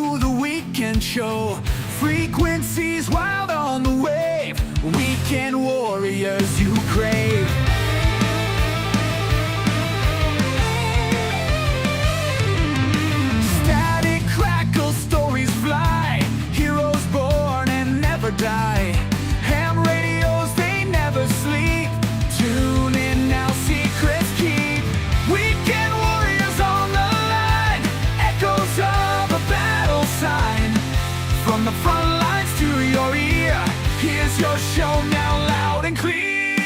to the weekend show. Frequencies wild on the wave. Weekend warriors you crave. Static crackle, stories fly. Heroes born and never die. Ham radios, they never sleep. Tune in now, secrets keep. Weekend warriors on the line. Echoes of a battle sign. From the front lines to your ear, here's your show now, loud and clear.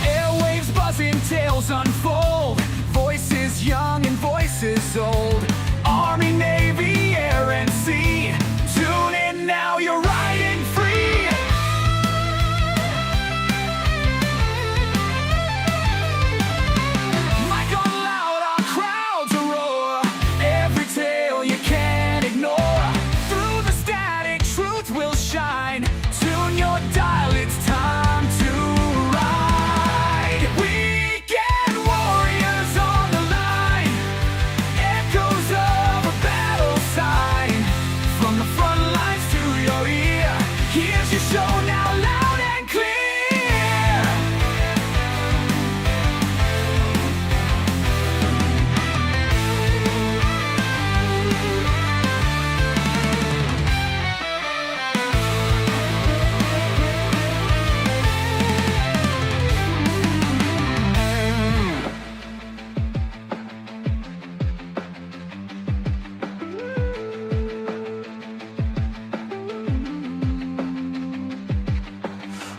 Airwaves buzzing, tales unfold. Voices young and voices old. Army, Navy, air and sea. Tune in now, you're riding free. Mic on loud, our crowds roar. Every tale you can't ignore. Through the static, truth will shine. Tune your dial, it's time to ride. Weekend warriors on the line. Echoes of a battle sign. From the front lines to your ear, here's your show now, loud and clear.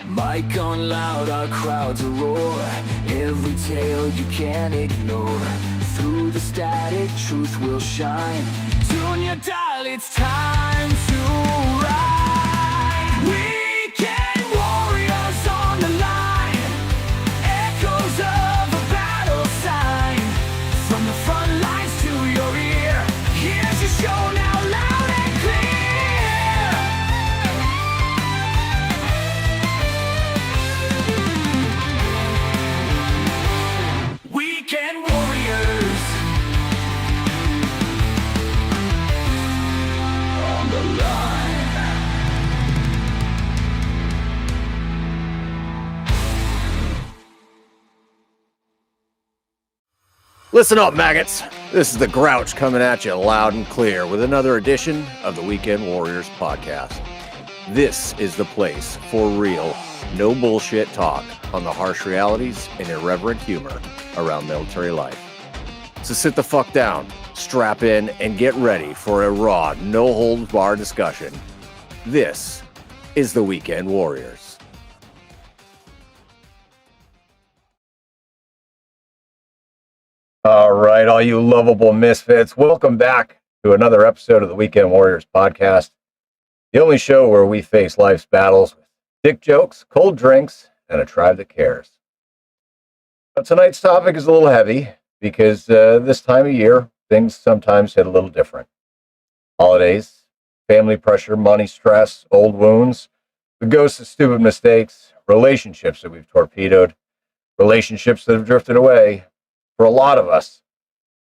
Mic on loud, our crowds roar. Every tale you can't ignore. Through the static, truth will shine. Tune your dial, it's time to ride. Weekend warriors on the line. Echoes of a battle sign. From the front lines to your ear, here's your show now, loud and clear. Weekend warriors on the line. Listen up, maggots. This is the Grouch coming at you loud and clear with another edition of the Weekend Warriors podcast. This is the place for real, no bullshit talk on the harsh realities and irreverent humor around military life. So sit the fuck down, strap in, and get ready for a raw, no-holds-barred discussion. This is the Weekend Warriors. All right, all you lovable misfits, welcome back to another episode of the Weekend Warriors podcast, the only show where we face life's battles with dick jokes, cold drinks, and a tribe that cares. But tonight's topic is a little heavy because this time of year, things sometimes hit a little different. Holidays, family pressure, money stress, old wounds, the ghosts of stupid mistakes, relationships that we've torpedoed, relationships that have drifted away. For a lot of us,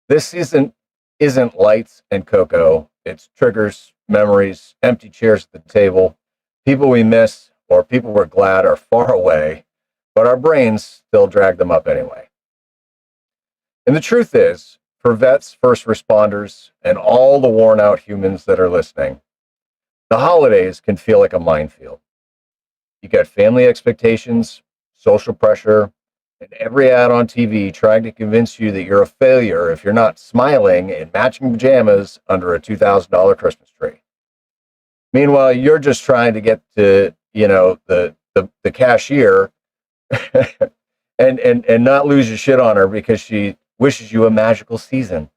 this season isn't lights and cocoa. It's triggers, memories, empty chairs at the table, people we miss or people we're glad are far away, but our brains still drag them up anyway. And the truth is, for vets, first responders, and all the worn out humans that are listening, the holidays can feel like a minefield. You got family expectations, social pressure, and every ad on TV trying to convince you that you're a failure if you're not smiling in matching pajamas under a $2,000 Christmas tree. Meanwhile, you're just trying to get to, the cashier and not lose your shit on her because she wishes you a magical season.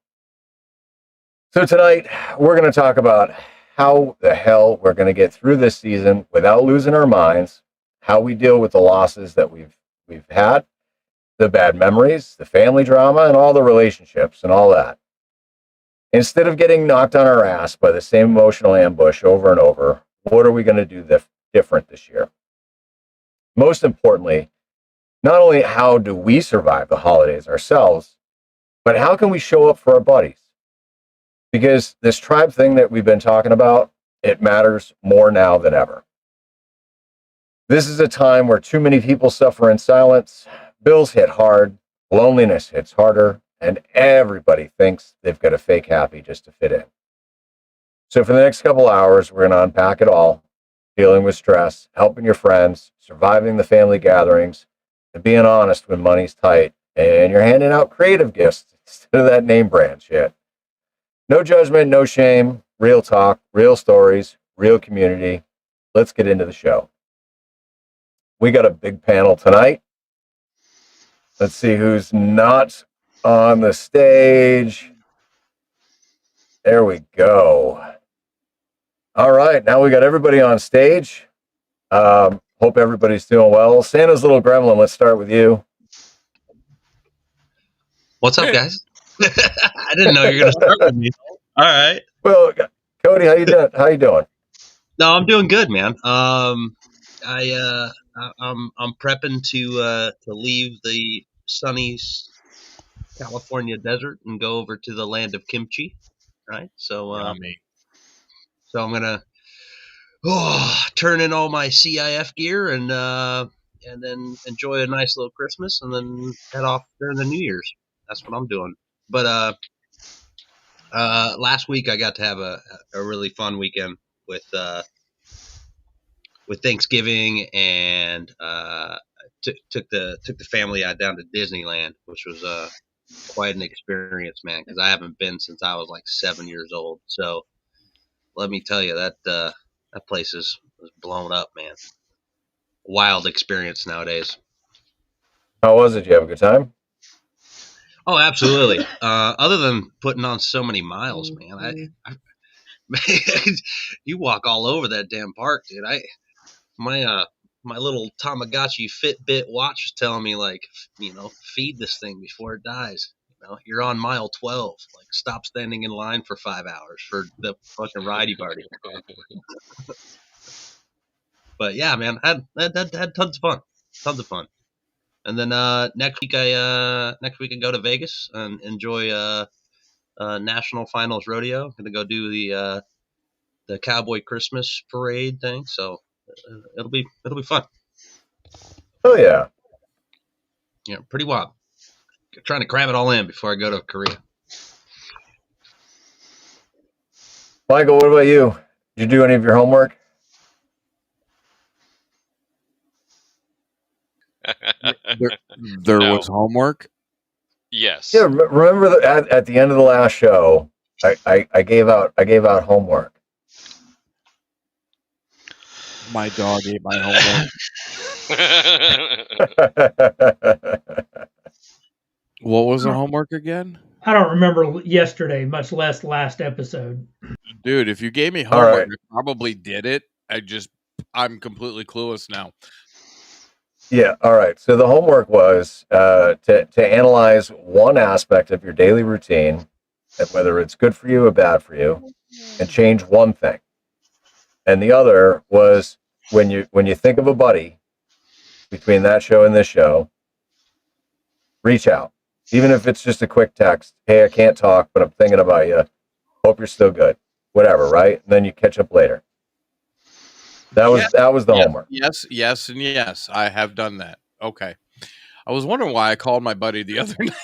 So tonight, we're going to talk about how the hell we're going to get through this season without losing our minds, how we deal with the losses that we've had, the bad memories, the family drama, and all the relationships and all that. Instead of getting knocked on our ass by the same emotional ambush over and over, what are we going to do different this year? Most importantly, not only how do we survive the holidays ourselves, but how can we show up for our buddies? Because this tribe thing that we've been talking about, it matters more now than ever. This is a time where too many people suffer in silence, bills hit hard, loneliness hits harder, and everybody thinks they've got a fake happy just to fit in. So for the next couple hours, we're going to unpack it all, dealing with stress, helping your friends, surviving the family gatherings, and being honest when money's tight, and you're handing out creative gifts instead of that name brand shit. No judgment, no shame, real talk, real stories, real community. Let's get into the show. We got a big panel tonight. Let's see who's not on the stage. There we go. All right, now we got everybody on stage. Hope everybody's doing well. Santa's little gremlin, let's start with you. What's up, guys? I didn't know you were going to start with me. All right. Well, Cody, how you doing? How you doing? No, I'm doing good, man. I'm prepping to leave the sunny California desert and go over to the land of kimchi, right? So I'm gonna turn in all my CIF gear and then enjoy a nice little Christmas and then head off during the New Year's. That's what I'm doing. But last week I got to have a really fun weekend with Thanksgiving and took the family out down to Disneyland, which was quite an experience, man, because I haven't been since I was like 7 years old. So let me tell you that place is blown up, man. Wild experience nowadays. How was it? Did you have a good time? Oh, absolutely. Other than putting on so many miles, man, you walk all over that damn park, dude. My little Tamagotchi Fitbit watch was telling me, like, feed this thing before it dies. You're on mile 12. Like, stop standing in line for 5 hours for the fucking ride you've already had. But yeah, man, I had tons of fun. And then next week I go to Vegas and enjoy National Finals Rodeo. I'm gonna go do the Cowboy Christmas Parade thing. So it'll be fun. Oh yeah. Yeah, pretty wild. Trying to cram it all in before I go to Korea. Michael, what about you? Did you do any of your homework? There was homework. Yes. Yeah, remember at the end of the last show, I gave out homework. My dog ate my homework. What was the homework again? I don't remember yesterday, much less last episode. Dude, if you gave me homework, right. I probably did it. I'm completely clueless now. Yeah, all right. So the homework was to analyze one aspect of your daily routine, and whether it's good for you or bad for you, and change one thing. And the other was when you think of a buddy between that show and this show, reach out. Even if it's just a quick text, hey, I can't talk, but I'm thinking about you. Hope you're still good. Whatever, right? And then you catch up later. That was the homework. Yes, and yes. I have done that. Okay. I was wondering why I called my buddy the other night.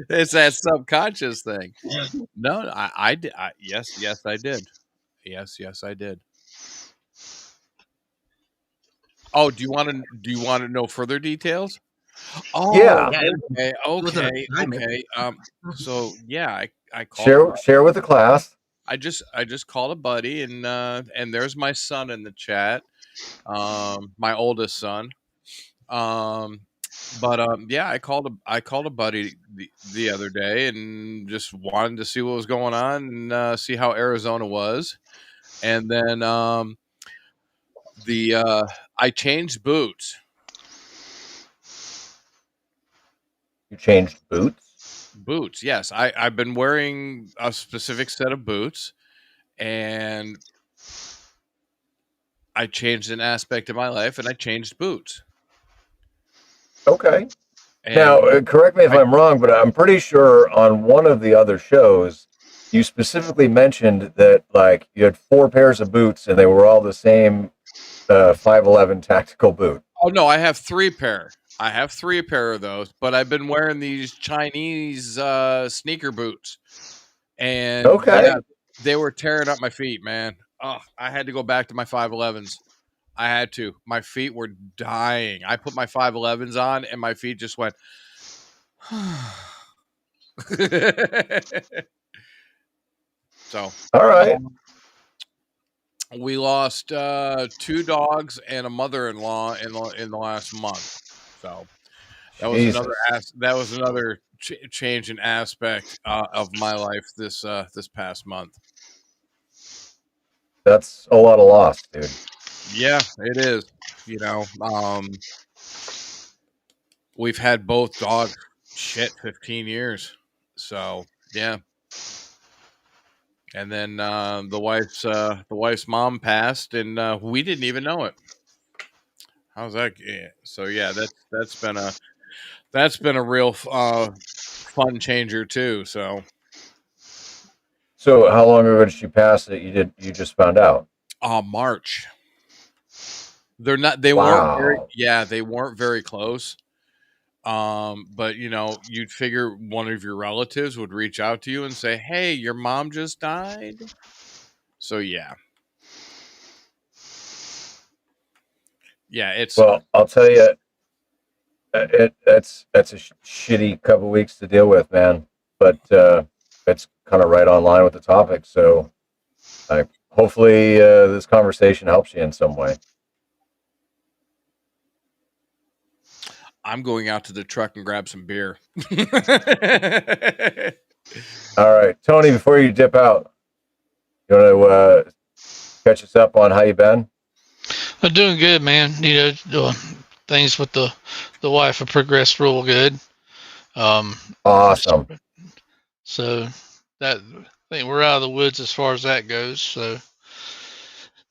It's that subconscious thing. No, I did. Yes, I did. Yes, I did. Oh, do you want to know further details? Oh, Yeah. okay. So yeah, I called. Share with the class. I just called a buddy, and there's my son in the chat, my oldest son. Yeah, I called a buddy the other day and just wanted to see what was going on and see how Arizona was, and then I changed boots. You changed boots? Boots, yes. I've been wearing a specific set of boots, and I changed an aspect of my life, and I changed boots. Okay. And Now, correct me if I'm wrong, but I'm pretty sure on one of the other shows, you specifically mentioned that like you had 4 pairs of boots and they were all the same 511 tactical boot. oh no, I have 3 pair. I have 3 pair of those, but I've been wearing these Chinese sneaker boots, and Okay. yeah, they were tearing up my feet, man. Oh, I had to go back to my 511s. I had to. My feet were dying. I put my 511s on, and my feet just went. So, All right. we lost 2 dogs and a mother-in-law in the last month. So that was Jesus. another change in aspect of my life this past month. That's a lot of loss, dude. Yeah, it is. We've had both dogs 15 years. So yeah. And then the wife's mom passed, and we didn't even know it. How's that? Yeah. So yeah, that's been a real fun changer too. So So how long ago did she pass that you just found out? March. They weren't Wow. they weren't very close. But you'd figure one of your relatives would reach out to you and say, "Hey, your mom just died." So yeah. Yeah, it's Well, I'll tell you, that's a shitty couple weeks to deal with, man. But it's kind of right on line with the topic. So hopefully this conversation helps you in some way. I'm going out to the truck and grab some beer. All right, Tony, before you dip out, you want to catch us up on how you been? I'm doing good, man. Things with the wife have progressed real good. Awesome. So that I think we're out of the woods as far as that goes. So,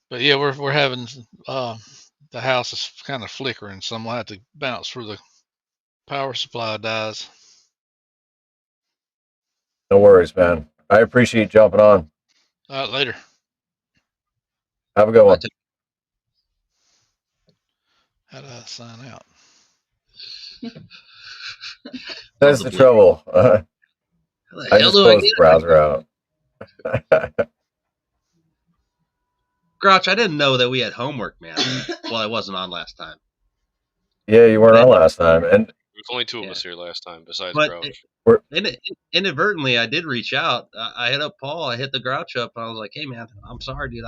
but yeah, we're having the house is kind of flickering, so I'm gonna have to bounce where the power supply dies. No worries, man. I appreciate jumping on. Later. Have a good one. How do I sign out? That's the trouble. I just closed the browser out. Grouch, I didn't know that we had homework, man. Well, I wasn't on last time. Yeah, you weren't on last time, and there's only 2 of us here last time besides but Grouch. Inadvertently, I did reach out. I hit up Paul. I hit the Grouch up. And I was like, "Hey, man, I'm sorry, dude.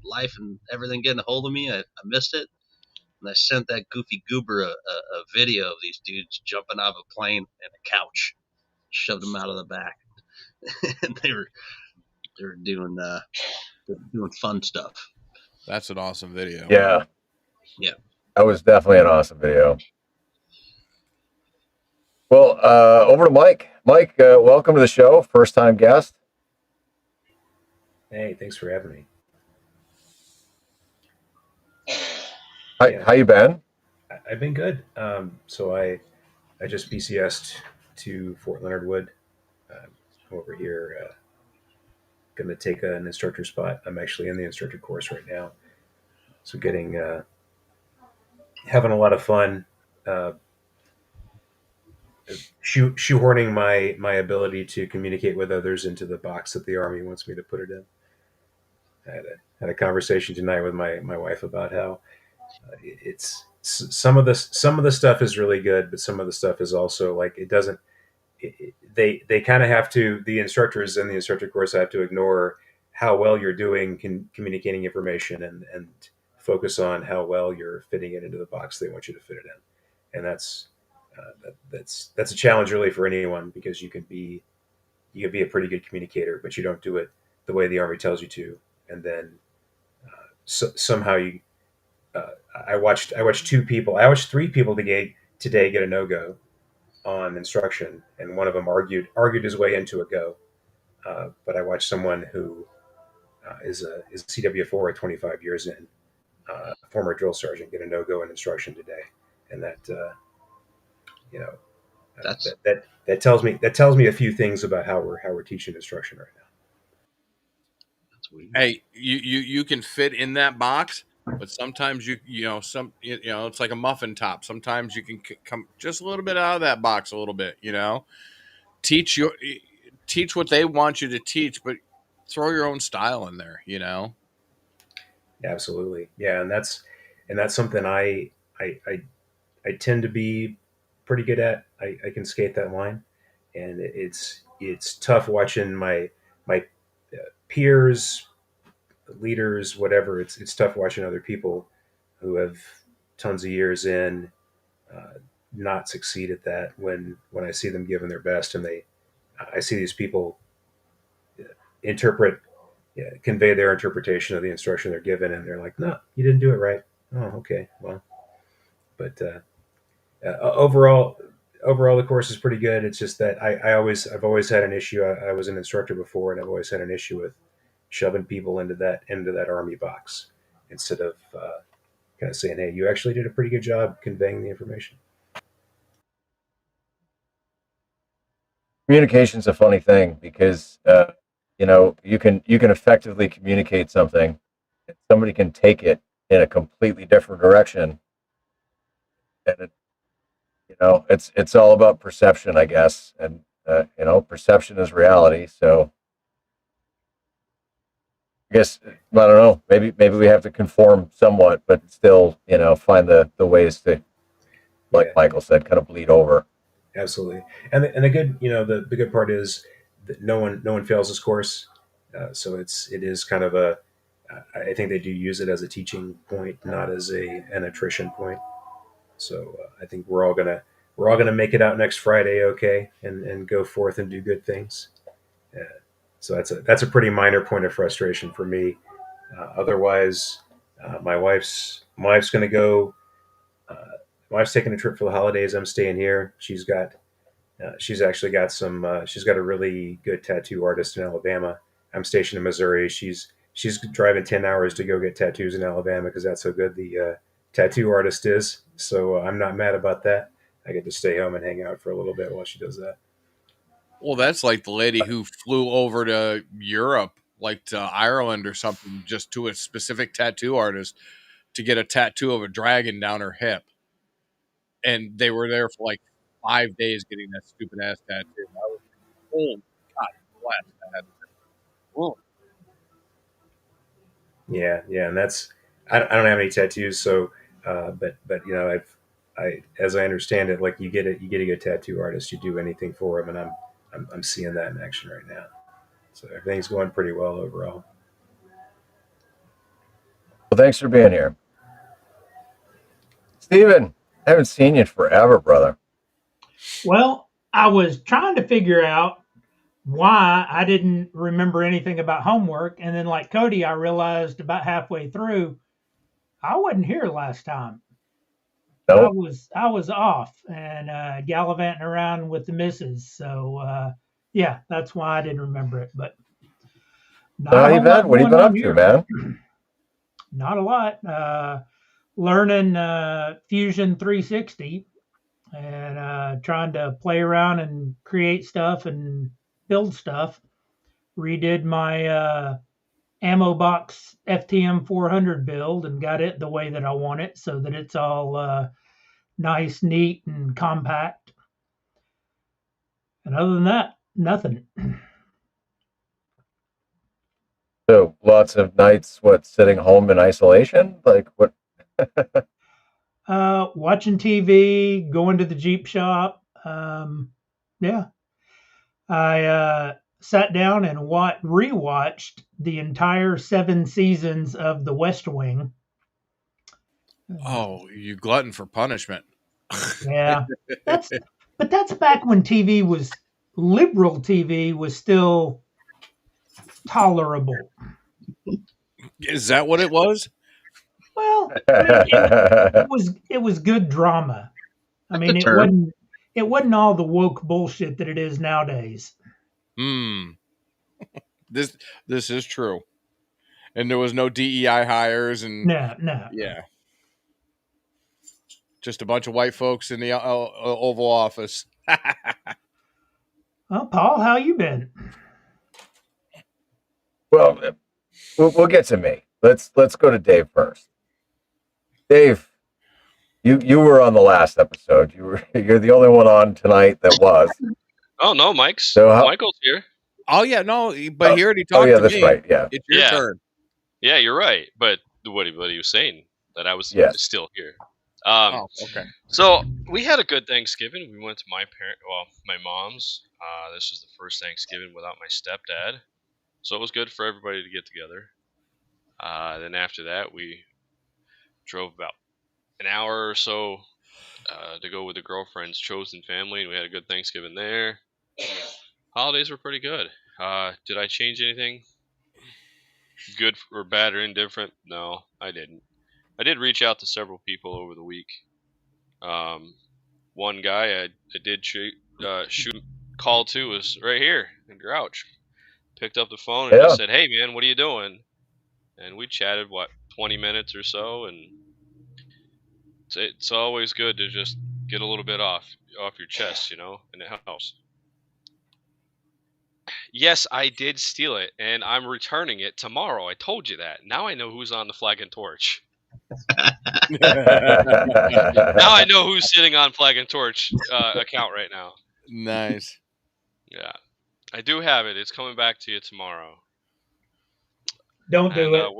Life and everything getting a hold of me. I missed it." And I sent that goofy goober a video of these dudes jumping out of a plane and a couch, shoved them out of the back, and they were doing fun stuff. That's an awesome video. Yeah. Yeah. That was definitely an awesome video. Well, over to Mike. Mike, welcome to the show. First time guest. Hey, thanks for having me. How you been? I've been good. So I just BCS'd to Fort Leonard Wood. Over here, going to take an instructor spot. I'm actually in the instructor course right now. So having a lot of fun, shoehorning my ability to communicate with others into the box that the Army wants me to put it in. I had a conversation tonight with my wife about how it's some of the stuff is really good, but some of the stuff is also like it doesn't. They kind of have to. The instructors in the instructor course have to ignore how well you're doing communicating information and focus on how well you're fitting it into the box they want you to fit it in, and that's a challenge really for anyone, because you can be a pretty good communicator, but you don't do it the way the Army tells you to, and then somehow you. I watched 3 people today get a no-go on instruction, and one of them argued his way into a go. But I watched someone who is a CW4 at 25 years in former drill sergeant get a no-go in instruction today, and that you know That's that tells me a few things about how we're teaching instruction right now. weird. Hey, you can fit in that box, but sometimes it's like a muffin top. Sometimes you can come just a little bit out of that box a little bit. Teach your teach what they want you to teach, but throw your own style in there. Absolutely, yeah, and that's something I tend to be pretty good at. I can skate that line, and it's tough watching my peers, leaders, whatever. It's tough watching other people who have tons of years in uh, not succeed at that when I see them giving their best, and I see these people interpret, convey their interpretation of the instruction they're given, and they're like, no, you didn't do it right. Oh, okay, well, but overall the course is pretty good. It's just that I've always had an issue. I was an instructor before, and I've always had an issue with shoving people into that army box instead of kind of saying, hey, you actually did a pretty good job conveying the information. Communication's a funny thing because you can effectively communicate something, and somebody can take it in a completely different direction, and it's all about perception, I guess, and perception is reality. So I guess I don't know. Maybe we have to conform somewhat, but still, find the ways to, like Yeah, Michael said, kind of bleed over. absolutely. And the good, the good part is that no one fails this course. So it is kind of I think they do use it as a teaching point, not as an attrition point. So I think we're all gonna make it out next Friday, okay, and go forth and do good things. Uh, so that's a pretty minor point of frustration for me. Otherwise, my wife's gonna go. Uh, my wife's taking a trip for the holidays. I'm staying here. She's actually got some. She's got a really good tattoo artist in Alabama. I'm stationed in Missouri. She's driving 10 hours to go get tattoos in Alabama because that's how good the tattoo artist is. So I'm not mad about that. I get to stay home and hang out for a little bit while she does that. Well, that's like the lady who flew over to Europe, like to Ireland or something, just to a specific tattoo artist to get a tattoo of a dragon down her hip. And they were there for like 5 days getting that stupid ass tattoo. I was like, oh, God bless that. Whoa. Yeah, and that's I don't have any tattoos, so but I as I understand it, like you get a good tattoo artist, you do anything for him, and I'm seeing that in action right now. So everything's going pretty well overall. Well, thanks for being here, Steven. I haven't seen you in forever, brother. Well, I was trying to figure out why I didn't remember anything about homework. And then, like Cody, I realized about halfway through, I wasn't here last time. No, I was off and gallivanting around with the missus. So, yeah, that's why I didn't remember it. But so not how a you whole lot been? What have you going been on up to, here. man? Not a lot. Learning Fusion 360 and trying to play around and create stuff and build stuff. Redid my ammo box FTM 400 build and got it the way that I want it so that it's all nice, neat, and compact. And other than that, nothing. So lots of nights, sitting home in isolation? Like what? Watching TV, going to the Jeep shop. Yeah, I sat down and rewatched the entire 7 seasons of The West Wing. Oh, you glutton for punishment. Yeah, that's but that's back when TV was liberal. TV was still tolerable. Is that what it was? Well, I mean, it was good drama. I That's a mean, term. it wasn't all the woke bullshit that it is nowadays. Hmm. This is true. And there was no DEI hires, and No. yeah, just a bunch of white folks in the Oval Office. Well, Paul, how you been? Well, we'll get to me. Let's go to Dave first. Dave, you were on the last episode. You're the only one on tonight that was. Oh no, Michael's here. Oh yeah, no, but he already talked Oh yeah, to that's me. right. Yeah, it's your turn. Yeah, you're right. But what he was saying that I was still here. Okay. So we had a good Thanksgiving. We went to my mom's. This was the first Thanksgiving without my stepdad, so it was good for everybody to get together. Then after that, we drove about an hour or so to go with the girlfriend's chosen family, and we had a good Thanksgiving there. Holidays were pretty good. Did I change anything? Good or bad or indifferent? No, I didn't. I did reach out to several people over the week. One guy I did shoot call to was right here in Grouch. Picked up the phone and just said, "Hey man, what are you doing?" And we chatted 20 minutes or so, and it's always good to just get a little bit off your chest, and it helps. Yes, I did steal it, and I'm returning it tomorrow. I told you that. Now I know who's on the Flag and Torch. Now I know who's sitting on Flag and Torch account right now. Nice. Yeah, I do have it. It's coming back to you tomorrow. Don't do it.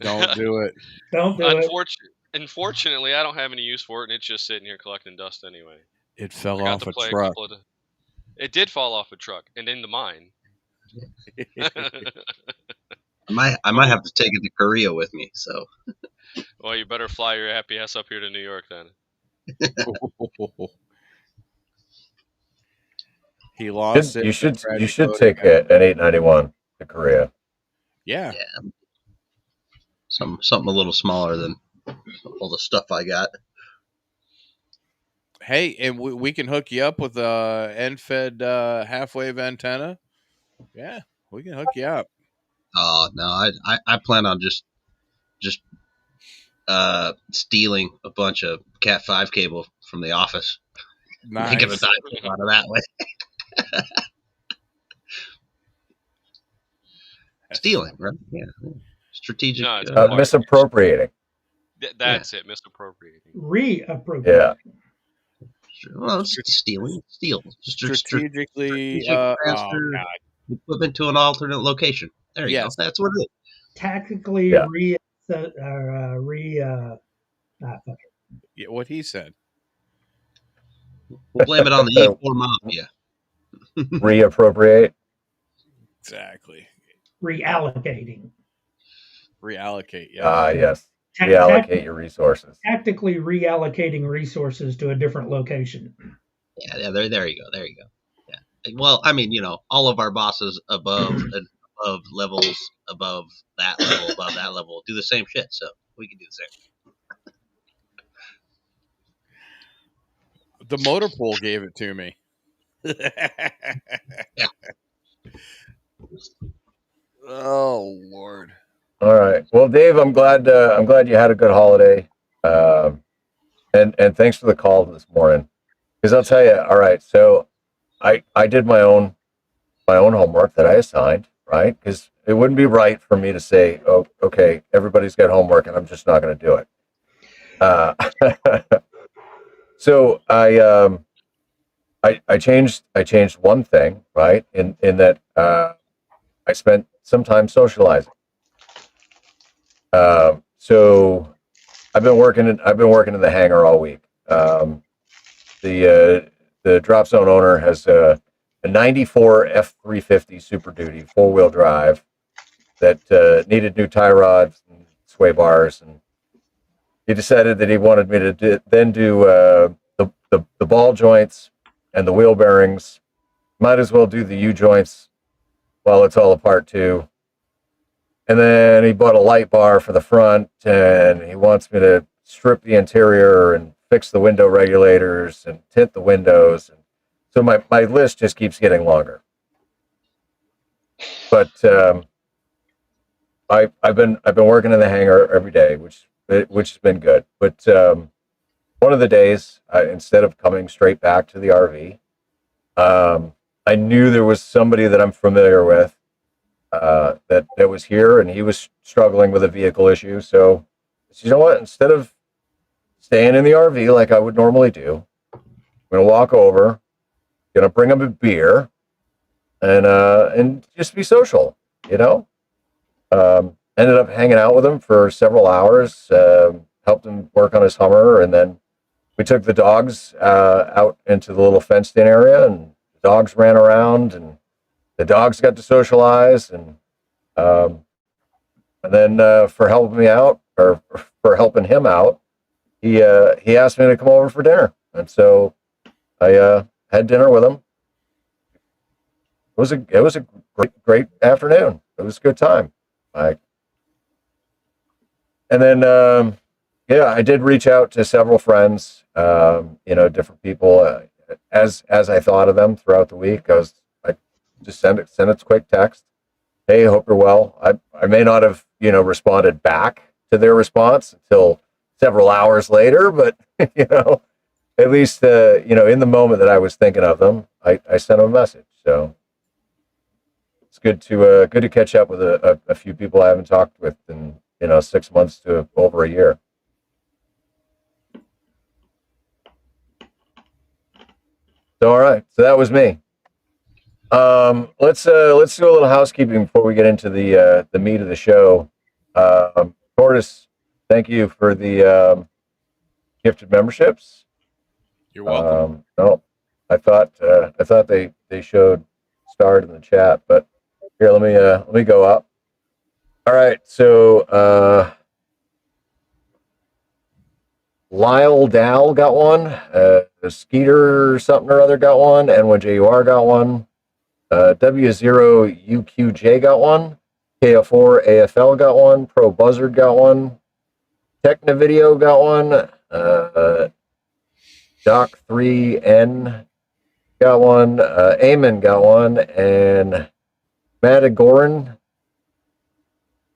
Don't do it. Don't do it. Unfortunately, I don't have any use for it, and it's just sitting here collecting dust anyway. It fell off a truck. It did fall off a truck and into mine. I might have to take it to Korea with me. So, well, you better fly your happy ass up here to New York then. He lost it. You should take an 891 to Korea. Yeah. Something a little smaller than all the stuff I got. Hey, and we can hook you up with a end-fed half-wave antenna. Yeah, we can hook you up. Oh no, I plan on just stealing a bunch of Cat 5 cable from the office. Nice. Making a dime out of that way. Stealing, right? Yeah. Strategic. Misappropriating. That's it. Misappropriating. Reappropriating. Yeah. Well, it's stealing. Steal. Strategically transfer equipment to an alternate location. There you go. That's what it is. Tactically what he said. We'll blame it on the E4 mafia. Reappropriate. Exactly. Reallocating. Reallocate. Yeah. Yes. Reallocate your resources. Tactically reallocating resources to a different location. Yeah. There you go. Yeah. Well, I mean, all of our bosses above levels, above that level, do the same shit. So we can do the same. The motor pool gave it to me. Yeah. Oh Lord. All right. Well, Dave, I'm glad you had a good holiday, and thanks for the call this morning. Because I'll tell you, all right. So, I did my own homework that I assigned, right? Because it wouldn't be right for me to say, oh, okay, everybody's got homework, and I'm just not going to do it. So I changed one thing, right? In that I spent some time socializing. So I've been working in the hangar all week. The drop zone owner has a 94 F350 Super Duty 4-wheel drive that needed new tie rods and sway bars, and he decided that he wanted me to do the ball joints and the wheel bearings. Might as well do the U joints while it's all apart too. And then he bought a light bar for the front, and he wants me to strip the interior and fix the window regulators and tint the windows. And so my list just keeps getting longer. But I've been working in the hangar every day, which has been good. But one of the days, instead of coming straight back to the RV, I knew there was somebody that I'm familiar with that was here, and he was struggling with a vehicle issue. So, you know what? Instead of staying in the RV like I would normally do, I'm gonna walk over, gonna bring him a beer, and just be social. You know, ended up hanging out with him for several hours. Helped him work on his Hummer, and then we took the dogs out into the little fenced-in area, and the dogs ran around, and the dogs got to socialize, um, and then for helping me out, or for helping him out, he asked me to come over for dinner, and so I had dinner with him. It was a great afternoon. It was a good time. I and then yeah, I did reach out to several friends, different people as I thought of them throughout the week. I just sent a quick text. Hey, hope you're well. I may not have responded back to their response until several hours later, but at least in the moment that I was thinking of them, I sent them a message. So it's good to catch up with a few people I haven't talked with in 6 months to over a year. So, all right, so that was me. Let's do a little housekeeping before we get into the meat of the show. Tortoise, thank you for the gifted memberships. You're welcome. No, I thought they showed starred in the chat, but here, let me go up. All right, so Lyle Dow got one. Skeeter something or other got one. N1JUR got one. W0UQJ got one. KO4 AFL got one. Pro Buzzard got one. Technovideo got one. Doc3N got one. Eamon got one. And Madagoran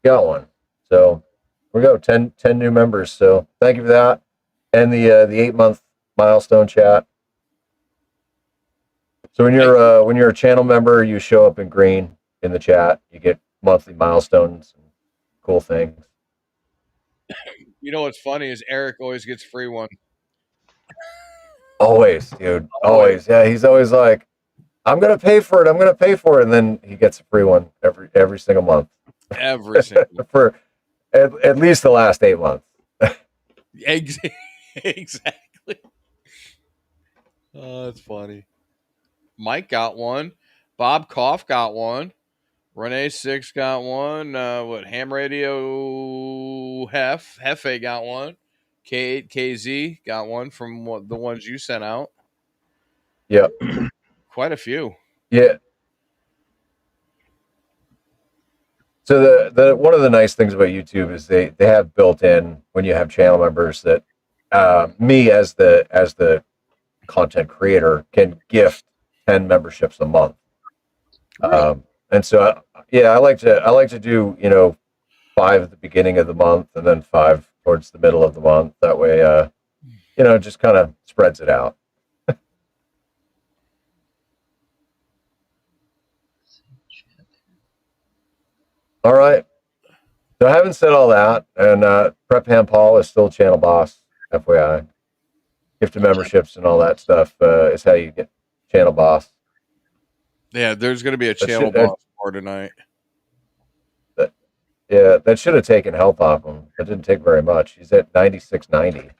got one. So here we go. 10 new members. So thank you for that. And the 8-month milestone chat. So when you're a channel member, you show up in green in the chat. You get monthly milestones and cool things. You know what's funny is Eric always gets free one. Always, dude. Always. Yeah, he's always like, I'm gonna pay for it, and then he gets a free one every single month. Every single for at least the last 8 months. Exactly. Oh, that's funny. Mike got one. Bob Koff got one. Renee 6 got one. Ham Radio Hefe got one. K8KZ got one from the ones you sent out. Yep. Quite a few. Yeah. So the one of the nice things about YouTube is they have built in, when you have channel members, that me as the content creator can gift 10 memberships a month. And so I like to do 5 at the beginning of the month and then 5 towards the middle of the month. That way it just kind of spreads it out. All right. So having said all that, and Prep Ham Paul is still channel boss, FYI. Gifted memberships and all that stuff is how you get channel boss. Yeah, there's going to be a channel boss for tonight. Yeah, that should have taken help off him. That didn't take very much. He's at 96.90.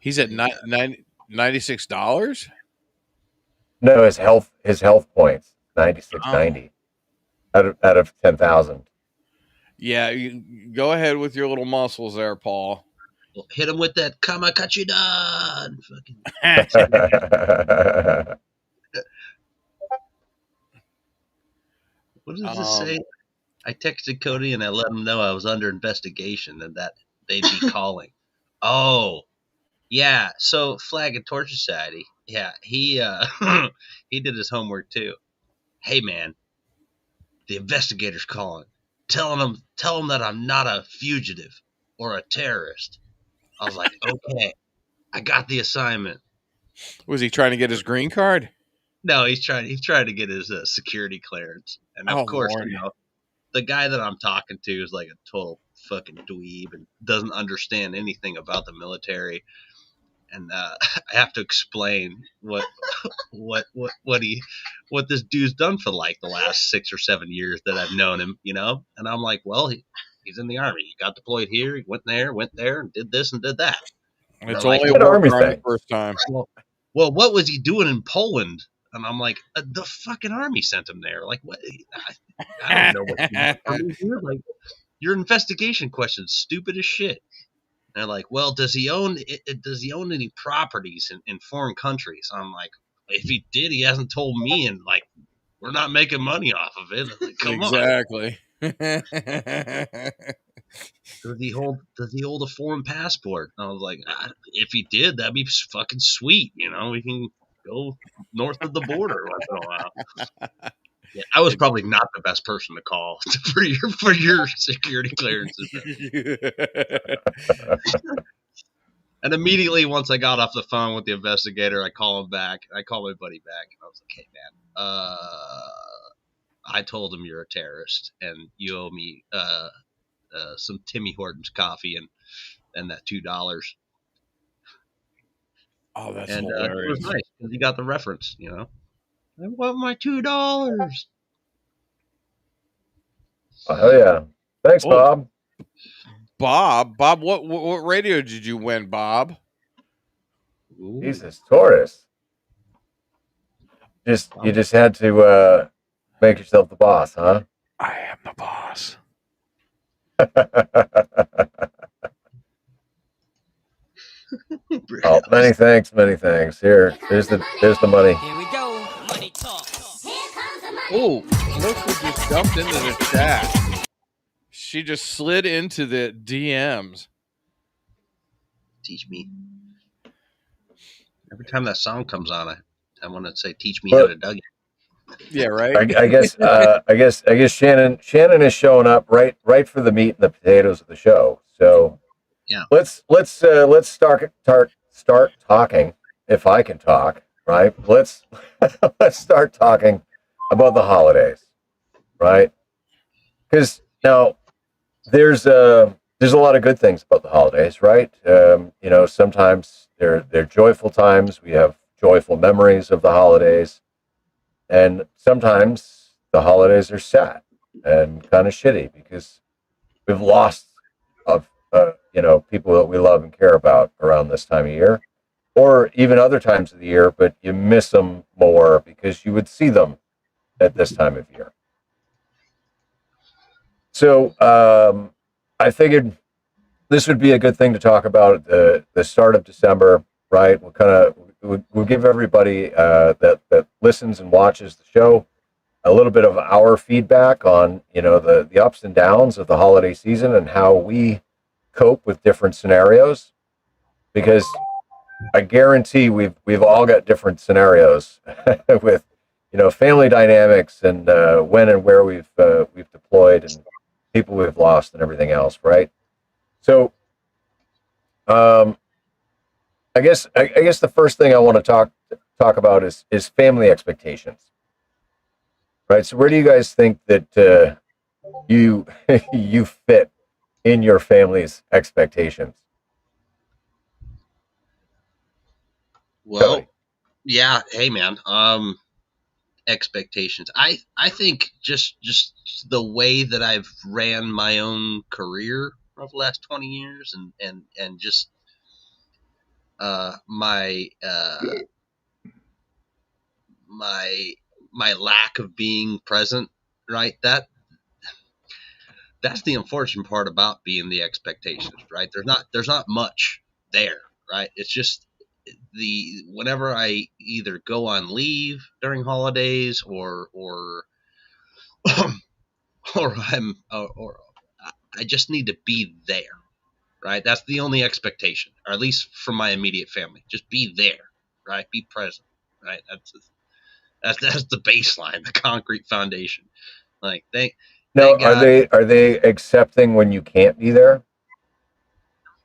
He's at $96? No, his health points, 96.90 out of 10,000. Yeah, you go ahead with your little muscles there, Paul. Well, hit him with that Kamakachidan. What does this say? I texted Cody and I let him know I was under investigation and that they'd be calling. Oh, yeah. So Flag and Torch Society. Yeah, he he did his homework too. Hey, man, The investigator's calling. Tell them that I'm not a fugitive or a terrorist. I was like, okay, I got the assignment. Was he trying to get his green card? No, he's trying to get his security clearance. And of course, Lord. the guy that I'm talking to is like a total fucking dweeb and doesn't understand anything about the military. And I have to explain what this dude's done for like the last 6 or 7 years that I've known him, And I'm like, well, he's in the Army. He got deployed here. He went there, and did this and did that. It's like, only a Army thing the first time. Well, what was he doing in Poland? And I'm like, the fucking Army sent him there. Like, what? I don't know what you're like. Your investigation question's stupid as shit. And they're like, well, does he own any properties in foreign countries? I'm like, if he did, he hasn't told me, and like, we're not making money off of it. Like, come exactly. on. Does he hold a foreign passport? And I was like, if he did, that'd be fucking sweet. We can go north of the border once in a while. Yeah, I was probably not the best person to call for your security clearances. And immediately once I got off the phone with the investigator, I call him back. I call my buddy back, and I was like, "Hey, man, I told him you're a terrorist, and you owe me some Timmy Hortons coffee and that $2." Oh, that's and hilarious. it was nice because he got the reference. I want my $2. Oh yeah, thanks, Bob. Bob, what radio did you win, Bob? Ooh. Jesus, Taurus. You just had to make yourself the boss, huh? I am the boss. Oh, many thanks. Here's the money. Here we go. Money talk. Oh, Melissa just jumped into the chat. She just slid into the DMs. Teach me. Every time that song comes on, I want to say, "Teach me how to dug it." Yeah, right. I guess Shannon is showing up right for the meat and the potatoes of the show. So yeah, let's start talking. If I can talk, right? Let's start talking about the holidays, right? Because now there's a lot of good things about the holidays, right? Sometimes they're joyful times. We have joyful memories of the holidays. And sometimes the holidays are sad and kind of shitty because we've lost people that we love and care about around this time of year, or even other times of the year, but you miss them more because you would see them at this time of year. So I figured this would be a good thing to talk about at the start of December, right? We'll give everybody that listens and watches the show a little bit of our feedback on the ups and downs of the holiday season and how we cope with different scenarios, because I guarantee we've all got different scenarios with family dynamics and when and where we've deployed and people we've lost and everything else, right? So I guess the first thing I want to talk about is family expectations, right? So where do you guys think that you you fit in your family's expectations? Well, yeah. Hey, man. Expectations. I think just the way that I've ran my own career over the last 20 years and just my lack of being present, right? That's the unfortunate part about being the expectations, right? There's not much there, right? It's just whenever I either go on leave during holidays or or I just need to be there, right? That's the only expectation, or at least from my immediate family. Just be there, right? Be present, right? That's the baseline, the concrete foundation. Like Now, thank God. are they accepting when you can't be there?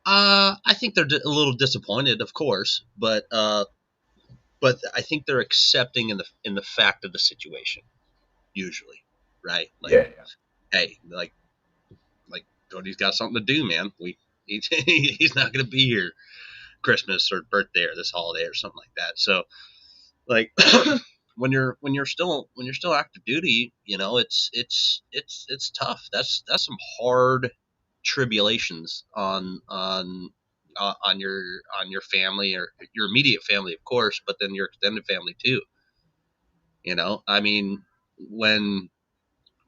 I think they're a little disappointed, of course, but I think they're accepting in the fact of the situation usually, right? Like, Yeah, yeah. hey, like Cody's got something to do, man. He's not going to be here Christmas or birthday or this holiday or something like that. So like when you're still active duty, it's tough. That's some hard tribulations on your family or your immediate family, of course, but then your extended family too. I mean, when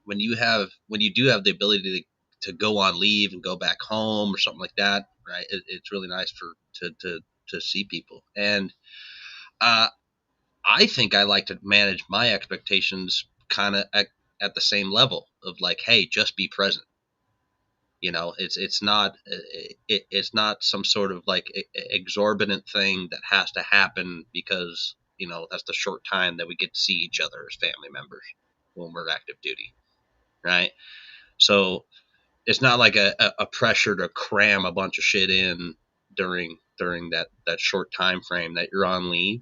when you do have the ability to go on leave and go back home or something like that, right? It's really nice to see people. And uh, I think I like to manage my expectations kind of at the same level of like, hey, just be present. It's not some sort of like exorbitant thing that has to happen because that's the short time that we get to see each other as family members when we're active duty, right? So it's not like a pressure to cram a bunch of shit in during that short time frame that you're on leave.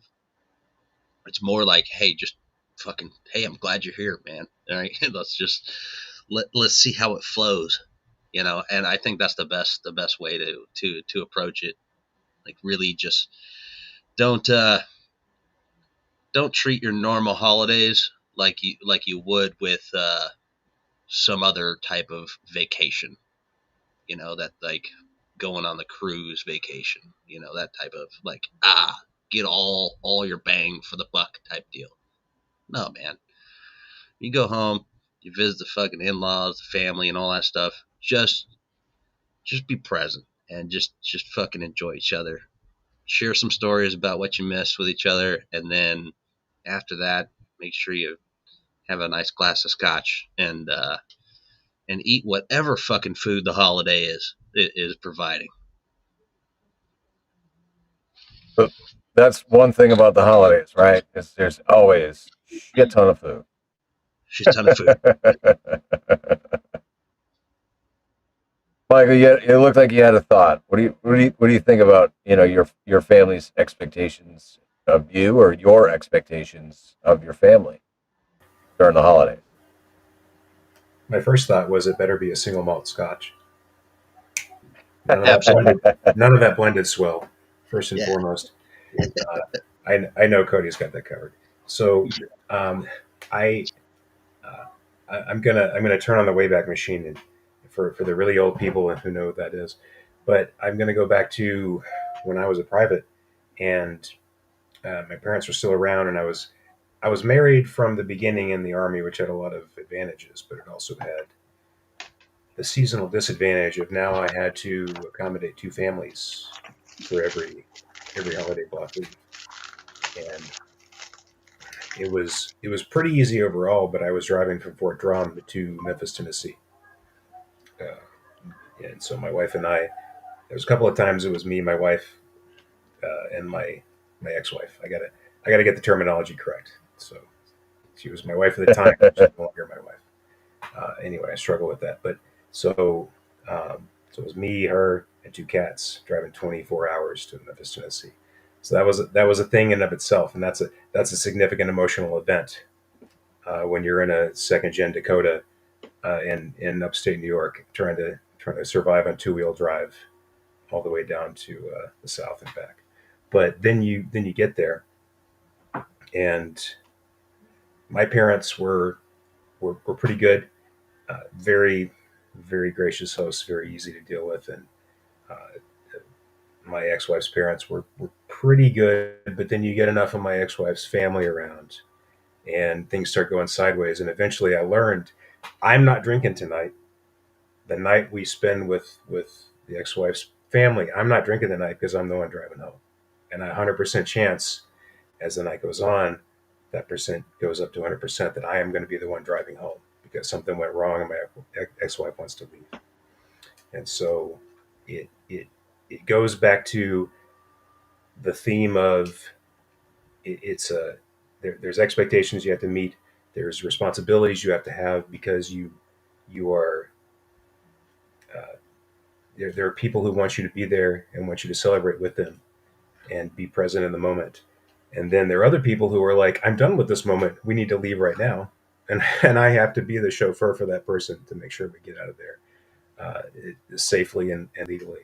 It's more like, hey, just fucking, hey, I'm glad you're here, man. All right, let's see how it flows, And I think that's the best way to approach it. Like, really, just don't uh, don't treat your normal holidays like you would with some other type of vacation. That like going on the cruise vacation. That type of like get all your bang for the buck type deal. No, man. You go home, you visit the fucking in-laws, the family, and all that stuff. Just be present and just fucking enjoy each other. Share some stories about what you missed with each other, and then after that, make sure you have a nice glass of scotch and eat whatever fucking food the holiday is providing. But that's one thing about the holidays, right? Is there's always shit ton of food. Just a ton of food. Michael, it looked like you had a thought. What do you think about your family's expectations of you or your expectations of your family during the holidays? My first thought was it better be a single malt Scotch. None of that blended swill. First and Yeah. foremost, I know Cody's got that covered. So I I'm gonna turn on the Wayback Machine and for the really old people who know what that is. But I'm gonna go back to when I was a private and my parents were still around, and I was married from the beginning in the Army, which had a lot of advantages, but it also had the seasonal disadvantage of now I had to accommodate two families for every holiday block leave, and it was pretty easy overall. But I was driving from Fort Drum to Memphis, Tennessee, and so my wife and I. There was a couple of times it was me, my wife, and my ex-wife. I gotta get the terminology correct. So she was my wife at the time. She's no longer my wife. Anyway, I struggle with that. But so so it was me, her, and two cats driving 24 hours to Memphis, Tennessee. So that was a thing in and of itself, and that's a significant emotional event when you're in a second gen Dakota in upstate New York, trying to survive on two-wheel drive all the way down to the south and back. But then you get there, and my parents were pretty good, very very gracious hosts, very easy to deal with, and uh, my ex-wife's parents were pretty good. But then you get enough of my ex-wife's family around, and things start going sideways. And eventually, I learned I'm not drinking tonight. The night we spend with the ex-wife's family, I'm not drinking tonight because I'm the one driving home, and a 100% chance as the night goes on, that percent goes up to 100% that I am going to be the one driving home because something went wrong and my ex-wife wants to leave. And so it goes back to the theme of it's there's expectations you have to meet, There's responsibilities you have to have because you are there are people who want you to be there and want you to celebrate with them and be present in the moment. And then there are other people who are like, I'm done with this moment. We need to leave right now. And I have to be the chauffeur for that person to make sure we get out of there safely and legally.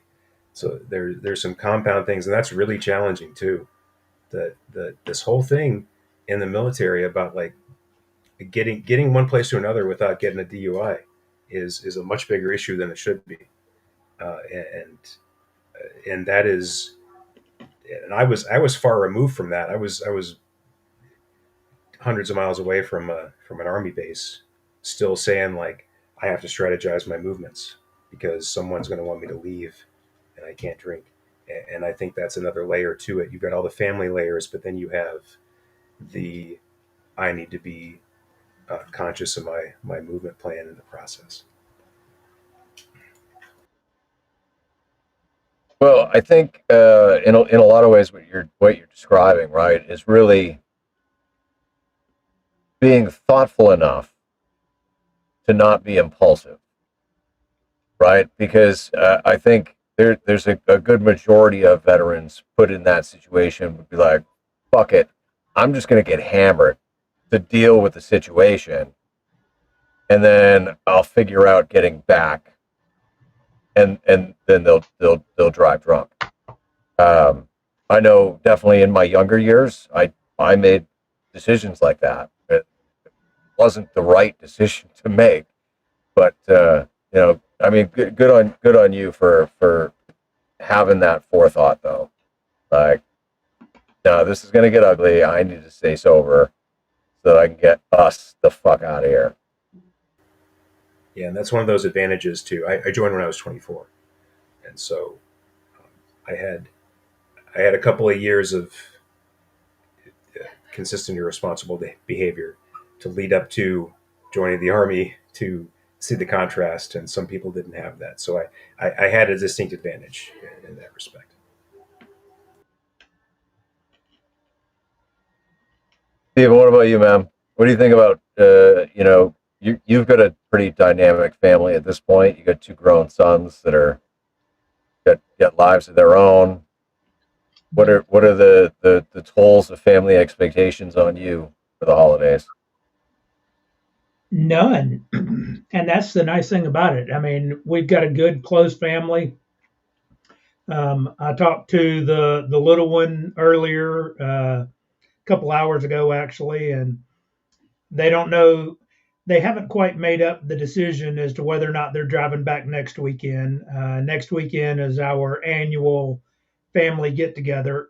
So there's some compound things, and that's really challenging too. This whole thing in the military about like getting one place to another without getting a DUI is a much bigger issue than it should be, and that is, and I was far removed from that. I was hundreds of miles away from an army base, still saying like I have to strategize my movements because someone's going to want me to leave, and I can't drink. And I think that's another layer to it. You've got all the family layers, but then you have the I need to be conscious of my movement plan in the process. Well, I think in a lot of ways what you're describing, right, is really being thoughtful enough to not be impulsive, right? Because I think there's a good majority of veterans put in that situation would be like, fuck it, I'm just going to get hammered to deal with the situation, and then I'll figure out getting back, and then they'll drive drunk. I know definitely in my younger years, I made decisions like that. It wasn't the right decision to make, but I mean, good on you for having that forethought though. Like, no, this is gonna get ugly. I need to stay sober so that I can get us the fuck out of here. Yeah, and that's one of those advantages too. I joined when I was 24, and so I had a couple of years of consistent irresponsible behavior to lead up to joining the army to see the contrast, and some people didn't have that. So I had a distinct advantage in that respect. Steven, what about you, man? What do you think about you've got a pretty dynamic family at this point. You got two grown sons that are got lives of their own. What are the tolls of family expectations on you for the holidays? None. And that's the nice thing about it. I mean, we've got a good close family. I talked to the little one earlier, a couple hours ago actually, and they don't know. They haven't quite made up the decision as to whether or not they're driving back next weekend. Next weekend is our annual family get together.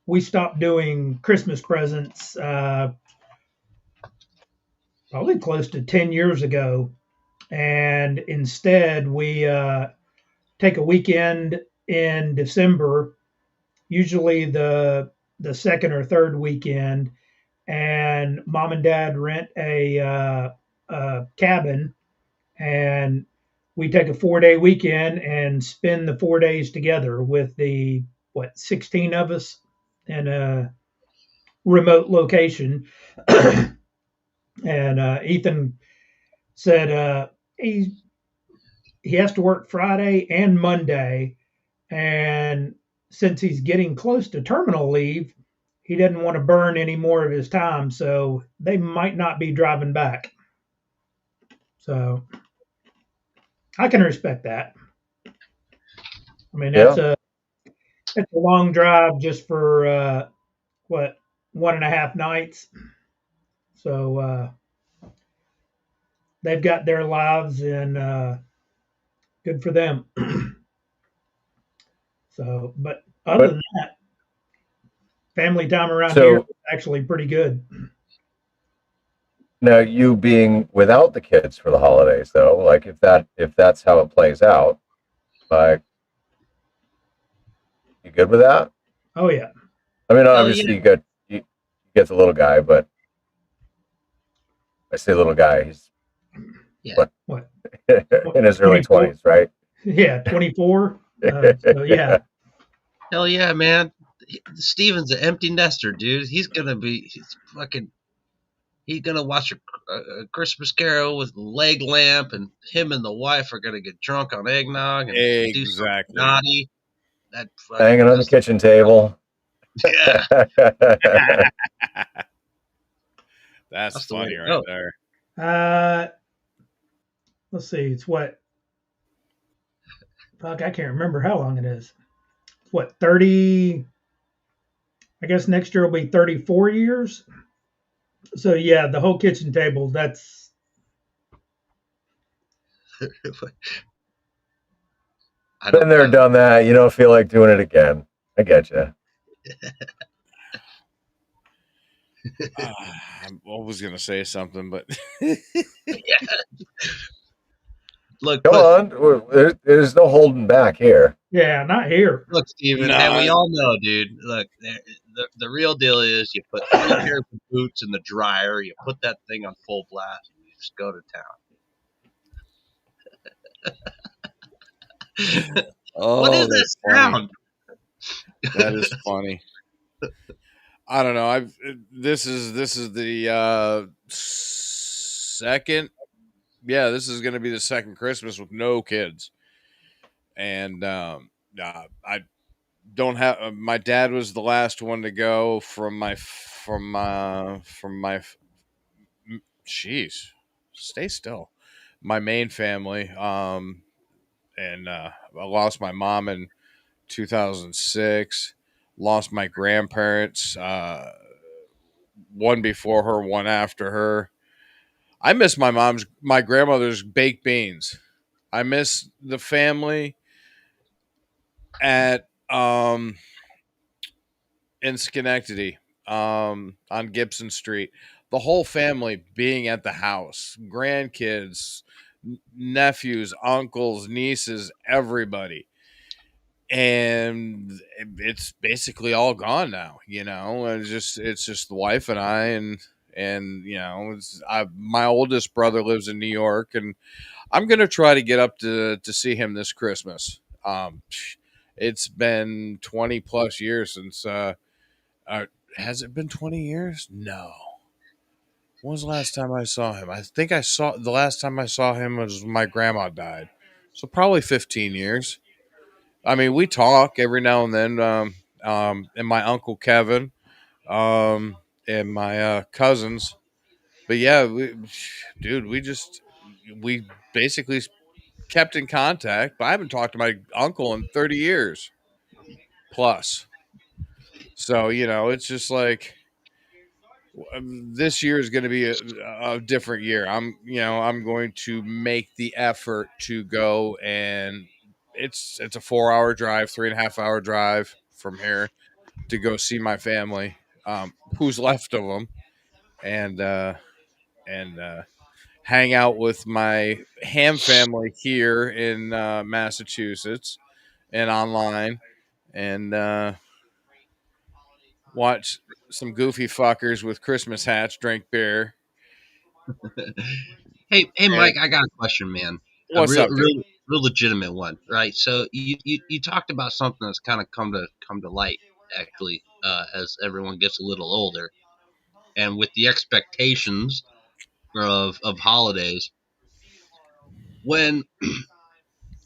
We stopped doing Christmas presents probably close to 10 years ago. And instead, we take a weekend in December, usually the second or third weekend, and mom and dad rent a cabin, and we take a 4-day weekend and spend the 4 days together with the 16 of us in a remote location. And Ethan said he has to work Friday and Monday, and since he's getting close to terminal leave, he didn't want to burn any more of his time, so they might not be driving back. So I can respect that. I mean, that's Yeah. a long drive just for 1.5 nights. So they've got their lives, and good for them. So, but other than that, family time around here is actually pretty good. Now, you being without the kids for the holidays, though, like if that's how it plays out, like, you good with that? Oh yeah. I mean, obviously you get the little guy, but I say little guy, he's what in his early 20s, right? Yeah, 24. So yeah. Hell yeah, man. Steven's an empty nester, dude. He's fucking he's gonna watch a Christmas Carol with a leg lamp, and him and the wife are gonna get drunk on eggnog and do something Exactly. naughty. That fucking Hanging on the kitchen table. yeah, That's the way funny to right go. there. Let's see. It's what? Fuck, I can't remember how long it is. What, 30? I guess next year will be 34 years. So yeah, the whole kitchen table. That's I Been don't. there, done that. You don't feel like doing it again. I get you. I was gonna say something, but Look, Come on. There's no holding back here. yeah, not here. look, Steven, and we all know, dude. Look, the real deal is you put 3 pairs of boots in the dryer, you put that thing on full blast, and you just go to town. oh, What is that that's funny. sound? That is funny. I don't know. This is the second. Yeah, this is going to be the second Christmas with no kids, and I don't have. My dad was the last one to go from my. Jeez, stay still. My main family. And I lost my mom in 2006. Lost my grandparents. One before her, one after her. I miss my grandmother's baked beans. I miss the family at in Schenectady, on Gibson Street. The whole family being at the house, grandkids, nephews, uncles, nieces, everybody. And it's basically all gone now, it's just the wife and I, and my oldest brother lives in New York, and I'm gonna try to get up to see him this Christmas. It's been 20 plus years since has it been 20 years? No. When was the last time I saw him? I think the last time I saw him was when my grandma died, so probably 15 years. I mean, we talk every now and then, and my uncle Kevin, and my cousins. But yeah, dude, we basically kept in contact. But I haven't talked to my uncle in 30 years plus. So it's just like this year is going to be a different year. I'm going to make the effort to go, and it's a 4 hour drive, 3.5 hour drive from here to go see my family, who's left of them, and hang out with my ham family here in Massachusetts and online, and watch some goofy fuckers with Christmas hats drink beer. Hey, Mike, I got a question, man. What's up, dude? Real legitimate one, right? So you talked about something that's kind of come to light, actually, as everyone gets a little older, and with the expectations of holidays, when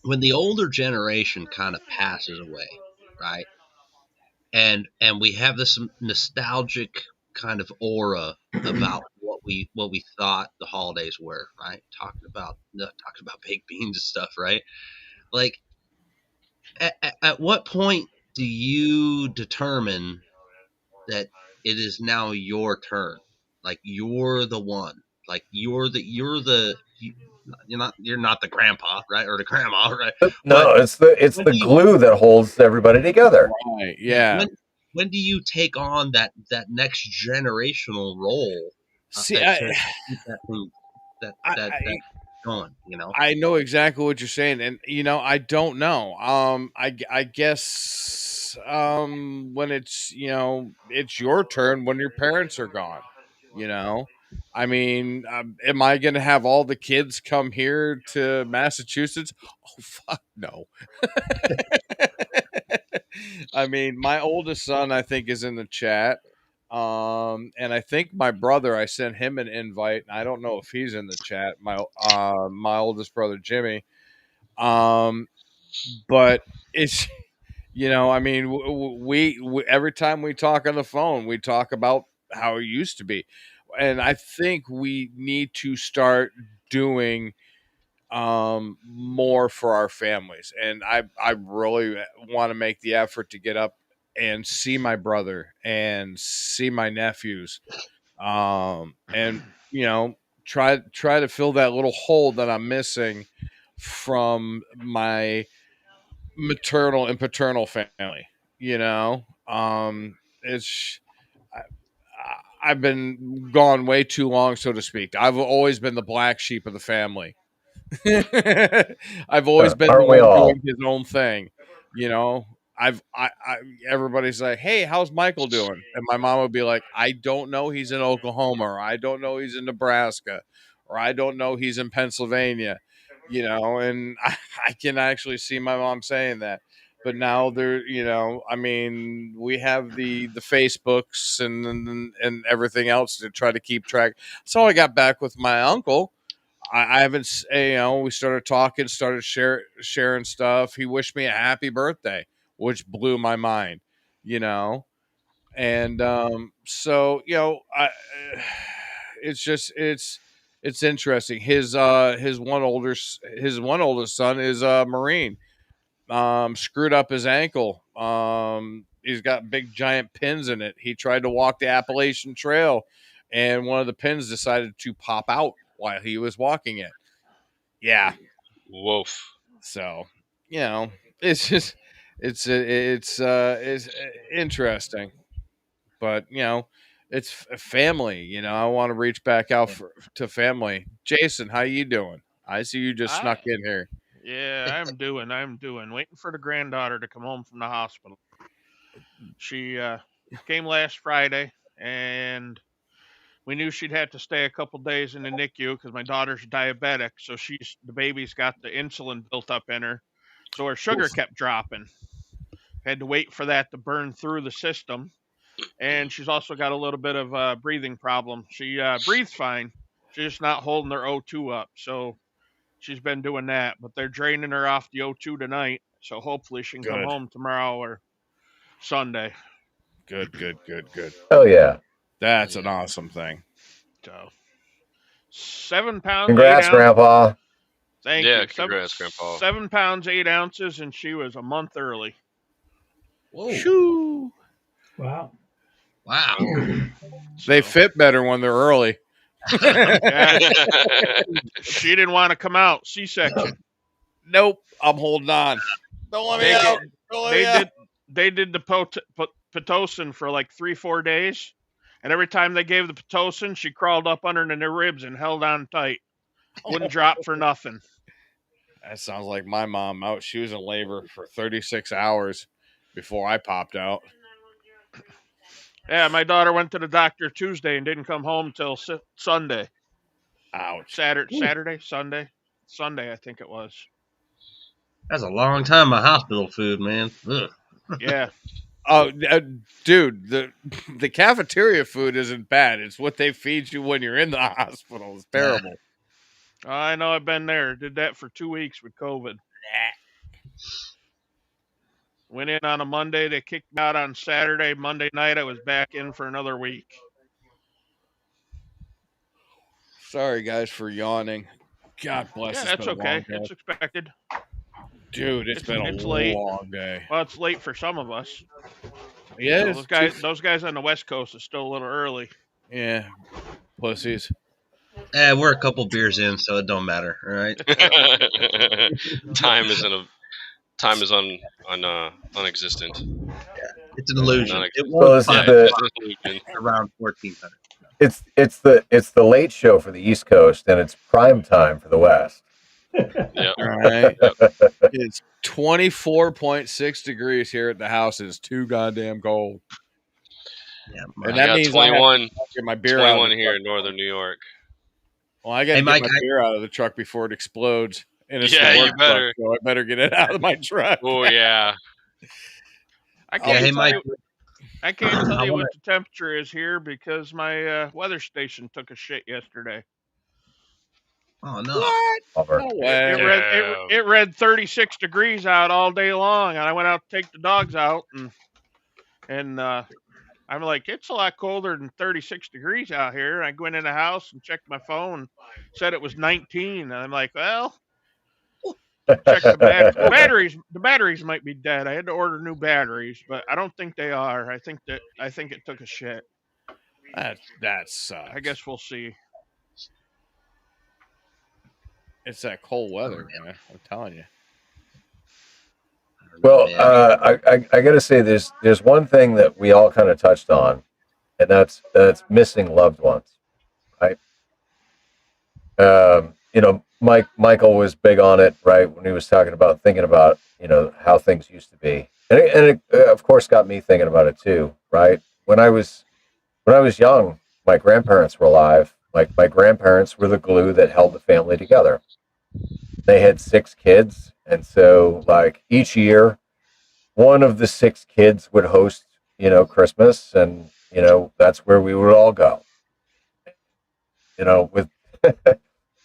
when the older generation kind of passes away, right? And we have this nostalgic kind of aura about what we thought the holidays were, right? Talking about baked beans and stuff, right? Like, at what point do you determine that it is now your turn? Like, you're the one. Like, you're not the grandpa, right, or the grandma, right? No, it's When the do you glue that holds everybody together. Right? Yeah. when do you take on that next generational role, See, to keep that thing I, that I going? I know exactly what you're saying, and I don't know. I guess when it's your turn when your parents are gone. You know, I mean, am I going to have all the kids come here to Massachusetts? Oh fuck no. I mean, my oldest son, I think, is in the chat. And I think my brother, I sent him an invite. I don't know if he's in the chat. My oldest brother Jimmy. But it's I mean, we every time we talk on the phone, we talk about how it used to be, and I think we need to start doing more for our families. And I really want to make the effort to get up and see my brother and see my nephews, and try to fill that little hole that I'm missing from my maternal and paternal family. It's I, I've been gone way too long, so to speak. I've always been the black sheep of the family. I've always been the Aren't we one all? doing his own thing. You know, everybody's like, "Hey, how's Michael doing?" And my mom would be like, "I don't know. He's in Oklahoma, or I don't know. He's in Nebraska, or I don't know. He's in Pennsylvania." And I can actually see my mom saying that. But now I mean, we have the Facebooks and everything else to try to keep track. So I got back with my uncle. I haven't, we started talking, started sharing stuff. He wished me a happy birthday, which blew my mind, you know, and so it's just it's interesting. His one oldest son is a Marine. Screwed up his ankle. He's got big giant pins in it. He tried to walk the Appalachian Trail, and one of the pins decided to pop out while he was walking it. Yeah. Woof. So, it's just it's interesting, but it's family. I want to reach back out to family. Jason, how you doing? I see you just snuck in here. Yeah, I'm doing. Waiting for the granddaughter to come home from the hospital. She came last Friday, and we knew she'd have to stay a couple days in the NICU because my daughter's diabetic, so the baby's got the insulin built up in her, so her sugar kept dropping. Had to wait for that to burn through the system, and she's also got a little bit of a breathing problem. She breathes fine, she's just not holding her O2 up, so she's been doing that. But they're draining her off the O2 tonight, so hopefully she can come Good. home tomorrow or Sunday. Good. Hell yeah. That's an awesome thing. So 7 pounds. Congrats, 8 Grandpa. Thank Yeah, you. congrats, Grandpa. 7 pounds 8 ounces, and she was a month early. Whoa. Shoo. Wow. Wow. They fit better when they're early. Yeah, she didn't want to come out. C-section. Nope. I'm holding on. Don't let me out. They did the Pitocin for like 3-4 days, and every time they gave the Pitocin, she crawled up under the ribs and held on tight. Wouldn't drop for nothing. That sounds like my mom. She was in labor for 36 hours before I popped out. Yeah, my daughter went to the doctor Tuesday and didn't come home till Sunday. Ouch. Sunday, I think it was. That's a long time of hospital food, man. Ugh. Yeah. Oh, dude, the cafeteria food isn't bad. It's what they feed you when you're in the hospital. It's terrible. I know. I've been there. Did that for 2 weeks with COVID. Went in on a Monday. They kicked me out on Saturday. Monday night, I was back in for another week. Sorry, guys, for yawning. God bless. Yeah, that's okay. It's expected. Dude, it's been a late. long day. Well, it's late for some of us. Yeah, those guys on the West Coast is still a little early. Yeah, pussies. We're a couple beers in, so it don't matter. All right. Time is non-existent. Yeah, it's an illusion. It was around 1400. It's the late show for the East Coast, and it's prime time for the West. Yeah. All right. It's 24.6 degrees here at the house. It's too goddamn cold. Yeah, and that means 21. I have to get my beer 21 out here in northern New York. Well, I got to get my beer out of the truck before it explodes. And it's you better. Truck, so I better get it out of my truck. Oh yeah. I can't I can't tell I you want what the temperature is here because my weather station took a shit yesterday. to. Oh no. What? Bummer. No It way. read Damn. it read 36 degrees out all day long, and I went out to take the dogs out, and I'm like, it's a lot colder than 36 degrees out here. I went in the house and checked my phone, said it was 19, and I'm like, well, check the batteries. The batteries might be dead. I had to order new batteries, but I don't think they are. I think it took a shit. That sucks. I guess we'll see. It's that cold weather, man. I'm telling you. Well, I got to say, there's one thing that we all kind of touched on, and that's missing loved ones, right? Michael was big on it, right, when he was talking about thinking about how things used to be, and it of course got me thinking about it too, right? When I was young, my grandparents were alive. Like my grandparents were the glue that held the family together. They had 6 kids, and so like each year one of the 6 kids would host, Christmas, and that's where we would all go. With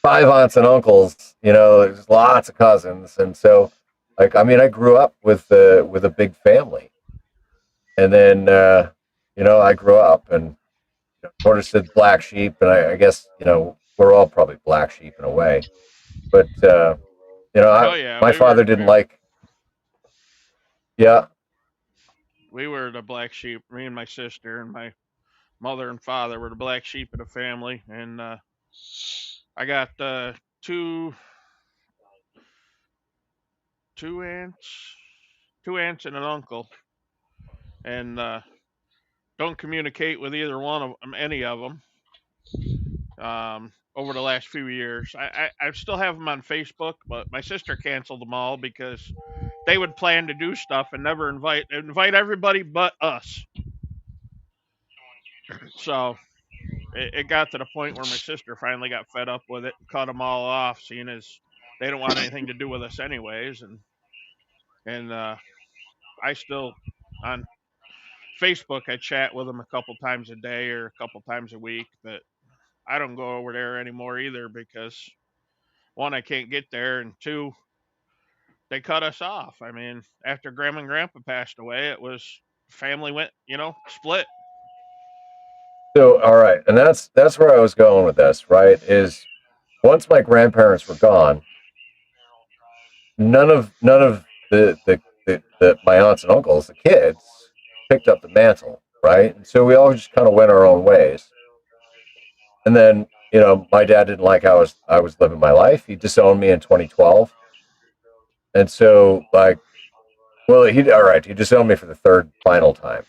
5 aunts and uncles, there's lots of cousins, and so, like, I mean, I grew up with a big family, and then, I grew up and sort of said black sheep, and I guess we're all probably black sheep in a way, but Oh yeah, my father didn't like, yeah. we were the black sheep. Me and my sister and my mother and father were the black sheep of the family, and I got two two aunts, two aunts and an uncle, and don't communicate with either one of them, any of them. Over the last few years, I still have them on Facebook, but my sister canceled them all because they would plan to do stuff and never invite everybody but us. So it got to the point where my sister finally got fed up with it and cut them all off, seeing as they don't want anything to do with us anyways. And I still on Facebook I chat with them a couple times a day or a couple times a week, but I don't go over there anymore either because one, I can't get there, and two, they cut us off. I mean, after Grandma and Grandpa passed away, it was family went, split. So, all right, and that's where I was going with this, right? Is once my grandparents were gone, none of the my aunts and uncles, the kids, picked up the mantle, right? And so we all just kind of went our own ways. And then, my dad didn't like how I was living my life. He disowned me in 2012, and so like, well, he disowned me for the third final time.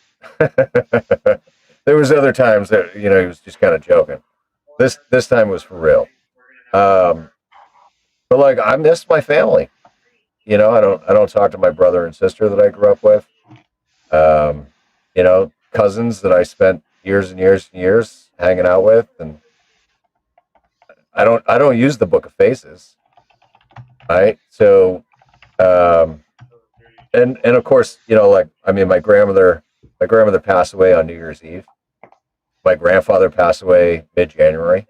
There was other times that he was just kind of joking. This time was for real. Um, but like, I miss my family. I don't talk to my brother and sister that I grew up with. Cousins that I spent years and years and years hanging out with, and I don't use the Book of Faces, right? So, um, and of course, like, I mean, my grandmother passed away on New Year's Eve. My grandfather passed away mid-January.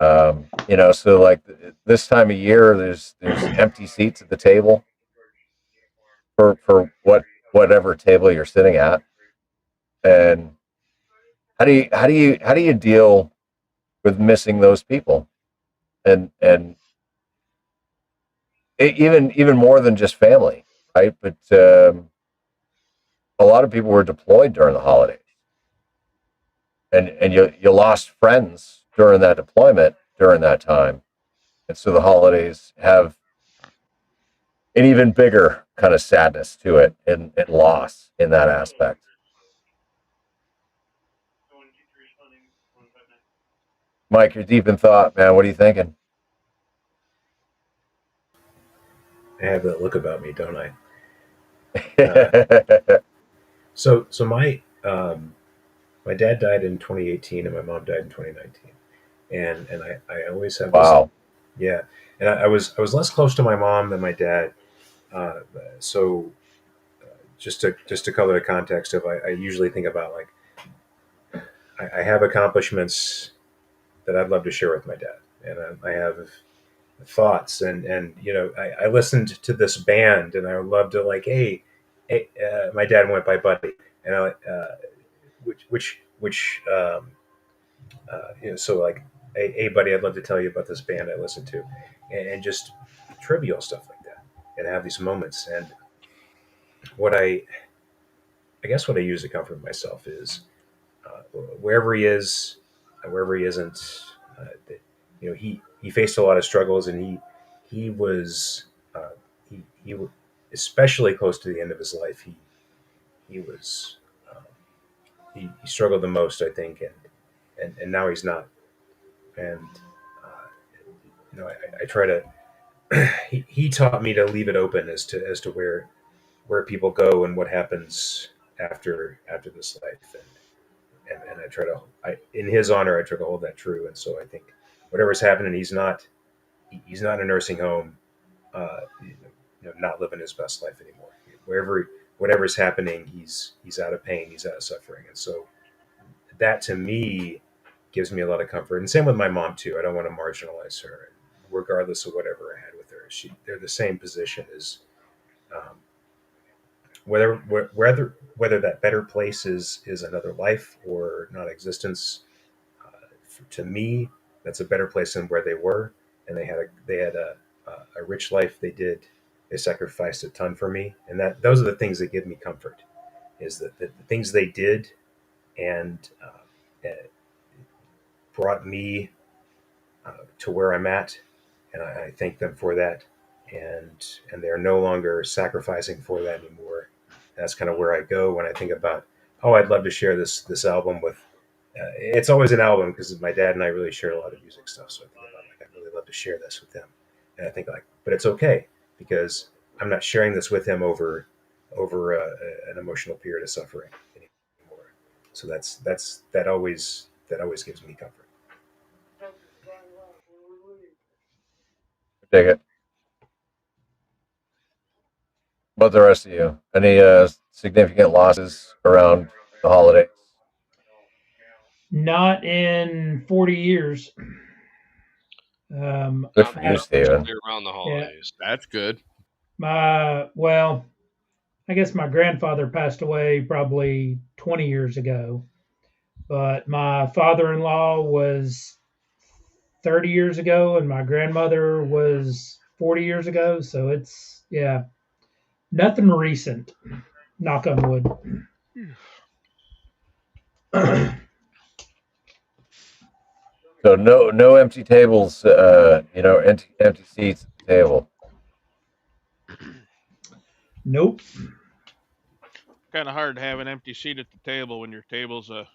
So like this time of year, there's empty seats at the table for whatever table you're sitting at. And how do you deal with missing those people, and even more than just family, right? But a lot of people were deployed during the holidays, and you lost friends during that deployment during that time, and so the holidays have an even bigger kind of sadness to it, and loss in that aspect. Mike, you're deep in thought, man. What are you thinking? I have that look about me, don't I? Wow. So my dad died in 2018 and my mom died in 2019, and I always have this. Yeah, and I was less close to my mom than my dad. So just to color the context of, I usually think about like I have accomplishments that I'd love to share with my dad, and I have thoughts, and I listened to this band, and I would love to like, hey, my dad went by Buddy, and so like, hey buddy, I'd love to tell you about this band I listened to, and just trivial stuff like that, and have these moments. And what I guess what I use to comfort myself is wherever he is, wherever he isn't. He faced a lot of struggles, and he was he especially close to the end of his life. He was he struggled the most, I think, and now he's not. And I try to. He taught me to leave it open as to where people go and what happens after this life, and I try to, in his honor, I try to hold that true. And so I think whatever's happening, he's not in a nursing home, not living his best life anymore. Whatever's happening, he's out of pain, he's out of suffering, and so that to me gives me a lot of comfort. And same with my mom too. I don't want to marginalize her, regardless of whatever I had with her. They're the same position as um, whether that better place is another life or non-existence. To me, that's a better place than where they were, and they had a rich life. They sacrificed a ton for me, and those are the things that give me comfort. Is that the things they did, and brought me to where I'm at, and I thank them for that. And they're no longer sacrificing for that anymore. That's kind of where I go when I think about, oh, I'd love to share this album with. It's always an album because my dad and I really share a lot of music stuff. So I think about like I'd really love to share this with him, and I think like, but it's okay because I'm not sharing this with him over an emotional period of suffering anymore. So that always gives me comfort. Dig it. About the rest of you, any significant losses around the holidays? Not in 40 years. Good Not for me, you, Steven. especially around the holidays. That's good. Well, I guess my grandfather passed away probably 20 years ago, but my father-in-law was 30 years ago, and my grandmother was 40 years ago. So it's, yeah, nothing recent. Knock on wood. So no empty tables, empty seats at the table. Nope. Kind of hard to have an empty seat at the table when your table's a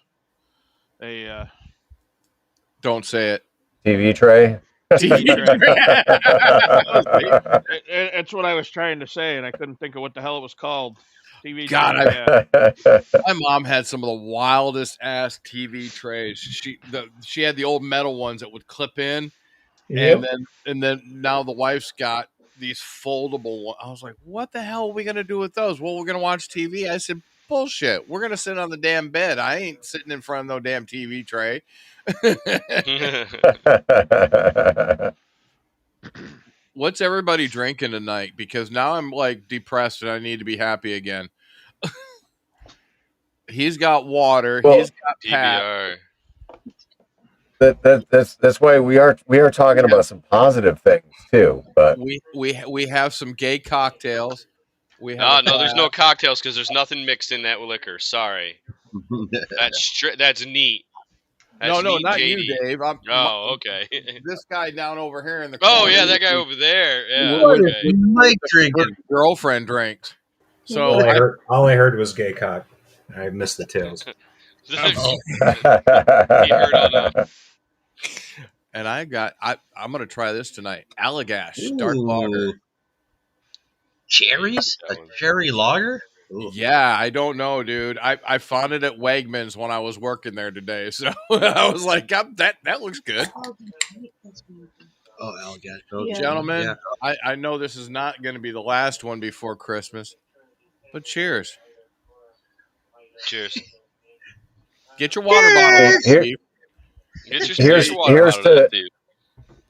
Don't say it. TV tray. TV That's what I was trying to say, and I couldn't think of what the hell it was called. TV God, tray, yeah. My mom had some of the wildest ass TV trays. She had the old metal ones that would clip in, Yep. and then now the wife's got these foldable ones. I was like, what the hell are we gonna do with those? Well, we're gonna watch TV. I said, bullshit. We're gonna sit on the damn bed. I ain't sitting in front of no damn TV tray. What's everybody drinking tonight? Because now I'm like depressed and I need to be happy again. He's got water. Well, he's got Pat. PBR. That's why we are talking about some positive things too. But we have some gay cocktails. We have No, there's no cocktails because there's nothing mixed in that liquor. Sorry, that's neat. That's no, neat, not JD. you, Dave. Okay. This guy down over here in the corner. Oh yeah, that guy over there. Yeah. What is Okay. Mike drinking? Girlfriend drinks. So All I heard was gay cock. I missed the tails. You heard on and I'm gonna try this tonight. Allagash dark lager. Cherries? A That one. cherry lager? Ooh. Yeah, I don't know, dude. I found it at Wegmans when I was working there today, so I was like, that looks good. Oh, Allagash. So, gentlemen, I know this is not going to be the last one before Christmas. But cheers. Cheers. Get your water bottle, Hey, Steve. Get here's your water here's out of that, to Steve.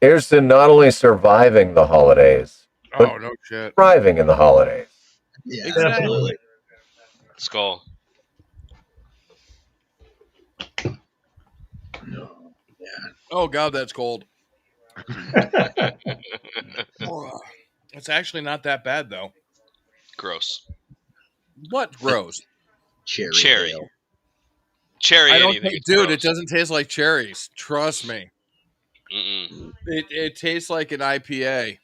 here's to not only surviving the holidays, but Oh, no shit. thriving in the holidays. Yeah, Exactly. absolutely. Skull. Oh, God, that's cold. Oh, it's actually not that bad, though. Gross. What gross? Cherry. Ale. Cherry I don't, anything. is dude. gross. It doesn't taste like cherries. Trust me. Mm-mm. It tastes like an IPA.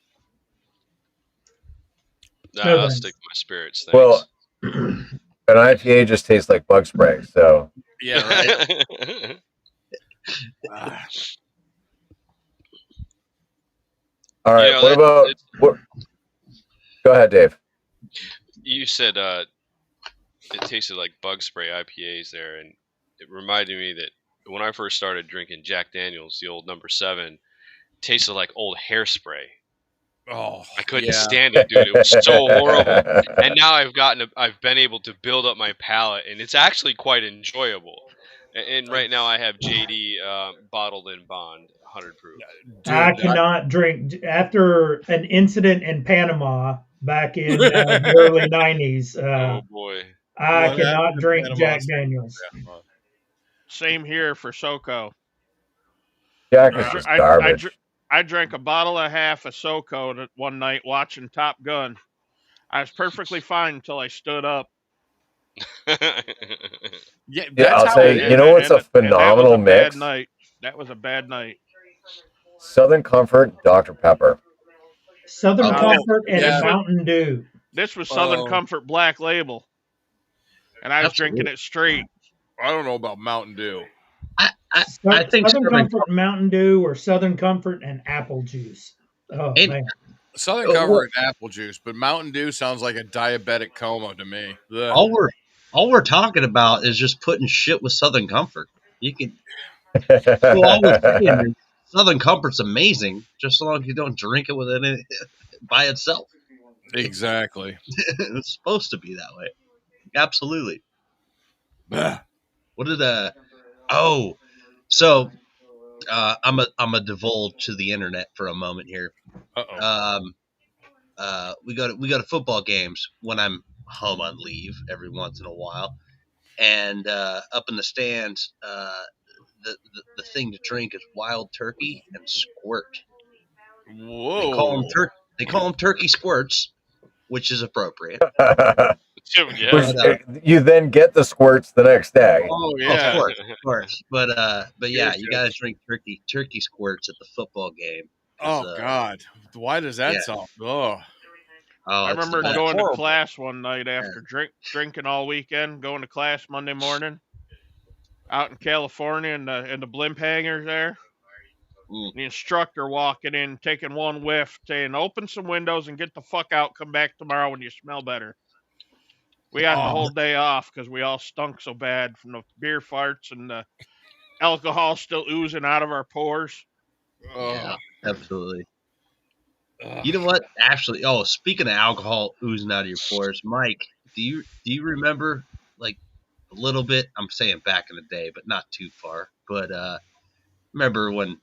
Nah, No I'll thanks. stick to my spirits. Thanks. Well, an IPA just tastes like bug spray. So Yeah, right. Ah. all right. You know, what about? Go ahead, Dave. You said it tasted like bug spray IPAs there, and it reminded me that when I first started drinking Jack Daniels, the old number 7, tasted like old hairspray. Oh, I couldn't yeah. stand it, dude. It was so horrible. And now I've been able to build up my palate, and it's actually quite enjoyable. And right now I have JD bottled in bond, 100 proof. Dude, I cannot drink after an incident in Panama back in the early '90s. Oh boy. I What cannot happened in drink Panama Jack City? Daniels. Same here for SoCo. Jack is just garbage. I drank a bottle and a half of SoCo one night watching Top Gun. I was perfectly fine until I stood up. Yeah, I'll how say, it is. it's a phenomenal mix. That was a bad night. Southern Comfort, Dr. Pepper. Southern Oh, Comfort and yeah. Mountain Dew. This was Southern Oh. Comfort Black Label, and I was Absolutely. drinking it straight. I don't know about Mountain Dew. I think Southern Comfort and Mountain Dew, or Southern Comfort and apple juice. Oh And- man, Southern Comfort and apple juice, but Mountain Dew sounds like a diabetic coma to me. Ugh. all we're talking about is just putting shit with Southern Comfort. You can. Well, all we're saying is Southern Comfort's amazing, just so long as you don't drink it with it by itself. Exactly. It's supposed to be that way. Absolutely. Ugh. What did so I'm a divulge to the internet for a moment here. Uh-oh. We go to football games when I'm home on leave every once in a while, and up in the stands, the thing to drink is wild turkey and squirt. Whoa. They call them turkey squirts, which is appropriate. Dude, yeah. Which, you then get the squirts the next day. Oh, Of yeah. course. But yeah, Cheers, you cheers. guys drink turkey squirts at the football game. Oh, God. Why does that yeah. sound? Oh. I it's remember the best. going horrible. to class one night after drinking all weekend, going to class Monday morning out in California in the blimp hangars there. The instructor walking in, taking one whiff, saying, "Open some windows and get the fuck out. Come back tomorrow when you smell better." We had the whole day off because we all stunk so bad from the beer farts and the alcohol still oozing out of our pores. Yeah, absolutely. Ugh. You know what? Actually, speaking of alcohol oozing out of your pores, Mike, do you remember, like, a little bit? I'm saying back in the day, but not too far. But remember when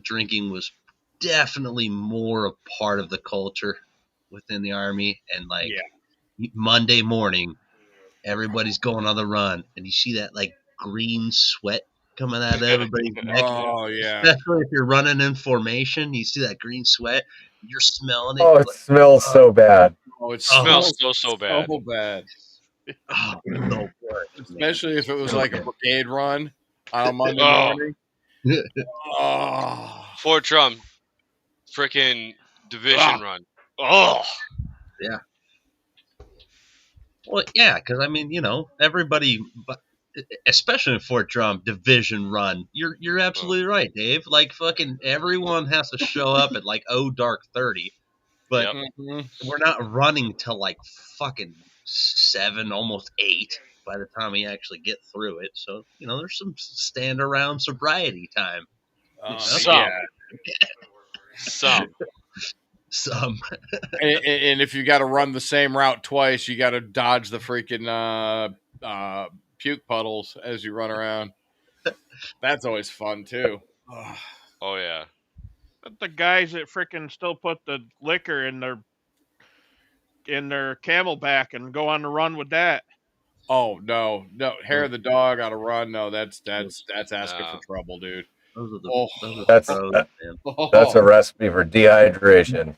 drinking was definitely more a part of the culture within the Army, and like Monday morning, everybody's going on the run, and you see that like green sweat coming out of everybody's neck. Oh, yeah. Especially if you're running in formation, you see that green sweat. You're smelling it. Oh, it smells so bad. Oh, it Smells smells so bad. so bad. Oh, it's so gross, Especially if it was like a brigade run on a Monday Oh. morning. Oh. Fort Drum, freaking division run. Oh, Yeah. Well, yeah, because I mean, everybody, but especially in Fort Drum division run, you're absolutely right, Dave. Like fucking everyone has to show up at like dark 30, but Yep. we're not running till like fucking 7, almost 8 by the time we actually get through it. So there's some stand around sobriety time. some. Some. And if you got to run the same route twice, you got to dodge the freaking puke puddles as you run around. That's always fun too. Ugh. Oh yeah. But the guys that freaking still put the liquor in their camelback and go on the run with that. Oh no, hair of the dog on a run. No, that's asking for Nah. trouble, dude. Those are the Oh, pros, man. That's a recipe for dehydration.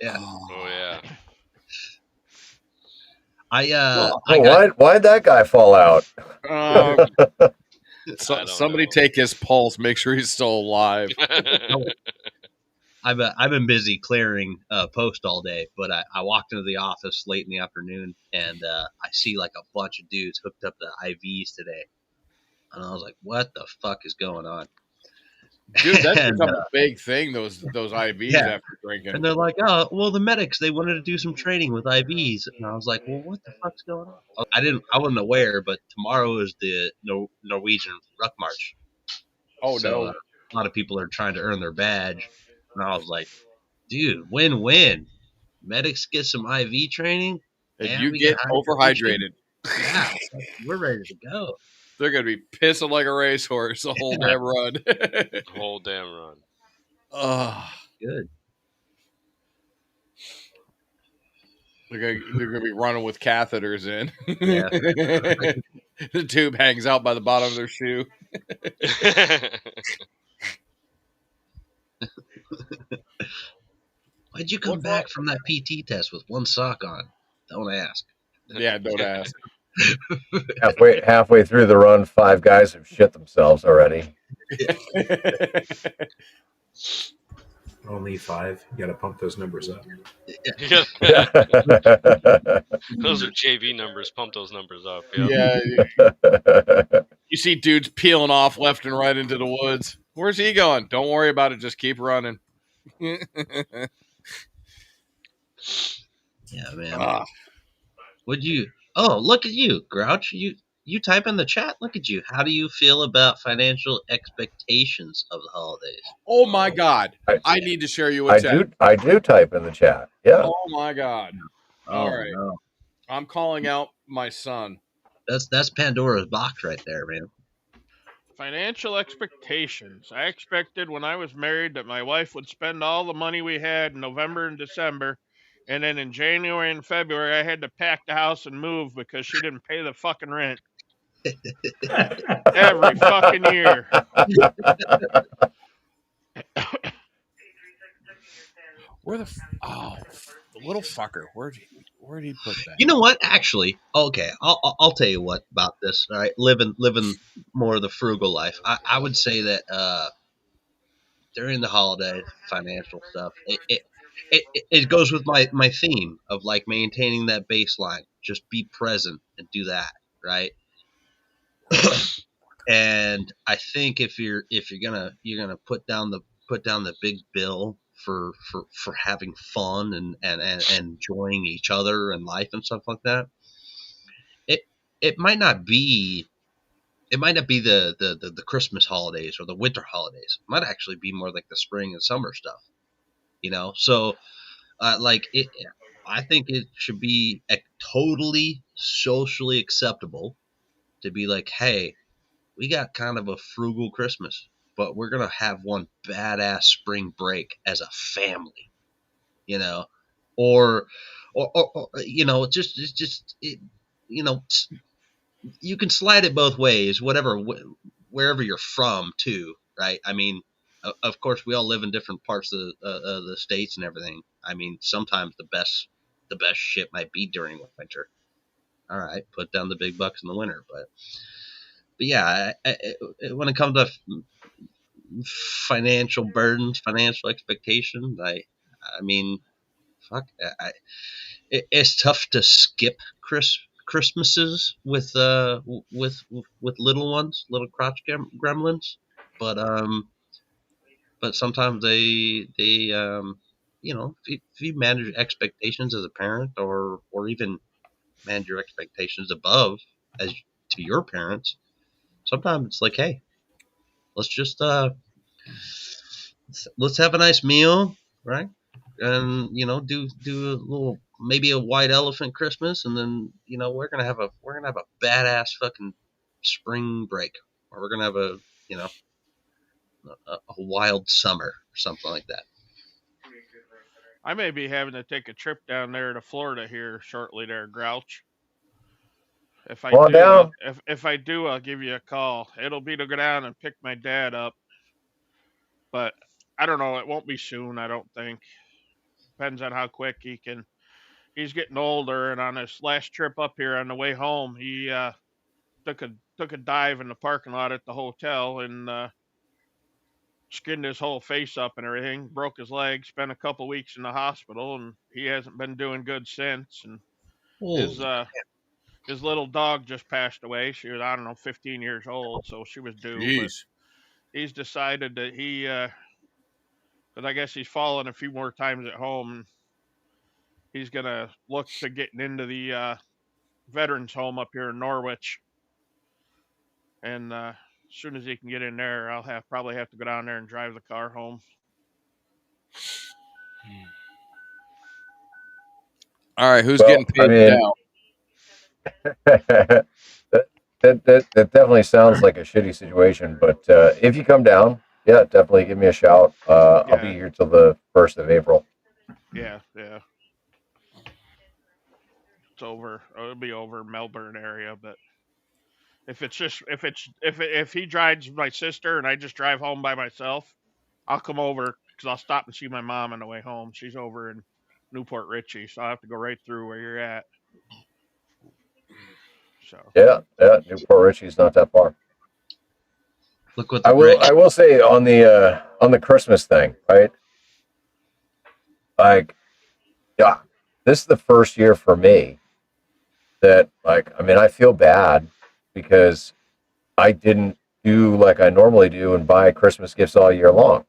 Yeah. Oh yeah. Why'd that guy fall out? Somebody take his pulse. Make sure he's still alive. I've been busy clearing post all day, but I walked into the office late in the afternoon and I see like a bunch of dudes hooked up to IVs today, and I was like, "What the fuck is going on?" Dude, that's become a big thing. Those IVs after drinking, and they're like, "Oh, well, the medics they wanted to do some training with IVs," and I was like, "Well, what the fuck's going on?" I wasn't aware, but tomorrow is the Norwegian Ruck March. Oh so, no! A lot of people are trying to earn their badge, and I was like, "Dude, win-win. Medics get some IV training, and you get overhydrated. Yeah, we're ready to go. They're gonna be pissing like a racehorse the whole damn run. The whole damn run. Oh, good. They're gonna be running with catheters in. Yeah. The tube hangs out by the bottom of their shoe. Why'd you come back from that PT test with one sock on? Don't ask. Yeah, don't ask. Halfway through the run, 5 guys have shit themselves already. Only 5. You got to pump those numbers up. Those are JV numbers. Pump those numbers up. Yeah. You see dudes peeling off left and right into the woods. Where's he going? Don't worry about it. Just keep running. Yeah, man. Would you? Oh, look at you, Grouch. You type in the chat. Look at you. How do you feel about financial expectations of the holidays? Oh my God! I need to share you a chat. I do type in the chat. Yeah. Oh my God! All right. No. I'm calling out my son. That's Pandora's box right there, man. Financial expectations. I expected when I was married that my wife would spend all the money we had in November and December, and then in January and February I had to pack the house and move because she didn't pay the fucking rent. Every fucking year. Where the little fucker? Where did he put that? You know what? Actually, okay, I'll tell you what about this. All right, living more of the frugal life. I would say that during the holiday financial stuff, it goes with my theme of like maintaining that baseline. Just be present and do that, right? And I think if you're gonna put down the big bill for having fun and enjoying each other and life and stuff like that, it might not be the Christmas holidays or the winter holidays. It might actually be more like the spring and summer stuff, so I think it should be totally socially acceptable to be like, hey, we got kind of a frugal Christmas, but we're going to have one badass spring break as a family, or you can slide it both ways, wherever you're from too. Right. I mean, of course we all live in different parts of the States and everything. I mean, sometimes the best shit might be during winter. All right. Put down the big bucks in the winter, but yeah, when it comes to financial burdens, financial expectations, I mean, fuck, it's tough to skip Christmases with little ones, little crotch gremlins, but sometimes they if you manage expectations as a parent or even manage your expectations above as to your parents, sometimes it's like, hey, let's just let's have a nice meal, right? and do a little, maybe a white elephant Christmas, and then we're gonna have a badass fucking spring break, or we're gonna have a wild summer or something like that. I may be having to take a trip down there to Florida here shortly, there, Grouch. If I Come on do, down. if I do, I'll give you a call. It'll be to go down and pick my dad up, but I don't know. It won't be soon. I don't think. Depends on how quick he can. He's getting older, and on his last trip up here on the way home, he took a dive in the parking lot at the hotel and skinned his whole face up and everything. Broke his leg. Spent a couple weeks in the hospital, and he hasn't been doing good since. And his Holy his little dog just passed away. She was, I don't know, 15 years old, so she was due. But Jeez. he's decided that because I guess he's fallen a few more times at home. And he's gonna look to getting into the veterans home up here in Norwich. And as soon as he can get in there, I'll probably have to go down there and drive the car home. All right, who's Well, getting I paid mean, now? that definitely sounds like a shitty situation. But if you come down, yeah, definitely give me a shout. I'll be Yeah, here till the 1st of April. yeah. It's over. It'll be over Melbourne area, but if he drives my sister and I just drive home by myself, I'll come over because I'll stop and see my mom on the way home. She's over in Newport Richie, so I have to go right through where you're at. So Yeah, Newport Richie's not that far. Look what the I will say on the Christmas thing, right? Like, yeah, this is the first year for me that, like, I mean, I feel bad because I didn't do like I normally do and buy Christmas gifts all year long.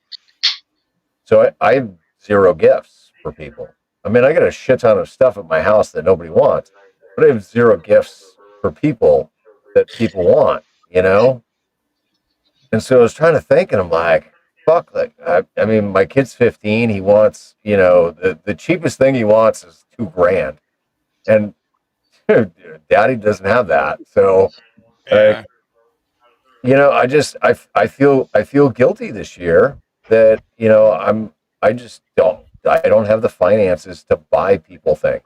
So I have zero gifts for people. I mean, I got a shit ton of stuff at my house that nobody wants, but I have zero gifts for people that people want, you know? And so I was trying to think, and I'm like, fuck, like, I mean, my kid's 15. He wants, the cheapest thing he wants is $2,000. And daddy doesn't have that. So, Yeah. I feel guilty this year that, I don't have the finances to buy people things.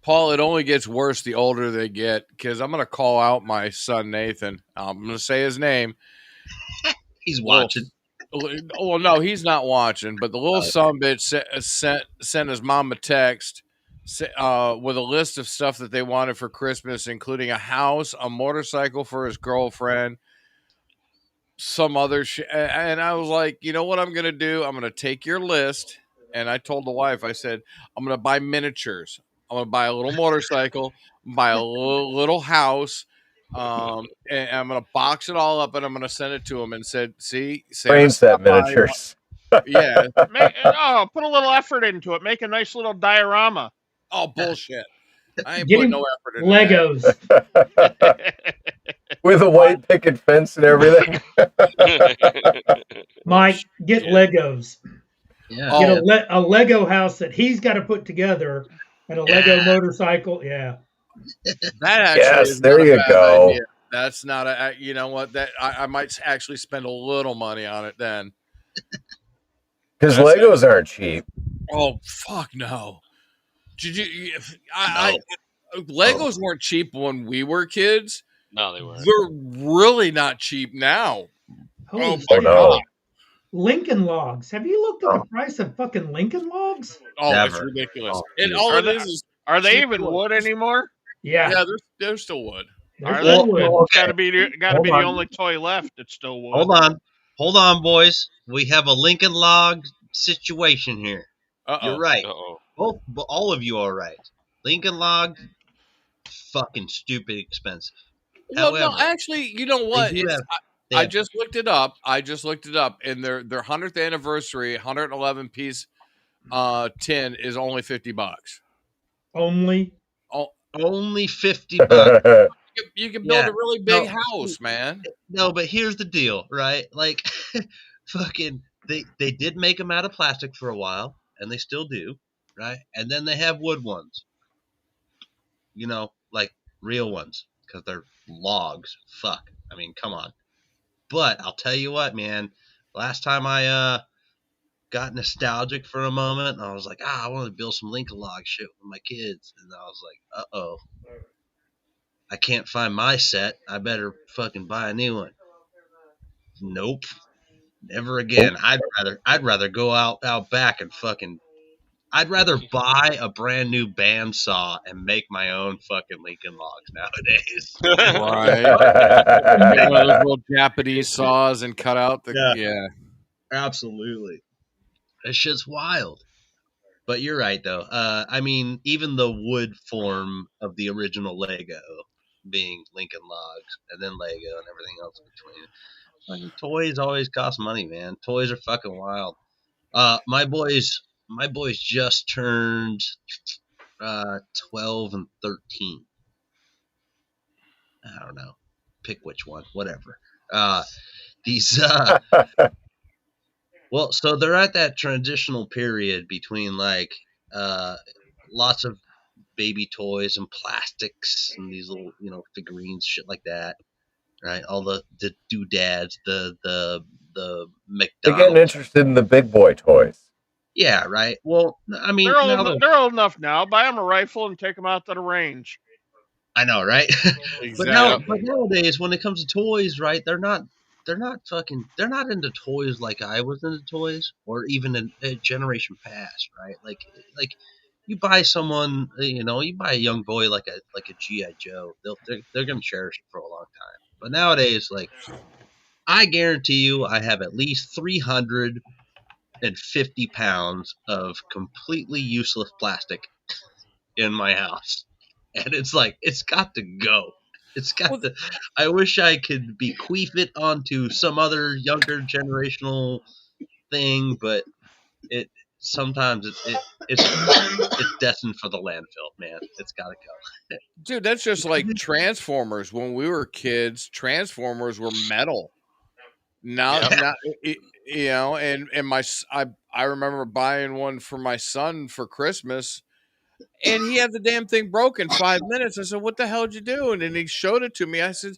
Paul, it only gets worse the older they get, because I'm going to call out my son, Nathan. I'm going to say his name. He's watching. Well, no, he's not watching, but the little son bitch sent his mom a text with a list of stuff that they wanted for Christmas, including a house, a motorcycle for his girlfriend, some other shit. And I was like, you know what I'm going to do? I'm going to take your list. And I told the wife, I said, I'm going to buy miniatures. I'm going to buy a little motorcycle, buy a little house. And I'm going to box it all up and I'm going to send it to him and said, see, Train set miniatures. Yeah. put a little effort into it. Make a nice little diorama. Oh, bullshit. I ain't Get putting him no effort into Legos. With a white picket fence and everything. Mike, get Legos. Yeah. Get a Lego house that he's got to put together, and a Lego motorcycle. Yeah. That actually Yes, is there not a you bad go. idea. That's not a, you know what, that I might actually spend a little money on it then. Because Legos aren't cheap. Oh, fuck no. Legos weren't cheap when we were kids. No, they weren't. They're really not cheap now. Holy Oh, no. Lincoln Logs. Have you looked at the price of fucking Lincoln Logs? Oh, Never. it's ridiculous. Oh, And dude. all it is Are they cheap even wood. wood anymore? Yeah. Yeah, they're still wood. They're Are still they? wood. It's got to be Hold the on. only toy left that's still wood. Hold on, boys. We have a Lincoln Log situation here. Uh-oh. You're right. Uh-oh. All of you are right. Lincoln Log, fucking stupid expensive. Well, However, no, actually, you know what? I just looked it up. And their 100th anniversary 111 piece tin is only $50. Only only $50. You can build a really big house, man. No, but here's the deal, right? Like, fucking, they did make them out of plastic for a while, and they still do, right? And then they have wood ones, like real ones, because they're logs. Fuck. I mean, come on. But I'll tell you what, man. Last time I got nostalgic for a moment, I was like, I want to build some Lincoln log shit with my kids, and I was like, uh-oh, I can't find my set. I better fucking buy a new one. Nope, never again. I'd rather go out back and fucking. I'd rather buy a brand new bandsaw and make my own fucking Lincoln logs nowadays. Right. Get one of those little Japanese saws and cut out the yeah. Absolutely. That shit's wild. But you're right though. I mean, even the wood form of the original Lego being Lincoln logs and then Lego and everything else between. Fucking toys always cost money, man. Toys are fucking wild. My boys just turned 12 and 13. I don't know. Pick which one, whatever. These well, so they're at that transitional period between like lots of baby toys and plastics and these little, figurines, shit like that. Right? All the doodads, the McDonald's. They're getting interested in the big boy toys. Yeah, right. Well, I mean, they're old enough now. Buy them a rifle and take them out to the range. I know, right? Exactly. but nowadays, when it comes to toys, right? They're not into toys like I was into toys, or even in a generation past, right? Like you buy someone, you buy a young boy like a GI Joe, they're gonna cherish it for a long time. But nowadays, like, I guarantee you, I have at least 350 pounds of completely useless plastic in my house. And it's like, it's got to go. It's got to. I wish I could bequeath it onto some other younger generational thing, but sometimes it's destined for the landfill, man. It's got to go. Dude, that's just like Transformers. When we were kids, Transformers were metal. Now, and I remember buying one for my son for Christmas, and he had the damn thing broken 5 minutes. I said, "What the hell did you do?" And then he showed it to me. I said,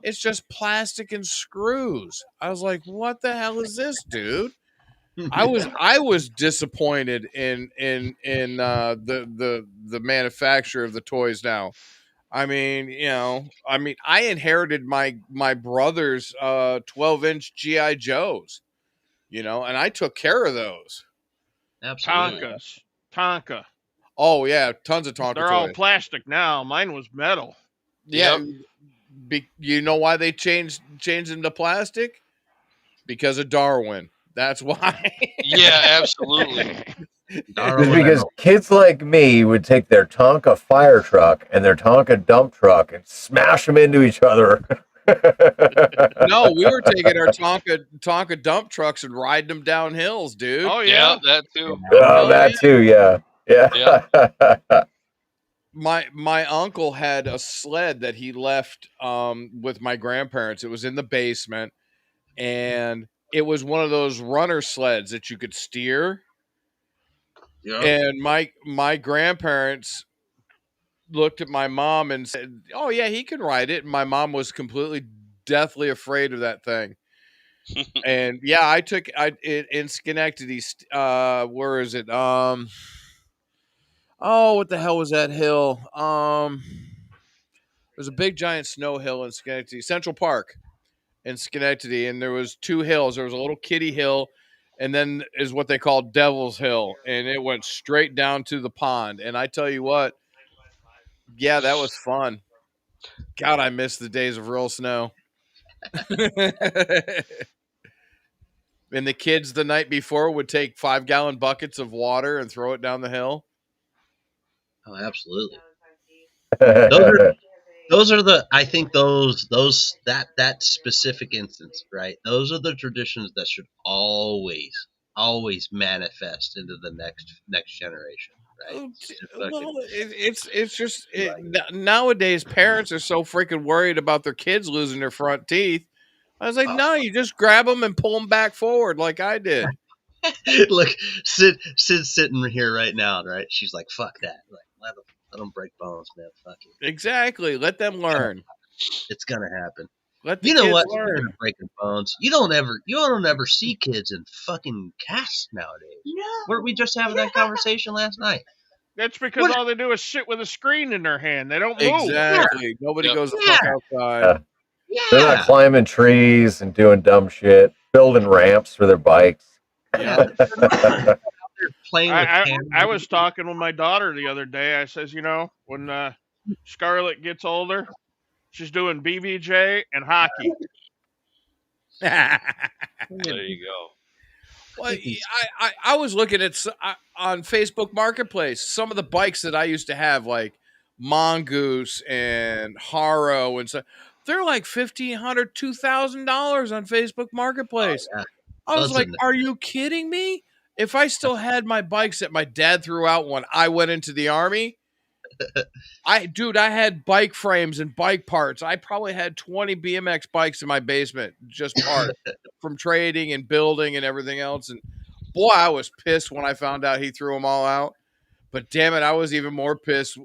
"It's just plastic and screws." I was like, "What the hell is this, dude?" I was disappointed in the manufacturer of the toys now. I mean, I inherited my brother's 12-inch GI Joes, and I took care of those. Absolutely. Tonka. Oh yeah, tons of Tonka They're toys. all plastic now. Mine was metal. Yeah. Yep. You know why they changed them to plastic? Because of Darwin. That's why. Yeah, absolutely. Because kids like me would take their Tonka fire truck and their Tonka dump truck and smash them into each other. No, we were taking our Tonka dump trucks and riding them down hills, dude. Oh yeah, that too. That too, yeah. My uncle had a sled that he left with my grandparents. It was in the basement, and it was one of those runner sleds that you could steer. Yeah. And my grandparents looked at my mom and said, "Oh yeah, he can ride it." And my mom was completely deathly afraid of that thing. And yeah, I took in Schenectady. Where is it? Oh, what the hell was that hill? There's a big giant snow hill in Schenectady, Central Park in Schenectady, and there was two hills. There was a little kiddie hill, and then is what they call Devil's Hill, and it went straight down to the pond. And I tell you what, yeah, that was fun. God, I miss the days of real snow. And the kids the night before would take 5-gallon buckets of water and throw it down the hill. Oh, absolutely. Those are the, I think that specific instance, right? Those are the traditions that should always manifest into the next generation, right? Well, it's just nowadays parents are so freaking worried about their kids losing their front teeth. I was like, no, you just grab them and pull them back forward like I did. Look, Sid's sitting here right now, right? She's like, "Fuck that! Like, let them break bones, man. Fuck it. Exactly. Let them learn. It's gonna happen." Let the You know kids what? Speaking learn. of breaking bones, you don't ever see kids in fucking casts nowadays. No. Weren't we just having that conversation last night? That's because What? all they do is sit with a screen in their hand. They don't move. Exactly. Nobody Yep. goes the Yeah. fuck outside. Yeah. They're not Yeah. climbing trees and doing dumb shit, building ramps for their bikes. Yeah. They're playing with I cameras. was talking with my daughter the other day. I says, when Scarlett gets older, she's doing BBJ and hockey. There you go. Well, I was looking at on Facebook Marketplace some of the bikes that I used to have, like Mongoose and Haro and stuff. They're like $1,500, $2,000 on Facebook Marketplace. Yeah. I was Those like, are- "Are you kidding me?" If I still had my bikes that my dad threw out when I went into the army, I had bike frames and bike parts. I probably had 20 BMX bikes in my basement, just parts from trading and building and everything else. And boy, I was pissed when I found out he threw them all out. But damn it, I was even more pissed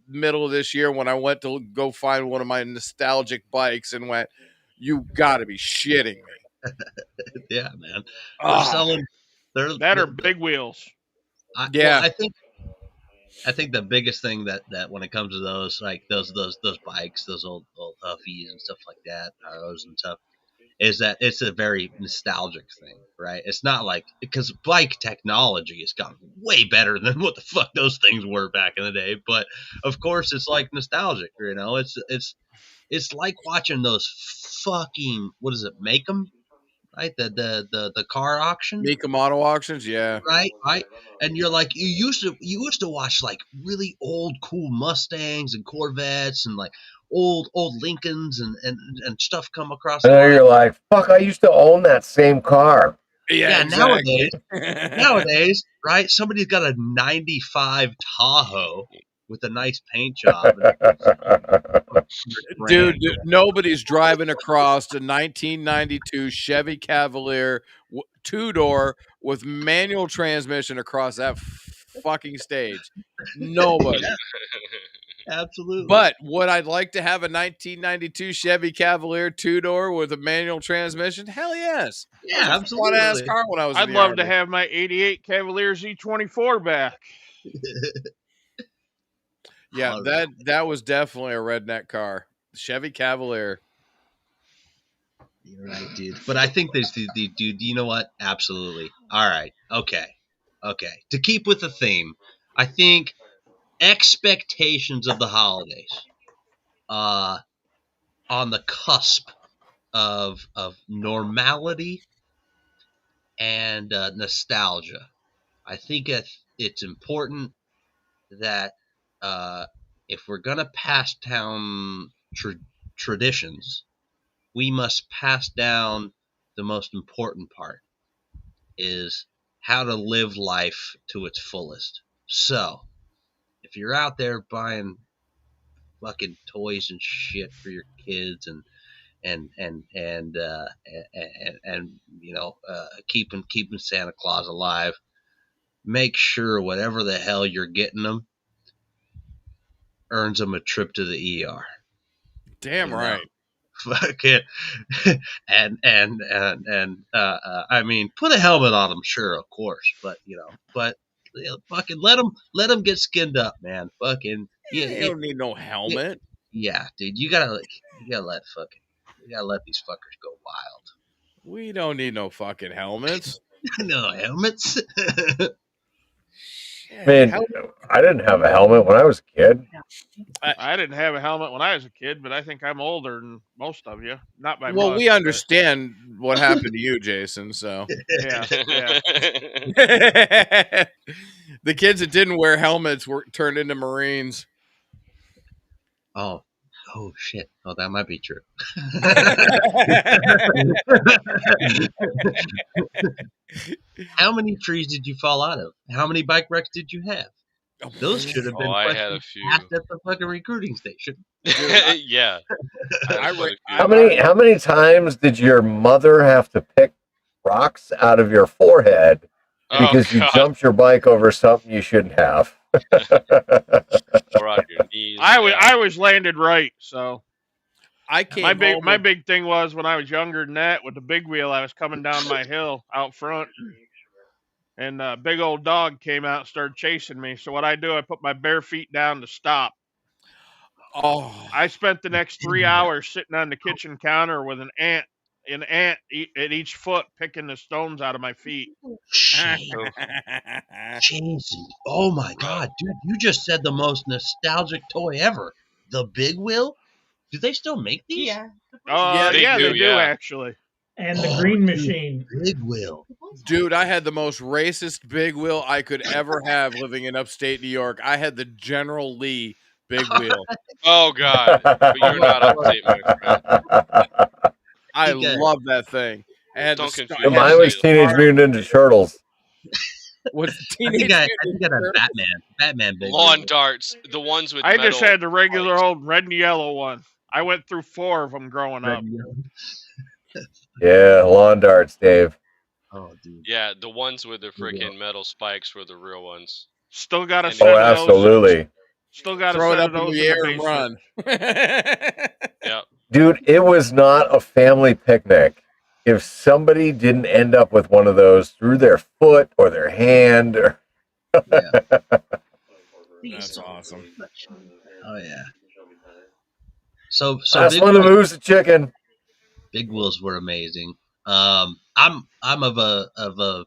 middle of this year when I went to go find one of my nostalgic bikes and went, "You got to be shitting me!" Yeah, man. They're Ah, selling. They're That are big wheels. Yeah. Well, I think the biggest thing that when it comes to those, like those bikes, those old Huffies and stuff like that, Aros and stuff, is that it's a very nostalgic thing, right? It's not like, because bike technology has gotten way better than what the fuck those things were back in the day. But of course, it's like nostalgic, you know. It's like watching those fucking, what is it? Make 'em, right? The car auction. Mika Auto Auctions, yeah. Right. And you're like, you used to watch like really old cool Mustangs and Corvettes and like old Lincolns and stuff come across the And then line. you're like, fuck, I used to own that same car. Yeah, Nowadays, exactly. right? Somebody's got a 95 Tahoe with a nice paint job. Dude, nobody's driving across a 1992 Chevy Cavalier two-door with manual transmission across that fucking stage. Nobody. Absolutely. But would I like to have a 1992 Chevy Cavalier two-door with a manual transmission? Hell yes. Yeah, That was a fun-ass car when I was in I'd the love to Army. have my '88 Cavalier Z24 back. Yeah, that was definitely a redneck car. Chevy Cavalier. You're right, dude. But I think there's the dude. You know what? Absolutely. All right. Okay. To keep with the theme, I think expectations of the holidays, on the cusp of normality and nostalgia. I think it's important that if we're gonna pass down traditions, we must pass down the most important part, is how to live life to its fullest. So, if you're out there buying fucking toys and shit for your kids and keeping Santa Claus alive, make sure whatever the hell you're getting them earns them a trip to the ER. Damn right. Fuck it. and I mean, put a helmet on them, sure, of course, but fucking let them get skinned up, man. Fucking You don't need no helmet. Yeah, dude, you gotta let these fuckers go wild. We don't need no fucking helmets. No helmets. Man, I didn't have a helmet when I was a kid. I didn't have a helmet when I was a kid, but I think I'm older than most of you. Not by Well, much. we understand what happened to you, Jason. So Yeah. The kids that didn't wear helmets were turned into Marines. Oh shit. Oh, that might be true. How many trees did you fall out of? How many bike wrecks did you have? Those should have been I had a few. asked at the fucking recruiting station. Yeah. How many times did your mother have to pick rocks out of your forehead because you jumped your bike over something you shouldn't have. Or out your knees. I was landed right, so I came home. My big thing was when I was younger than that with the big wheel, I was coming down my hill out front, and a big old dog came out and started chasing me. So what I do, I put my bare feet down to stop. Oh, I spent the next 3 hours sitting on the kitchen counter with an ant at each foot, picking the stones out of my feet. Jason, oh my God, dude, you just said the most nostalgic toy ever. The Big Wheel? Do they still make these? Yeah, They they do, do actually. And the green dude, machine. Big Wheel. dude, I had the most racist big wheel I could ever have living in upstate New York. I had the General Lee big wheel. Oh God, but you're not upstate, my friend. I You guys- love that thing. I had Don't the confuse Mine was Teenage Mutant Ninja Turtles. With I Teenage think I Mutant got a Ninja Batman big lawn wheel. darts, the ones with I metal. just had the regular parts. old red and yellow one. I went through 4 of them growing Red up. and yellow. Yeah, lawn darts, Dave. Oh, dude. Yeah, the ones with the Yeah. freaking metal spikes were the real ones. Still got a And set Oh, of those. absolutely. Still got a Throw it set up of in those the in the air and basement. run. Yeah, Dude, it was not a family picnic if somebody didn't end up with one of those through their foot or their hand. Or... That's awesome. Oh yeah. So Last big one to wheels, move's the chicken. big wheels were amazing. I'm of a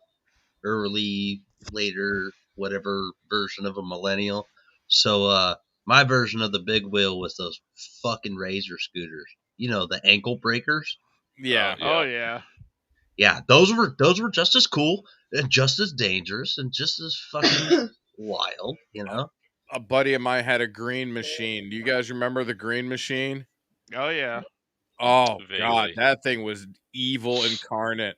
early, later, whatever version of a millennial. So my version of the big wheel was those fucking razor scooters. You know, the ankle breakers. Yeah. Oh yeah. Yeah, those were just as cool and just as dangerous and just as fucking wild, you know. A buddy of mine had a green machine. Do you guys remember the green machine? Oh yeah. Oh Vaguely. God, that thing was evil incarnate.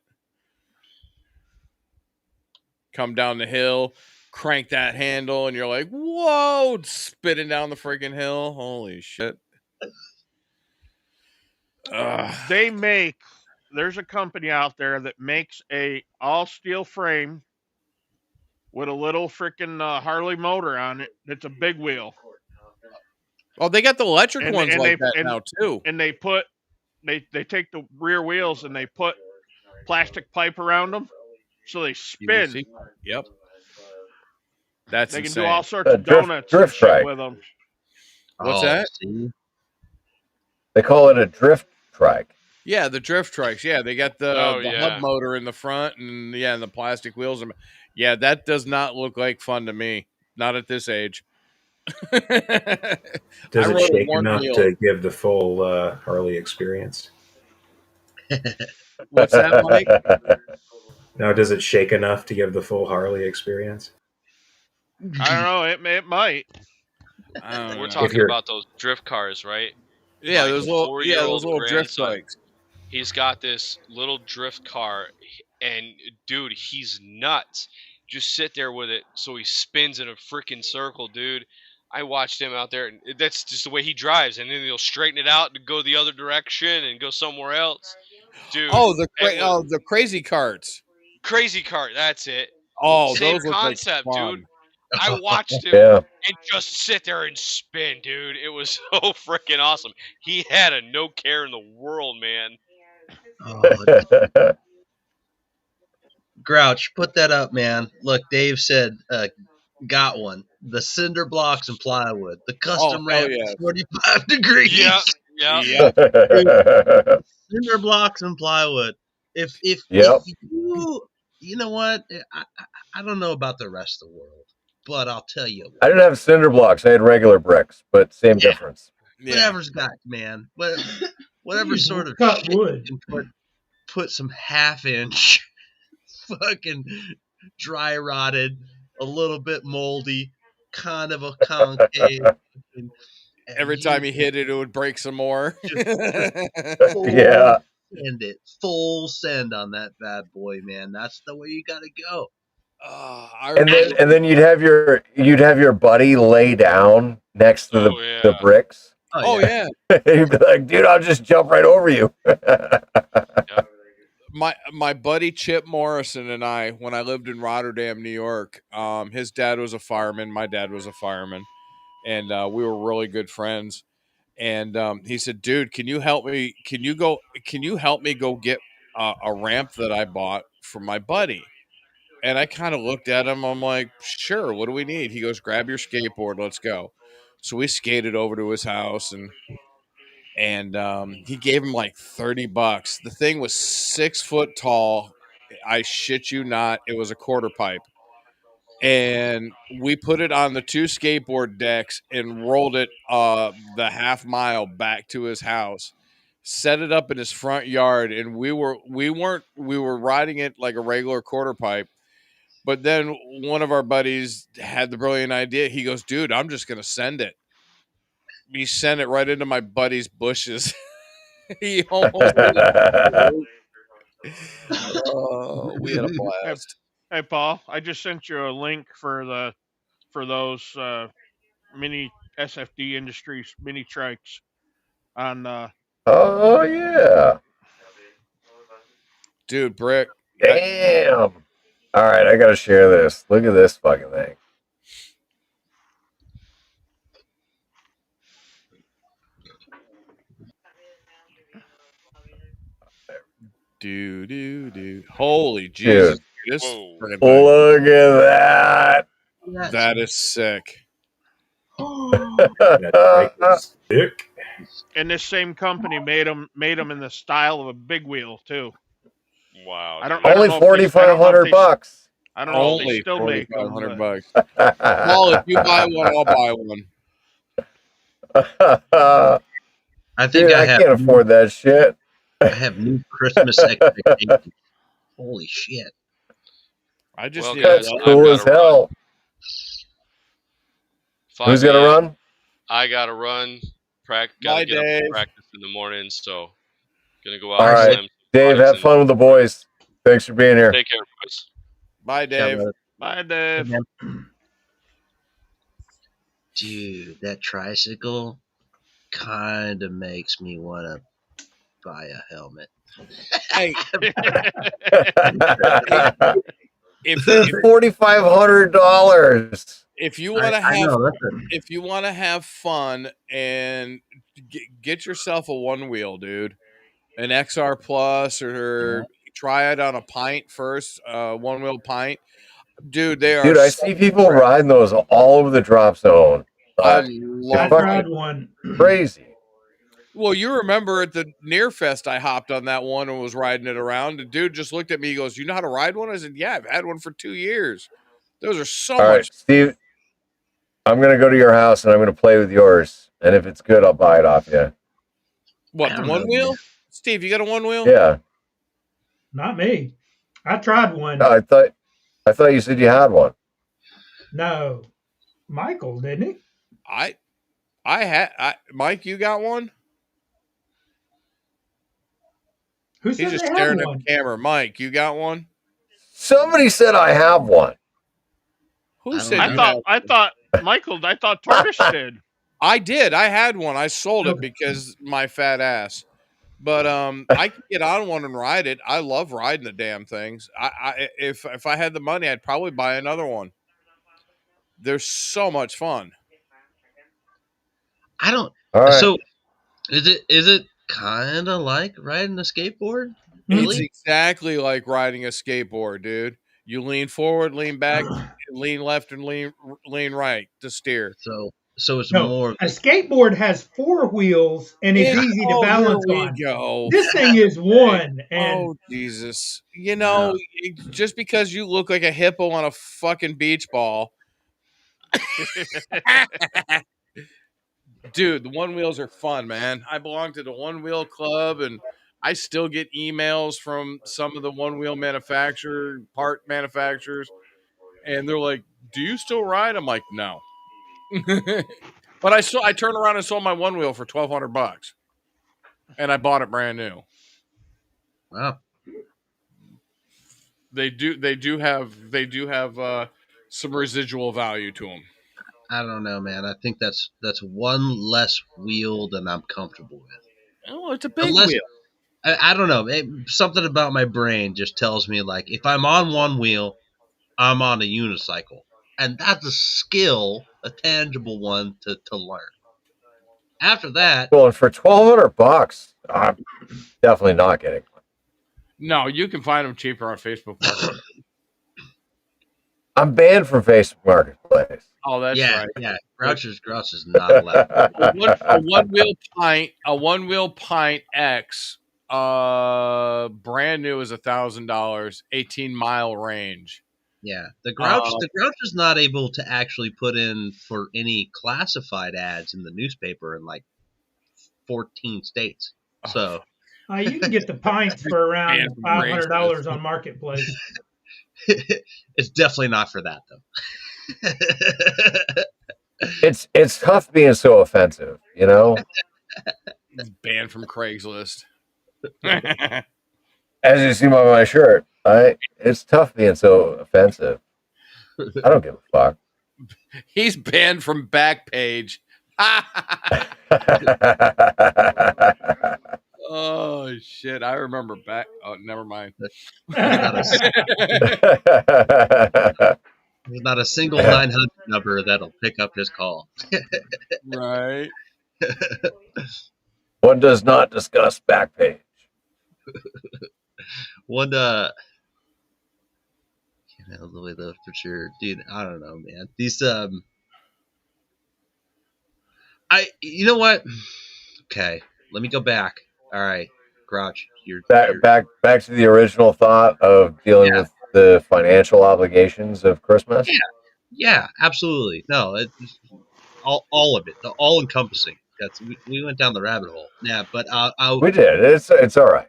Come down the hill, crank that handle, and you're like, whoa, spitting down the freaking hill. Holy shit. There's a company out there that makes a all steel frame with a little freaking Harley motor on it. It's a big wheel. Oh, they got the electric And- ones and like they- that and- now too. And they take the rear wheels and they put plastic pipe around them so they spin. PVC. Yep. That's They can insane. do all sorts of drift donuts trike. and shit with them. What's Oh, that? see? They call it a drift trike. Yeah, the drift trikes. Yeah, they got the yeah. hub motor in the front, and and the plastic wheels. Yeah, that does not look like fun to me. Not at this age. Does I it rode shake one enough wheel. to give the full Harley experience? What's that, Mike? Now, does it shake enough to give the full Harley experience? I don't know. It might. I don't We're know. talking you're- about those drift cars, right? Yeah, my those little 4-year-old drift grandson. bikes. He's got this little drift car, and dude, he's nuts. Just sit there with it, so he spins in a freaking circle, dude. I watched him out there, and that's just the way he drives, and then he'll straighten it out and go the other direction and go somewhere else, dude. Oh, it was the crazy carts. crazy cart. That's it. Oh, Same those look concept, like fun. dude. I watched him Yeah. and just sit there and spin, dude. It was so freaking awesome. He had a no care in the world, man. Oh, Grouch, put that up, man. Look, Dave said, got one. The cinder blocks and plywood. The custom hell ramp yeah. is 45 degrees. Yeah, yeah. Yeah. Cinder blocks and plywood. If Yep. you know what? I don't know about the rest of the world, but I'll tell you I didn't have cinder blocks. I had regular bricks, but same Yeah. difference. Yeah. whatever's got, man. Whatever sort of cut shit wood. you can put some half-inch fucking dry rotted, a little bit moldy, kind of a concave. and Every time you hit it, it would break some more. full Yeah. send it, full send on that bad boy, man. That's the way you gotta go. And then you'd have your buddy lay down next to the bricks. Oh yeah. You'd be like, dude, I'll just jump right over you. my buddy Chip Morrison and I, when I lived in Rotterdam, New York, his dad was a fireman. My dad was a fireman, and we were really good friends. And he said, "Dude, can you help me? Can you help me go get a ramp that I bought for my buddy?" And I kind of looked at him. I'm like, "Sure. What do we need?" He goes, "Grab your skateboard. Let's go." So we skated over to his house, and he gave him like $30. The thing was 6 foot tall. I shit you not. It was a quarter pipe. And we put it on the two skateboard decks and rolled it the half mile back to his house, set it up in his front yard, and we were riding it like a regular quarter pipe. But then one of our buddies had the brilliant idea. He goes, "Dude, I'm just gonna send it." He sent it right into my buddy's bushes. He almost oh, we had a Hey, blast. hey, Paul, I just sent you a link for those mini SFD Industries mini trikes on Oh yeah. Dude, Brick. Damn. All right, I gotta share this. Look at this fucking thing. Do. Holy Jesus. Dude, This Whoa. friggin' thing. look at That is sick. That bike that. is thick. and this same company made them in the style of a big wheel too. Wow. I dude. don't Only know if they, $4,500. I don't know if they Only still make them. 4,500 bucks. Well, if you buy one, I'll buy one. I think Dude, I can't afford that shit. I have new Christmas expectations. Holy shit! I just Well, need guys, a I've Cool got as to run. hell. 5 Who's gonna a.m. run? I got to run. Bye, Gotta get up Dave. and practice in the morning. So, gonna go out All and right, slam some Dave, bikes have and fun with the boys. Thanks for being here. take care, boys. Bye, Dave. Bye, Dave. Dude, that tricycle kind of makes me want to buy a helmet. Hey, if $4,500. if you want to I have know if you want to have fun and get yourself a one wheel, dude, an XR Plus, or try it on a pint first, one wheel pint, dude. They are Dude, I so see people riding those all over the drop zone. I You're love I it. tried one. crazy. Well, you remember at the Near Fest, I hopped on that one and was riding it around. The dude just looked at me. He goes, "You know how to ride one?" I said, "Yeah, I've had one for 2 years. Those are so All right, much." Steve, I'm going to go to your house and I'm going to play with yours. And if it's good, I'll buy it off you. What, I the don't one know, wheel? man. Steve, you got a one wheel? Yeah. Not me. I tried one. No, I thought you said you had one. No, Michael didn't he? Mike, you got one? Who He's said just they had staring at one? the camera. Mike, you got one? Somebody said I have one. Who I said don't you know. I thought Michael. I thought Tortoise did. I did. I had one. I sold it Okay. because my fat ass. But I can get on one and ride it. I love riding the damn things. If I had the money, I'd probably buy another one. They're so much fun. I don't. All right. So is it kind of like riding a skateboard? It's Really? exactly like riding a skateboard, dude. You lean forward, lean back, lean left, and lean right to steer. So it's No, more. a skateboard has four wheels and it's easy to Here balance we on. go. This thing is one, and Oh Jesus! You know, just because you look like a hippo on a fucking beach ball, dude. The one wheels are fun, man. I belong to the one wheel club, and I still get emails from some of the one wheel part manufacturers, and they're like, "Do you still ride?" I'm like, "No." But I turned around and sold my one wheel for $1,200, and I bought it brand new. Wow. They do have some residual value to them. I don't know, man. I think that's one less wheel than I'm comfortable with. Oh, it's a big wheel. I don't know. Something about my brain just tells me like if I'm on one wheel, I'm on a unicycle, and that's a skill, a tangible one to learn. After that, Well, and for $1,200, I'm definitely not getting one. No, you can find them cheaper on Facebook Marketplace. I'm banned from Facebook Marketplace. Oh, that's yeah, right. yeah, Grouch is not allowed. A one wheel pint X, brand new is $1,000, 18-mile range. Yeah, the Grouch is not able to actually put in for any classified ads in the newspaper in like 14 states. So You can get the pints for around Man, from $500 on Marketplace. it's definitely not for that though. It's tough being so offensive, you know. It's banned from Craigslist. As you see by my shirt, it's tough being so offensive. I don't give a fuck. He's banned from Backpage. Oh shit! I remember back. Oh, never mind. There's not a single 900 number that'll pick up his call. Right. One does not discuss Backpage. One can't handle the way though for sure, dude. I don't know, man. These you know what? Okay, let me go back. All right, Grouch, you're back to the original thought of dealing with the financial obligations of Christmas. Yeah, absolutely. No, it's all of it, the all encompassing. That's we went down the rabbit hole. Yeah, but we did. It's all right.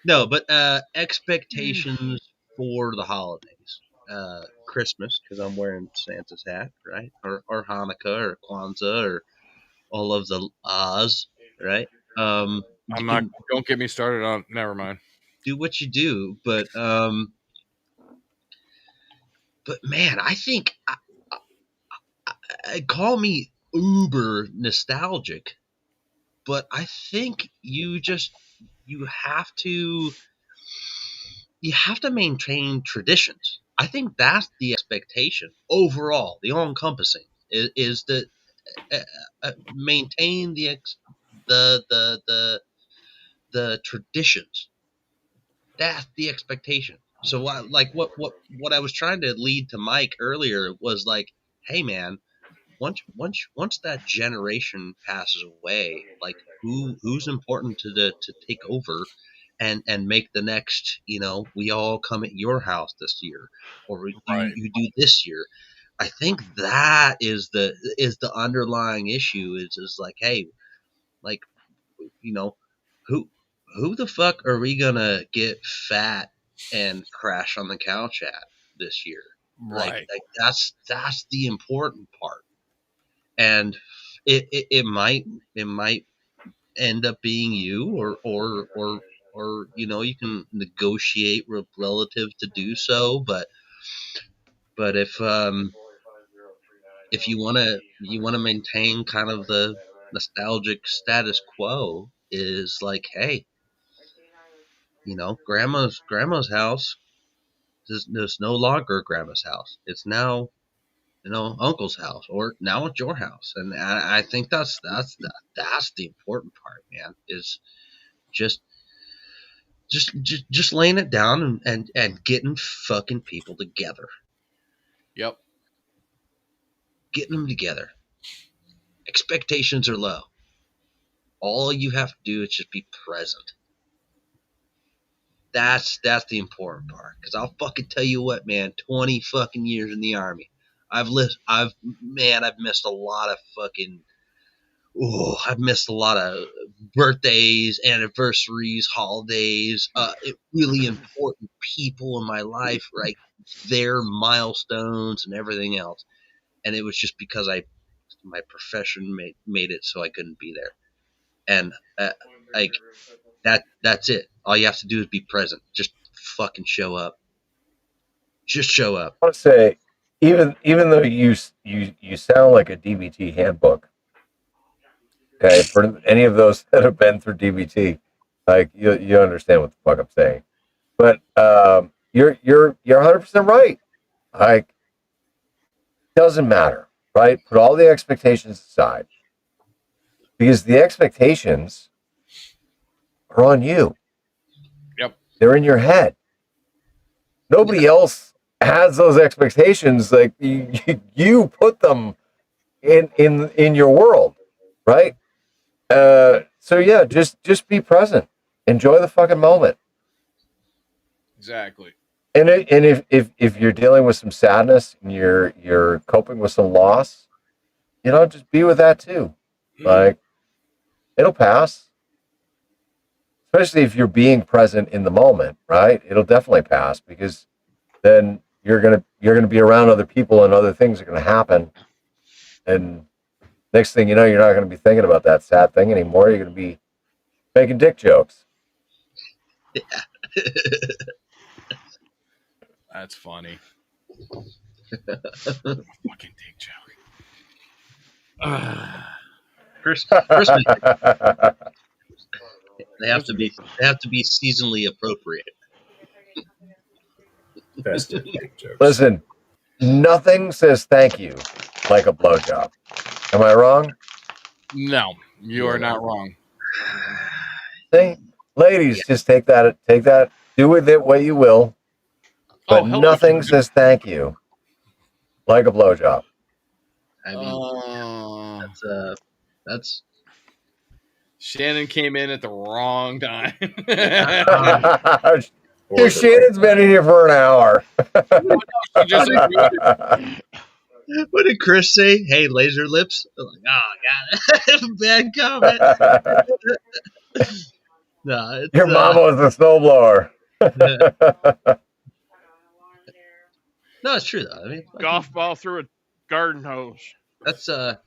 No, but expectations for the holidays, Christmas because I'm wearing Santa's hat, right? Or Hanukkah or Kwanzaa or all of the Oz, right? I'm not. Don't get me started on. Never mind. Do what you do, but man, I think call me uber nostalgic, but I think you have to maintain traditions. I think that's the expectation overall. The all encompassing is that maintain the traditions. That's the expectation. So what I was trying to lead to Mike earlier was like, hey man, once that generation passes away, like who's important to take over and make the next, we all come at your house this year, or you do this year. I think that is the underlying issue is like, hey, like, who the fuck are we gonna get fat and crash on the couch at this year? Right. Like that's the important part. And it might end up being you or you can negotiate with relatives to do so, but if you want to maintain kind of the nostalgic status quo, is like, hey, grandma's house is no longer grandma's house. It's now uncle's house, or now it's your house. And I think that's the important part, man, is just laying it down and getting fucking people together. Yep. Getting them together. Expectations are low. All you have to do is just be present. That's the important part. Because I'll fucking tell you what, man, 20 fucking years in the Army, I've missed a lot of fucking. I've missed a lot of birthdays, anniversaries, holidays, really important people in my life, right? Their milestones and everything else. And it was just because my profession made it so I couldn't be there. And like that's it. All you have to do is be present. Just fucking show up. Just show up. I want to say, even though you sound like a DBT handbook. Okay, for any of those that have been through DBT, Like you understand what the fuck I'm saying. But you're 100% right. Like, doesn't matter, right? Put all the expectations aside because the expectations are on you. Yep. They're in your head. Nobody else has those expectations. Like you put them in your world, right? So yeah, just be present. Enjoy the fucking moment. Exactly. And if you're dealing with some sadness and you're coping with some loss, just be with that too. Like, it'll pass. Especially if you're being present in the moment, right? It'll definitely pass because then you're gonna be around other people and other things are gonna happen. And next thing you know, you're not gonna be thinking about that sad thing anymore. You're gonna be making dick jokes. Yeah. That's funny. Fucking dick joke. Christmas. They have to be seasonally appropriate. Festive dick jokes. Listen, nothing says thank you like a blowjob. Am I wrong? No, you are not wrong. See, ladies, just take that. Do with it what you will. But nothing says thank you like a blowjob. I mean, that's. Shannon came in at the wrong time. Dude, Shannon's been in here for an hour. What did Chris say? Hey, laser lips. I'm like, oh god, bad comment. No, your mama was a snowblower. No, it's true though. I mean, golf ball through a garden hose. That's no.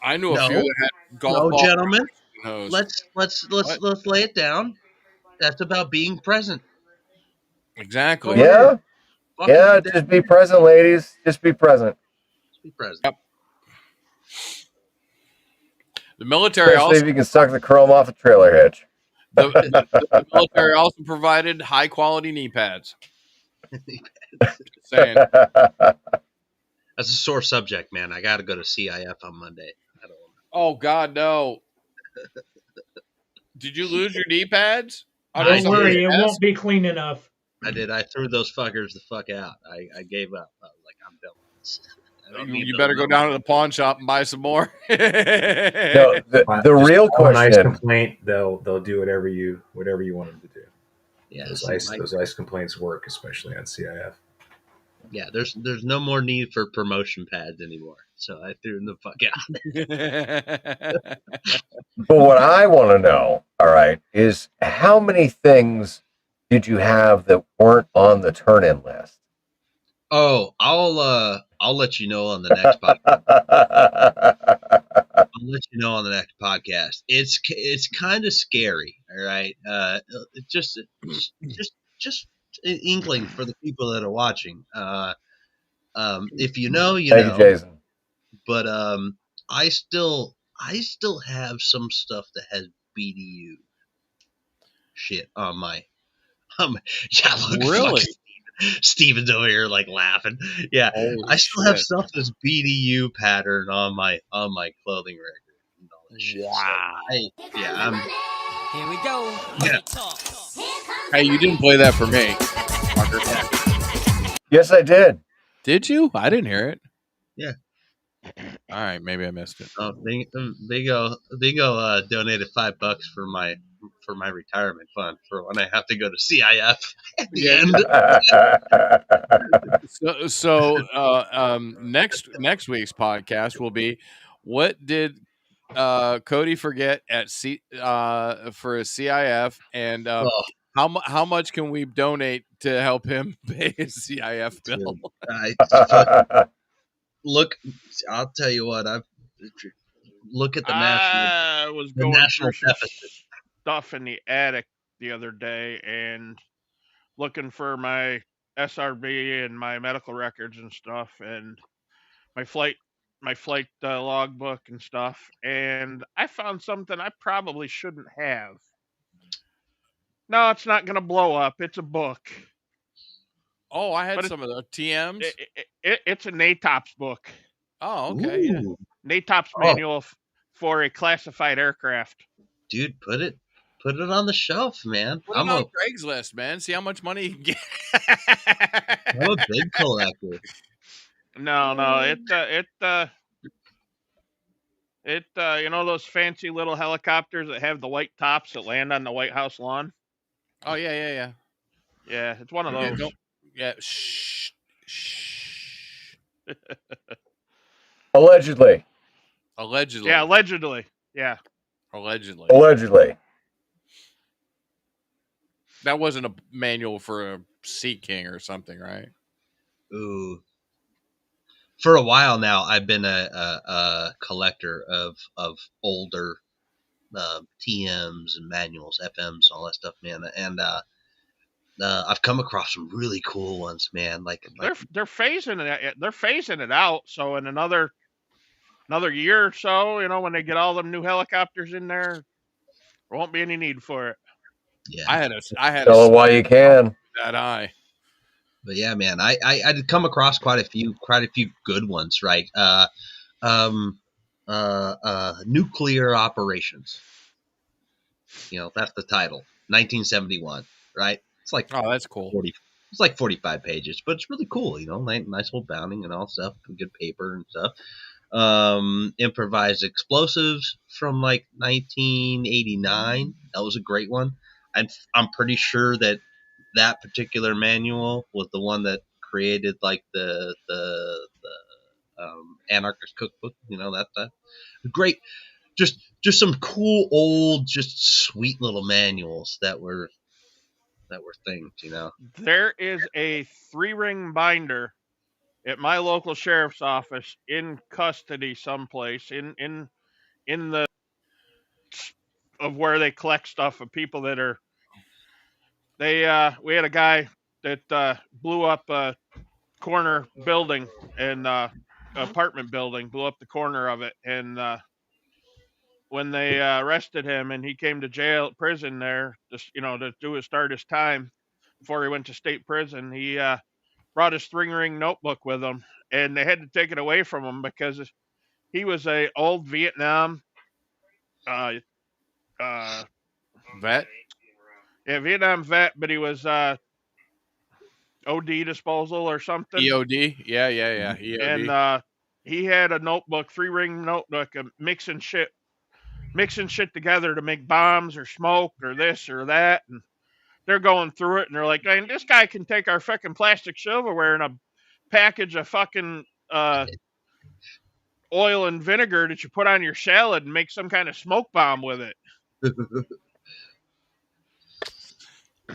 I knew a few that had golf ball. Gentlemen. Hose. Let's lay it down. That's about being present. Exactly. Yeah. Yeah, just be present, ladies. Just be present. Just be present. Yep. The military Especially if you can suck the chrome off a trailer hitch. The military also provided high quality knee pads. Just saying. That's a sore subject, man. I got to go to CIF on Monday. Oh God, no! Did you lose your knee pads? Don't worry, it won't be clean enough. I did. I threw those fuckers the fuck out. I gave up. I was like, I'm done. You better go down to the pawn shop and buy some more. No, the real question. Ice complaint. They'll do whatever you want them to do. Yeah, those ice complaints work, especially on CIF. Yeah, there's no more need for promotion pads anymore. So I threw them the fuck out. But what I want to know, all right, is how many things did you have that weren't on the turn-in list? Oh, I'll let you know on the next podcast. I'll let you know on the next podcast. It's kind of scary, all right. Just an inkling for the people that are watching. If you know, you Thank know. you, Jason. But I still have some stuff that has BDU shit on my. Yeah, look, really? Steven's over here like laughing. Yeah, holy I still have stuff that's BDU pattern on my clothing record and all that shit. Wow. So Here we go. Yeah. Hey, you didn't play that for me, Parker. Yes, I did. Did you? I didn't hear it. Yeah. All right, maybe I missed it. Oh, Bingo donated $5 for my retirement fund for when I have to go to CIF at the end. So next week's podcast will be, what did Cody forget at for a CIF, and how much can we donate to help him pay his CIF bill? Look, I'll tell you what. Look at the I was going national through some stuff in the attic the other day and looking for my SRB and my medical records and stuff, and my flight my flight logbook and stuff, and I found something I probably shouldn't have. No, it's not going to blow up. It's a book. Oh, I had But some of the TMs. It's a NATOPS book. Oh, okay. Yeah. Ooh. NATOPS Oh. manual for a classified aircraft. Dude, put it on the shelf, man. Put it on Craigslist, man. See how much money you can get. I'm a big collector. No, you know those fancy little helicopters that have the white tops that land on the White House lawn? Oh yeah. Yeah, it's one of those. Yeah. Shh. Shh. Allegedly. Allegedly. Yeah, allegedly. Yeah. Allegedly. That wasn't a manual for a Sea King or something, right? Ooh. For a while now, I've been a collector of older TMs and manuals, FMs, all that stuff, man. And I've come across some really cool ones, man. Like they're phasing it. They're phasing it out. So in another year or so, you know, when they get all them new helicopters in there won't be any need for it. Yeah, I had Tell them why you can. That eye. But yeah, man, I'd come across quite a few good ones, right? Nuclear operations. You know, that's the title. 1971, right? It's like that's cool. 40. It's like 45 pages, but it's really cool. You know, nice little bounding and all stuff, good paper and stuff. Improvised explosives from like 1989. That was a great one. I'm pretty sure that particular manual was the one that created like the anarchist cookbook. You know, that great. Just some cool old, just sweet little manuals that were things. You know, there is a 3-ring binder at my local sheriff's office in custody someplace in the of where they collect stuff of people that are we had a guy that blew up a corner building and apartment building, blew up the corner of it, and when they arrested him and he came to prison there, just to start his time before he went to state prison, he brought his 3-ring notebook with him, and they had to take it away from him because he was a old Vietnam vet. Yeah, Vietnam vet, but he was OD disposal or something. EOD, yeah, EOD. And he had a notebook, 3-ring notebook, mixing shit together to make bombs or smoke or this or that, and they're going through it and they're like, man, this guy can take our fucking plastic silverware and a package of fucking oil and vinegar that you put on your salad and make some kind of smoke bomb with it.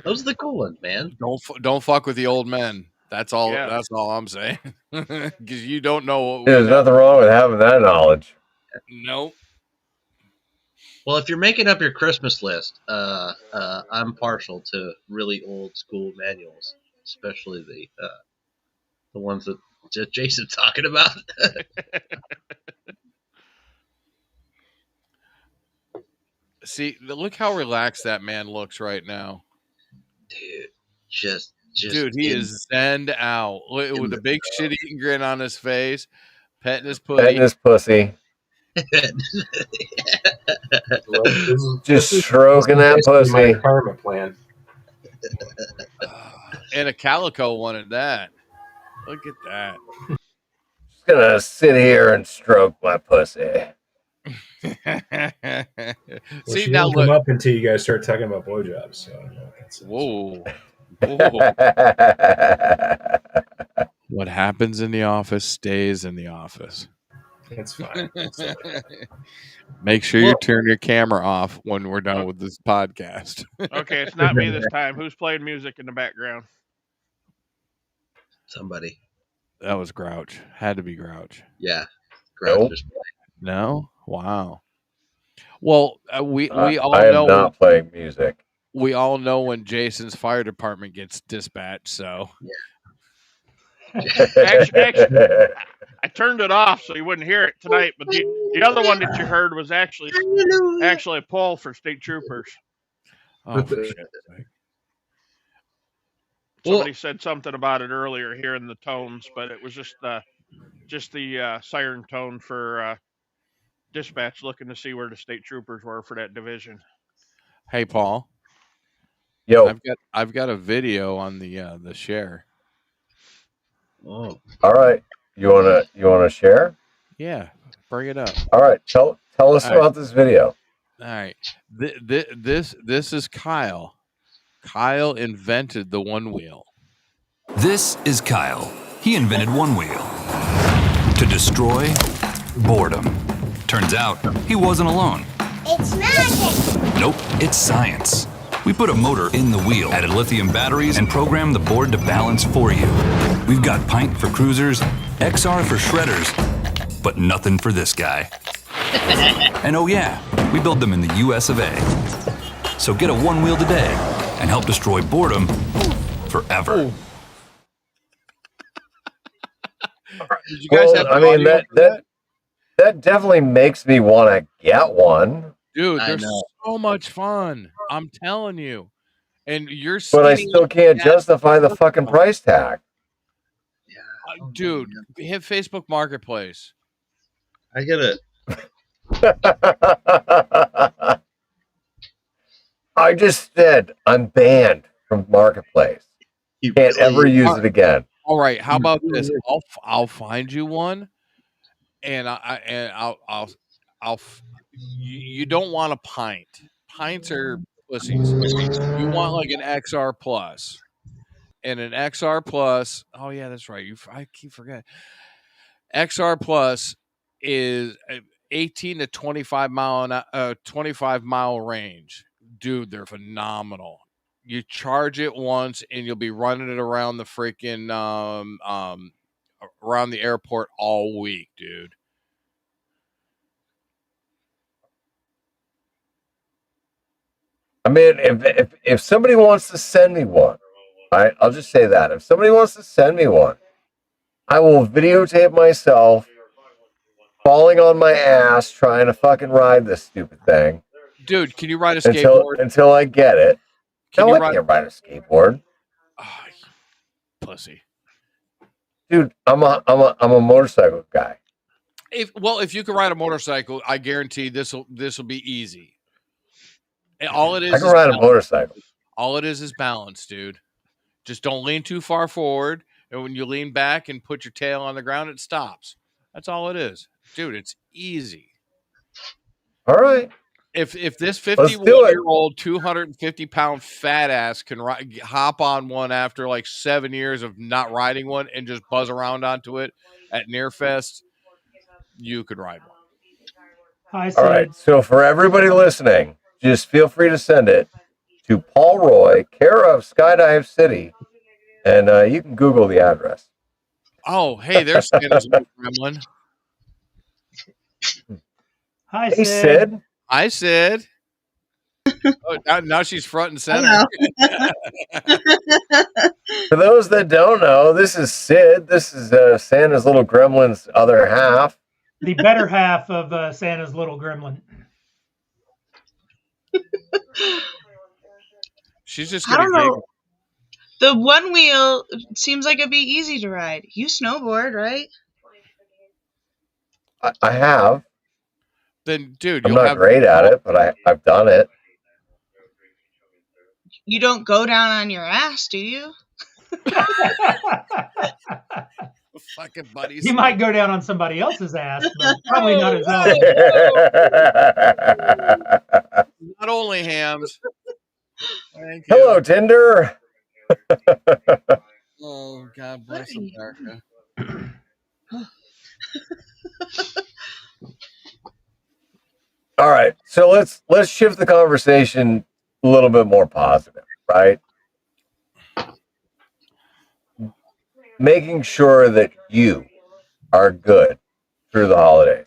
those are the cool ones, man. Don't fuck with the old men. That's all. Yeah. That's all I'm saying. Because you don't know what. There's nothing wrong with having that knowledge. Nope. Well, if you're making up your Christmas list, I'm partial to really old school manuals, especially the ones that Jason's talking about. See, look how relaxed that man looks right now. Dude, just dude, he is zenned out with a big shit-eating grin on his face, petting his pussy. Just stroking that pussy. My retirement plan. And a calico one at that. Look at that. Just gonna sit here and stroke my pussy. See, she now come up until you guys start talking about blowjobs. So whoa. What happens in the office stays in the office. That's fine. Make sure you turn your camera off when we're done with this podcast. Okay, it's not me this time. Who's playing music in the background? Somebody. That was Grouch. Had to be Grouch. Yeah. Grouch is playing. No? Wow. Well, we all I am know not playing music. We all know when Jason's fire department gets dispatched, so I turned it off so you wouldn't hear it tonight. But the other one that you heard was actually a poll for state troopers. Oh, for shit's sake. Somebody said something about it earlier, hearing the tones, but it was just the siren tone for dispatch looking to see where the state troopers were for that division. Hey, Paul. Yo. I've got a video on the share. Oh. All right. You wanna share? Yeah, bring it up. All right. Tell us about this video. All right. This is Kyle. Kyle invented the one wheel. This is Kyle. He invented one wheel to destroy boredom. Turns out he wasn't alone. It's magic! Nope, it's science. We put a motor in the wheel, added lithium batteries, and programmed the board to balance for you. We've got Pint for cruisers, XR for shredders, but nothing for this guy. And oh yeah, we build them in the US of A. So get a one wheel today and help destroy boredom forever. Did you guys have I mean that definitely makes me want to get one. Dude, they're so much fun. I'm telling you. And you're But I still can't justify the fucking price tag. Dude, hit Facebook Marketplace. I get it. I just said I'm banned from Marketplace. You can't ever use it again. All right, how about this? I'll find you one, and I'll you don't want a pint. Pints are pussies. You want like an XR Plus, and an XR Plus. Oh yeah, that's right. I keep forgetting. XR Plus is 18 to 25 mile range. Dude, they're phenomenal. You charge it once and you'll be running it around the freaking around the airport all week, dude. I mean, if somebody wants to send me one, I'll just say that. If somebody wants to send me one, I will videotape myself falling on my ass trying to fucking ride this stupid thing. Dude, can you ride a skateboard? Until I get it. I can't ride a skateboard. Oh, pussy. Dude, I'm a motorcycle guy. If you can ride a motorcycle, I guarantee this will be easy. And all it is, I can ride a motorcycle. All it is balance, dude. Just don't lean too far forward, and when you lean back and put your tail on the ground, it stops. That's all it is, dude. It's easy. All right. If this 51-year-old 250-pound fat ass can hop on one after like 7 years of not riding one and just buzz around onto it at Nearfest, you could ride one. Hi, all right. So for everybody listening, just feel free to send it to Paul Roy, care of Skydive City, and you can Google the address. Oh, hey, there's Santa's little gremlin. Hi, hey, Sid. Hi, Sid. Oh, now she's front and center. For those that don't know, this is Sid. This is Santa's little gremlin's other half. The better half of Santa's little gremlin. She's just I gonna don't know. The one wheel seems like it'd be easy to ride. You snowboard, right? I have. Then, dude, I'm not great at it, but I've done it. You don't go down on your ass, do you? Fucking buddies. He might go down on somebody else's ass, but probably not his own. Not only hams. Thank you. Hello, Tinder. Oh, God bless America. All right, so let's shift the conversation a little bit more positive, right? Making sure that you are good through the holidays.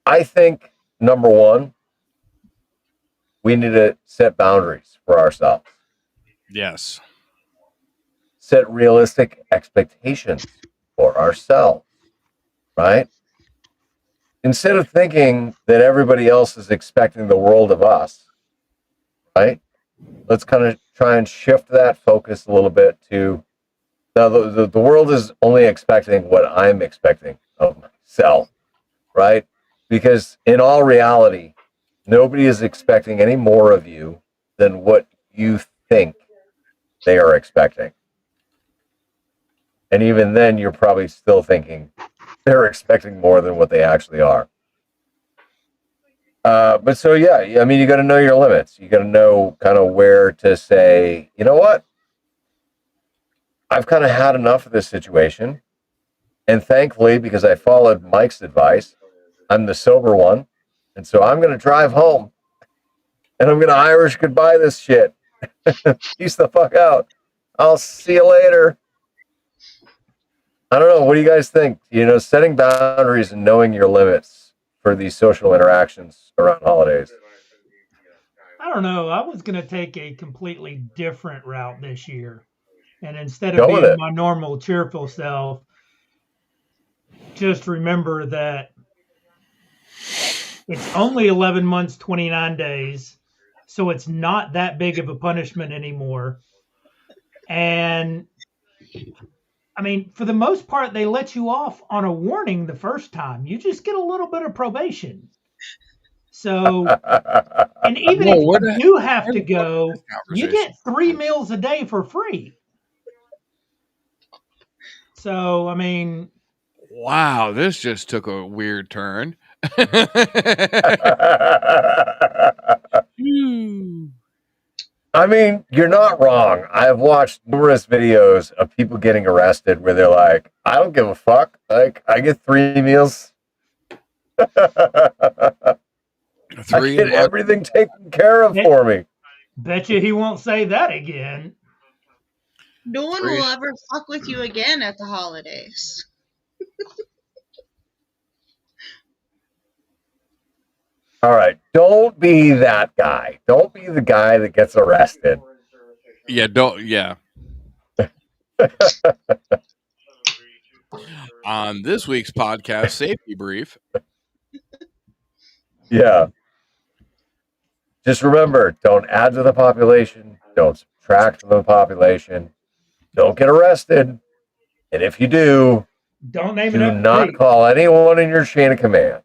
I think, number one, we need to set boundaries for ourselves. Yes. Set realistic expectations for ourselves. right? Instead of thinking that everybody else is expecting the world of us, right? Let's kind of try and shift that focus a little bit to now the world is only expecting what I'm expecting of myself, right? Because in all reality, nobody is expecting any more of you than what you think they are expecting. And even then, you're probably still thinking they're expecting more than what they actually are. But so, yeah, I mean, you got to know your limits. You got to know kind of where to say, you know what? I've kind of had enough of this situation. And thankfully, because I followed Mike's advice, I'm the sober one. And so I'm going to drive home and I'm going to Irish goodbye this shit. Peace the fuck out. I'll see you later. I don't know. What do you guys think? You know, setting boundaries and knowing your limits for these social interactions around holidays. I don't know. I was going to take a completely different route this year. And instead of Go with being it. my normal cheerful self, just remember that it's only 11 months, 29 days. So it's not that big of a punishment anymore. And I mean, for the most part, they let you off on a warning the first time. You just get a little bit of probation. So, and even if you do have to go, you get 3 meals a day for free. So, I mean, wow, this just took a weird turn. I mean, you're not wrong. I've watched numerous videos of people getting arrested where they're like, I don't give a fuck. Like, I get 3 meals. I get everything taken care of for me. Bet you he won't say that again. No one will ever fuck with you again at the holidays. All right. Don't be that guy. Don't be the guy that gets arrested. Yeah, don't. Yeah. On this week's podcast, Safety Brief. Yeah. Just remember, don't add to the population. Don't subtract from the population. Don't get arrested. And if you do, don't name do not call anyone in your chain of command.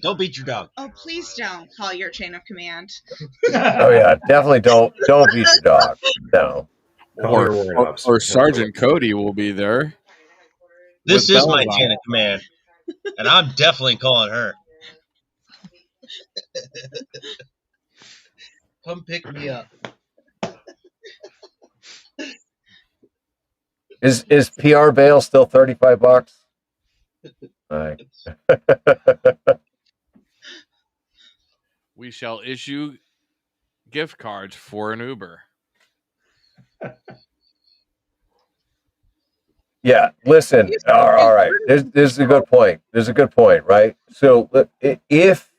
Don't beat your dog. Oh, please don't call your chain of command. Oh yeah, definitely don't beat your dog. No. Or Sergeant Cody will be there. This is my chain of command, and I'm definitely calling her. Come pick me up. Is PR bail still $35? All right. We shall issue gift cards for an Uber. Yeah, listen. All right. This is a good point. There's a good point, right? So if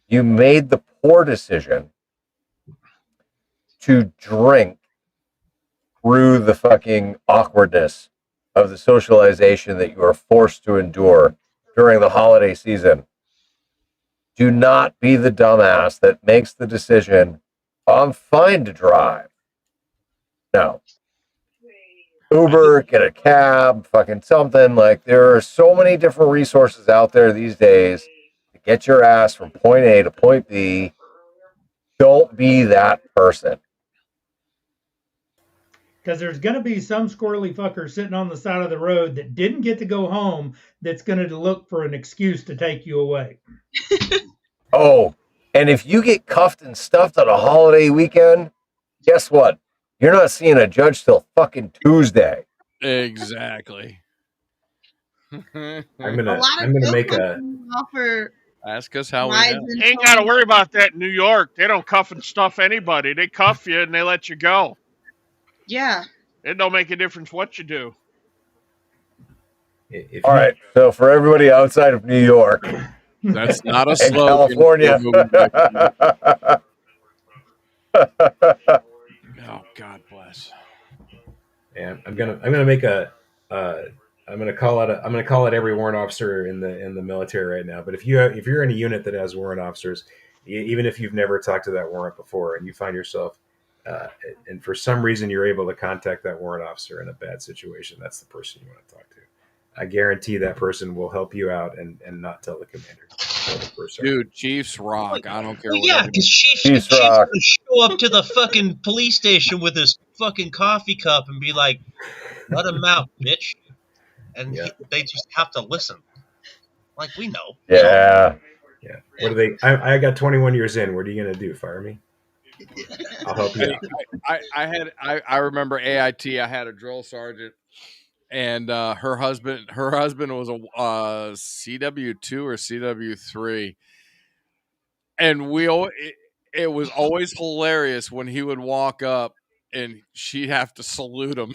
you made the poor decision to drink through the fucking awkwardness of the socialization that you are forced to endure during the holiday season, do not be the dumbass that makes the decision, I'm fine to drive. No. Uber, get a cab, fucking something. Like, there are so many different resources out there these days to get your ass from point A to point B. Don't be that person. Because there's going to be some squirrely fucker sitting on the side of the road that didn't get to go home that's going to look for an excuse to take you away. Oh, and if you get cuffed and stuffed on a holiday weekend, guess what? You're not seeing a judge till fucking Tuesday. Exactly. I'm gonna make a offer. Ask us how we know. You ain't got to worry about that in New York. They don't cuff and stuff anybody. They cuff you and they let you go. Yeah. It don't make a difference what you do. All right. So for everybody outside of New York, that's not a and slogan. California. Oh, God bless. And I'm gonna make a. I'm gonna call it every warrant officer in the military right now. But if you're in a unit that has warrant officers, even if you've never talked to that warrant before, and you find yourself, and for some reason you're able to contact that warrant officer in a bad situation, that's the person you want to talk to. I guarantee that person will help you out and not tell the commander. Dude, Chiefs rock. I don't care Well, what. yeah, because Chief's Chiefs gonna rock. show up to the fucking police station with his fucking coffee cup and be like, "Let him out, bitch," and they just have to listen. Like we know. Yeah. Yeah. What do they? I got 21 years in. What are you gonna do? Fire me? I'll help you out. I remember AIT. I had a drill sergeant, and her husband was a CW2 or CW3, and it was always hilarious when he would walk up and she'd have to salute him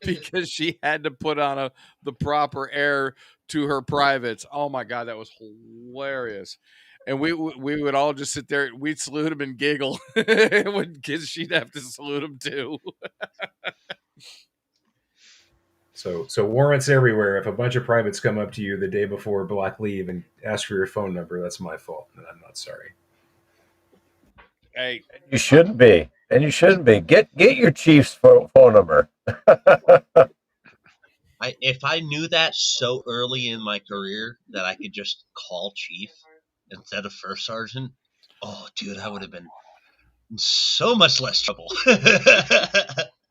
because she had to put on the proper air to her privates. Oh my god, that was hilarious. And we would all just sit there. We'd salute him and giggle because she'd have to salute him too. So warrants everywhere. If a bunch of privates come up to you the day before block leave and ask for your phone number, that's my fault, and I'm not sorry. Hey, you shouldn't be, and you shouldn't be. Get your chief's phone number. If I knew that so early in my career that I could just call chief instead of first sergeant, oh, dude, I would have been in so much less trouble.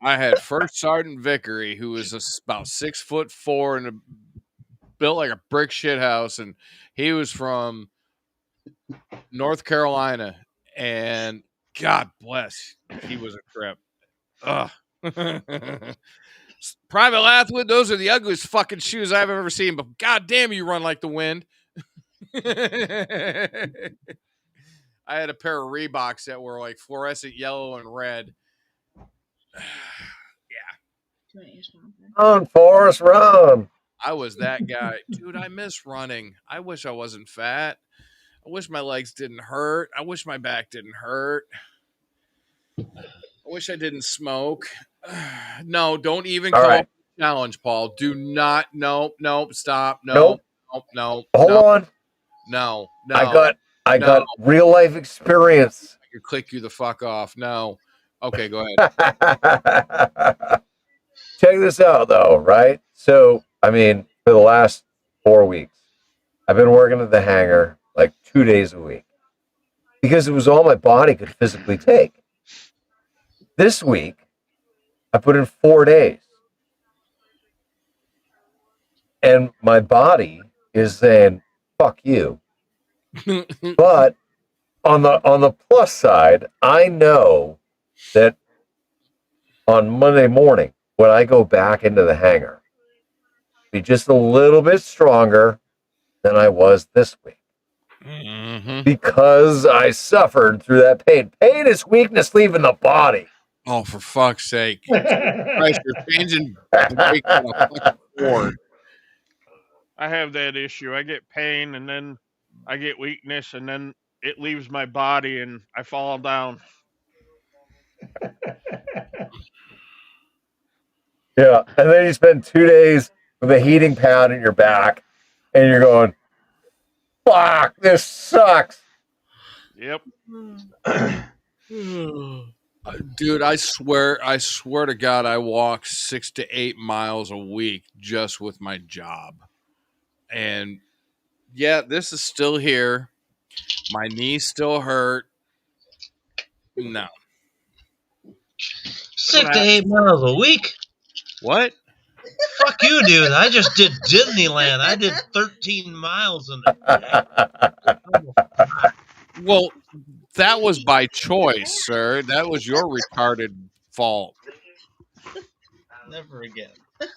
I had First Sergeant Vickery, who was about 6'4" and built like a brick shit house, and he was from North Carolina. And God bless, he was a trip. Ugh. Private Lathwood, those are the ugliest fucking shoes I've ever seen. But God damn, you run like the wind. I had a pair of Reeboks that were like fluorescent yellow and red. Run, Forrest, run. I was that guy. Dude, I miss running. I wish I wasn't fat. I wish my legs didn't hurt. I wish my back didn't hurt. I wish I didn't smoke. No, don't even call it a challenge, Paul. Do not. Nope. Stop. No. Hold on. No. I got real life experience. I could click you the fuck off. No. Okay, go ahead. Check this out, though, right? So, I mean, for the last 4 weeks, I've been working at the hangar like 2 days a week because it was all my body could physically take. This week, I put in 4 days. And my body is saying, fuck you. But on the plus side, I know that on Monday morning, when I go back into the hangar, be just a little bit stronger than I was this week. Mm-hmm. Because I suffered through that pain. Pain is weakness leaving the body. Oh, for fuck's sake. Christ, you're changing break on a fucking board. I have that issue. I get pain and then I get weakness and then it leaves my body and I fall down. Yeah, and then you spend 2 days with a heating pad in your back, and you're going, fuck, this sucks. Yep. Dude, I swear to God, I walk 6 to 8 miles a week just with my job. And yeah, this is still here. My knees still hurt. No. 6 to 8 miles a week? What? Fuck you, dude. I just did Disneyland. I did 13 miles in a day. Well, that was by choice, sir. That was your retarded fault. Never again. It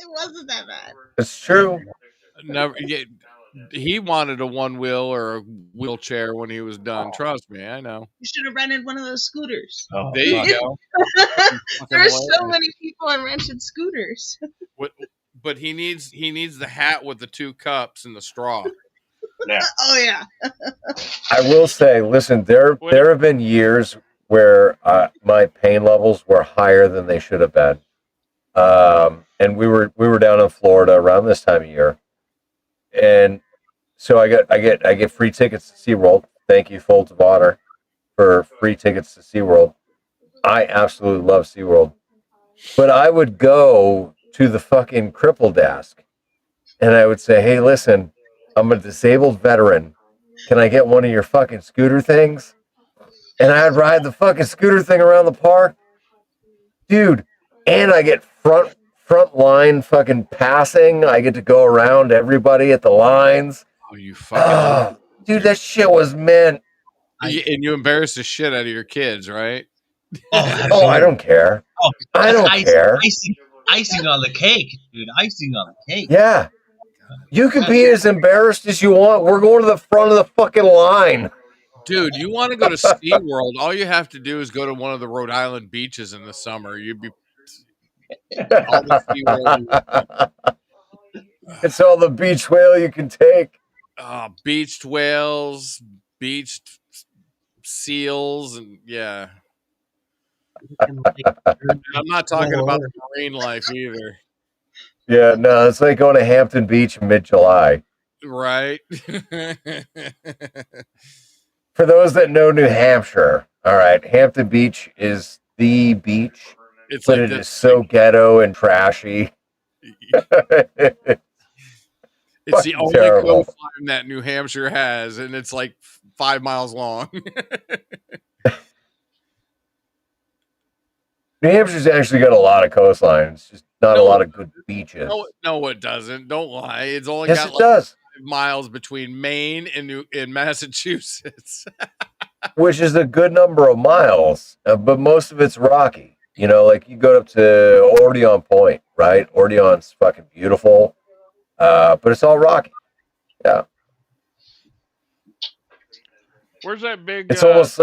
wasn't that bad. It's true. Never. He wanted a one wheel or a wheelchair when he was done. Trust me, I know. You should have rented one of those scooters. Oh, there you go. There's so many people on rented scooters. But he needs the hat with the 2 cups and the straw. Yeah. Oh yeah. I will say, listen, there have been years where my pain levels were higher than they should have been. And we were down in Florida around this time of year, and so I get free tickets to SeaWorld. Thank you, Folds of Honor, for free tickets to SeaWorld. I absolutely love SeaWorld. But I would go to the fucking cripple desk and I would say, hey, listen, I'm a disabled veteran. Can I get one of your fucking scooter things? And I'd ride the fucking scooter thing around the park. Dude, and I get front line fucking passing. I get to go around everybody at the lines. Oh, you fucking dude, that shit was meant. And you embarrass the shit out of your kids, right? Oh, I don't care. Oh, I don't care. Icing on the cake, dude. Icing on the cake. Yeah. You can be as embarrassed as you want. We're going to the front of the fucking line. Dude, you want to go to SeaWorld, all you have to do is go to one of the Rhode Island beaches in the summer. You'd be all the SeaWorld. It's all the beach whale you can take. Beached whales, beached seals, and yeah. I'm not talking about the marine life either. Yeah, no, it's like going to Hampton Beach in mid-July. Right. For those that know New Hampshire, all right, Hampton Beach is the beach, but it is so ghetto and trashy. It's the only coastline that New Hampshire has, and it's like 5 miles long. New Hampshire's actually got a lot of coastline. It's just not a lot of good beaches. No, it doesn't. Don't lie. It's only yes, got it like does. 5 miles between Maine and Massachusetts. Which is a good number of miles, but most of it's rocky. You know, like you go up to Ordeon Point, right? Ordeon's fucking beautiful, but it's all rocky. Yeah. Where's that big? It's almost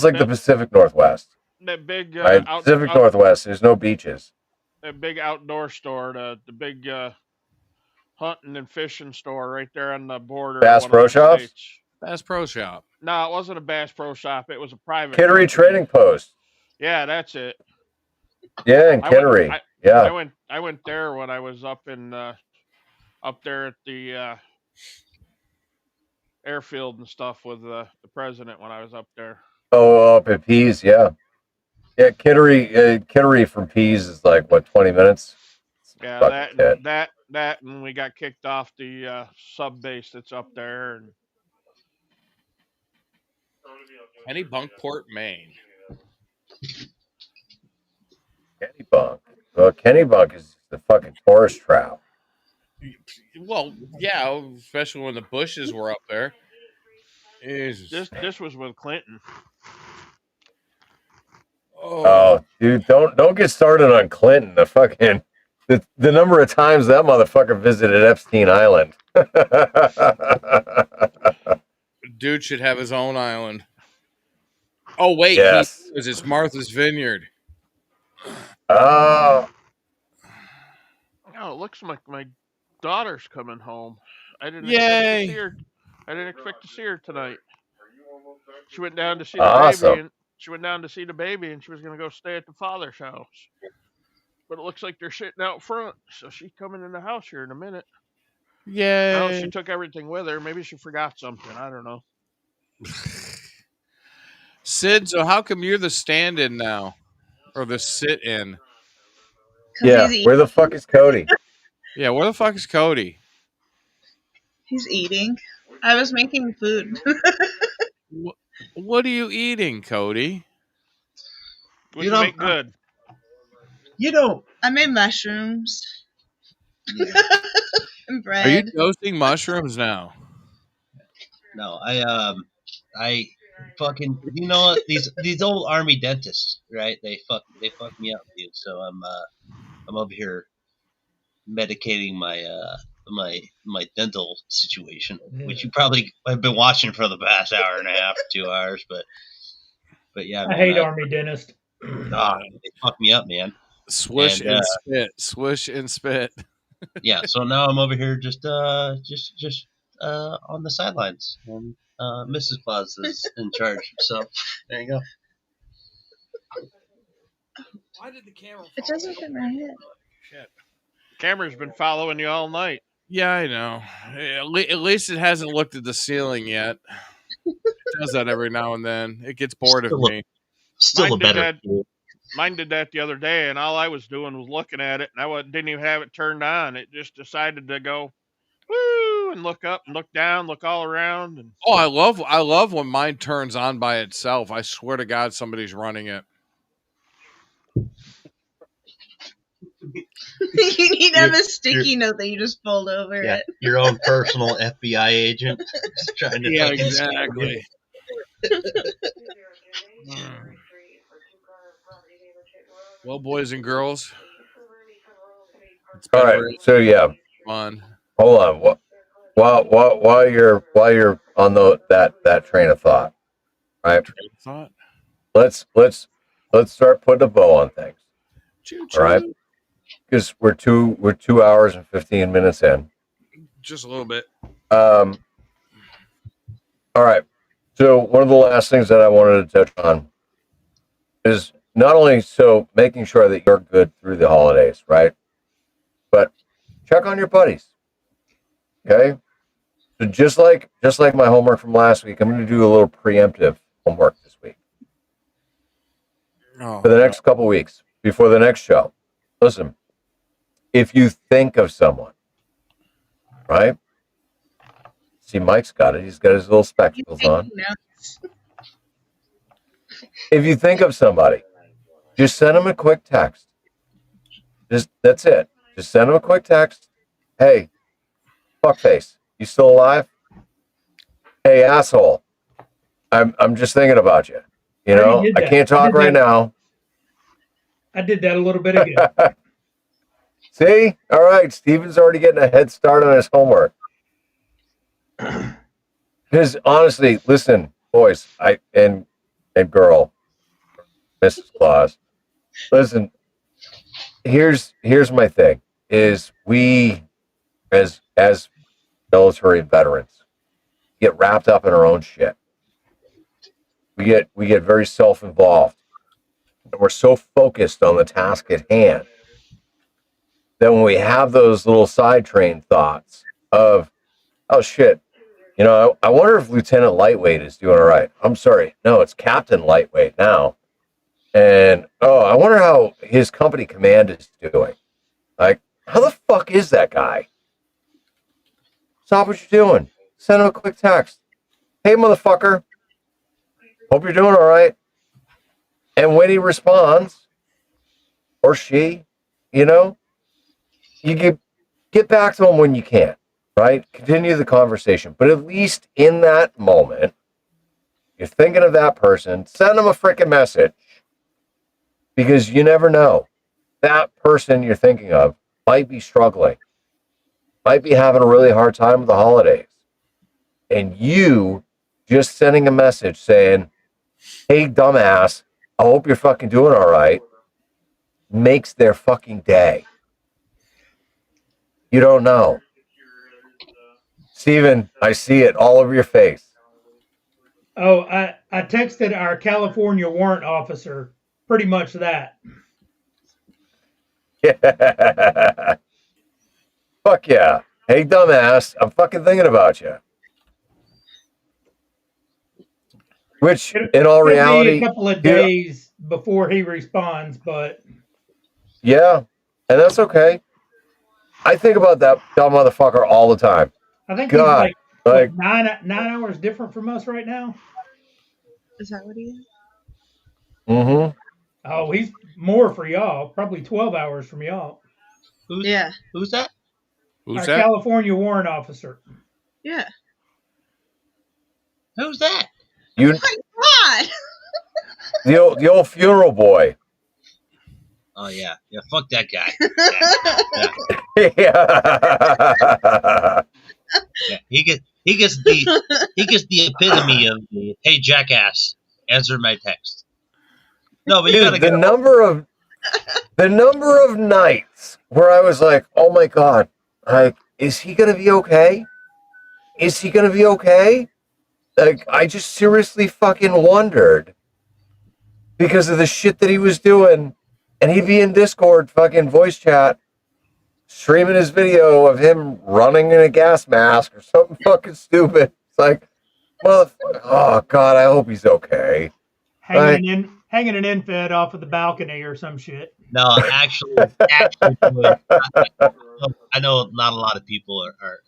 like the Pacific Northwest. That big right? Pacific Northwest. There's no beaches. That big outdoor store, the big hunting and fishing store right there on the border. Bass Pro Shops. Bass Pro Shop. No, it wasn't a Bass Pro Shop. It was a private. Kittery Trading Post. Yeah, that's it. Yeah, in Kittery. I went there when I was up there at the airfield and stuff with the president when I was up there. Oh, up at Pease, yeah. Yeah, Kittery from Pease is like what, 20 minutes? Yeah, that, and we got kicked off the sub base that's up there. And Kennebunkport, Maine. Kennebunk. Well, Kennebunk is the fucking tourist trap. Well, yeah, especially when the Bushes were up there. This was with Clinton. Oh, dude, don't get started on Clinton. The number of times that motherfucker visited Epstein Island. Dude should have his own island. Oh wait, yes, it's Martha's Vineyard. Oh, it looks like my daughter's coming home. I didn't expect to see her tonight. She went down to see the baby, and she went down to see the baby, and she was going to go stay at the father's house. But it looks like they're sitting out front, so she's coming in the house here in a minute. Yay! I don't know if she took everything with her. Maybe she forgot something. I don't know. Sid, so how come you're the stand-in now, or the sit-in? Yeah, where the fuck is Cody? Yeah, where the fuck is Cody? He's eating. I was making food. What are you eating, Cody? You make good. You know, I made mushrooms. And bread. Are you toasting mushrooms now? No, I fucking, you know what, these old army dentists, right? They fuck me up, dude. So I'm over here medicating my dental situation, which you probably have been watching for the past hour and a half, 2 hours, but yeah, I hate army dentists. They fuck me up, man. Swish and spit. Swish and spit. Yeah, so now I'm over here just on the sidelines, and Mrs. Claus is in charge. So there you go. Why did the camera? It doesn't fit my head. Shit. Camera's been following you all night. Yeah, I know. At least it hasn't looked at the ceiling yet. It does that every now and then. It gets bored of me. Still a Mine did better that. tool. Mine did that the other day, and all I was doing was looking at it, and didn't even have it turned on. It just decided to go, woo, and look up and look down, look all around. And Oh, I love when mine turns on by itself. I swear to God, somebody's running it. You need to have a sticky note that you just fold over Yeah, it. your own personal FBI agent just trying to Yeah, fucking exactly. Well, boys and girls, it's All been right. really So yeah, fun. hold on. While you're on that train of thought, right? Train of thought. Let's start putting a bow on things. Choo-choo. All right, because we're 2 hours and 15 minutes in. Just a little bit. All right. So one of the last things that I wanted to touch on is not only making sure that you're good through the holidays, right? But check on your buddies. Okay. So just like my homework from last week, I'm going to do a little preemptive homework this week for the next couple weeks before the next show. Listen, if you think of someone, right? See, Mike's got it. He's got his little spectacles on. If you think of somebody, just send them a quick text. That's it. Just send them a quick text. Hey, fuckface, you still alive? Hey, asshole, I'm just thinking about you. You know, I can't talk right now. I did that a little bit ago. See? All right, Steven's already getting a head start on his homework. Because honestly, listen, boys, and girl, Mrs. Claus, listen. Here's my thing: is we, as military veterans, get wrapped up in our own shit. We get very self-involved, and we're so focused on the task at hand that when we have those little sidetrain thoughts of, oh shit, you know, I wonder if Lieutenant Lightweight is doing all right. I'm sorry, no, it's Captain Lightweight now. And I wonder how his company command is doing. Like, how the fuck is that guy? Stop what you're doing. Send him a quick text. Hey, motherfucker. Hope you're doing all right. And when he responds, or she, you know, you get back to him when you can, right? Continue the conversation. But at least in that moment, you're thinking of that person, send them a freaking message. Because you never know. That person you're thinking of might be struggling, might be having a really hard time with the holidays. And you just sending a message saying, hey, dumbass, I hope you're fucking doing all right, makes their fucking day. You don't know. Steven, I see it all over your face. Oh, I texted our California warrant officer pretty much that. Yeah. Fuck yeah. Hey, dumbass, I'm fucking thinking about you. Which, in all reality, be a couple of days before he responds, but yeah, and that's okay. I think about that dumb motherfucker all the time. I think God, he's like 9 hours different from us right now. Is that what he is? Mm-hmm. Oh, he's more for y'all. Probably 12 hours from y'all. Who's that? Our California warrant officer. Yeah. Who's that? You, Oh my God! the old funeral boy. Oh yeah, fuck that guy. Yeah. Yeah, he gets the epitome of the hey jackass, answer my text. No, but you gotta the number of nights where I was like, oh my God, like, is he gonna be okay? Is he gonna be okay? Like, I just seriously fucking wondered because of the shit that he was doing. And he'd be in Discord fucking voice chat streaming his video of him running in a gas mask or something fucking stupid. It's like, motherfucker, oh God, I hope he's okay. Hanging an infed off of the balcony or some shit. No, actually, I know not a lot of people are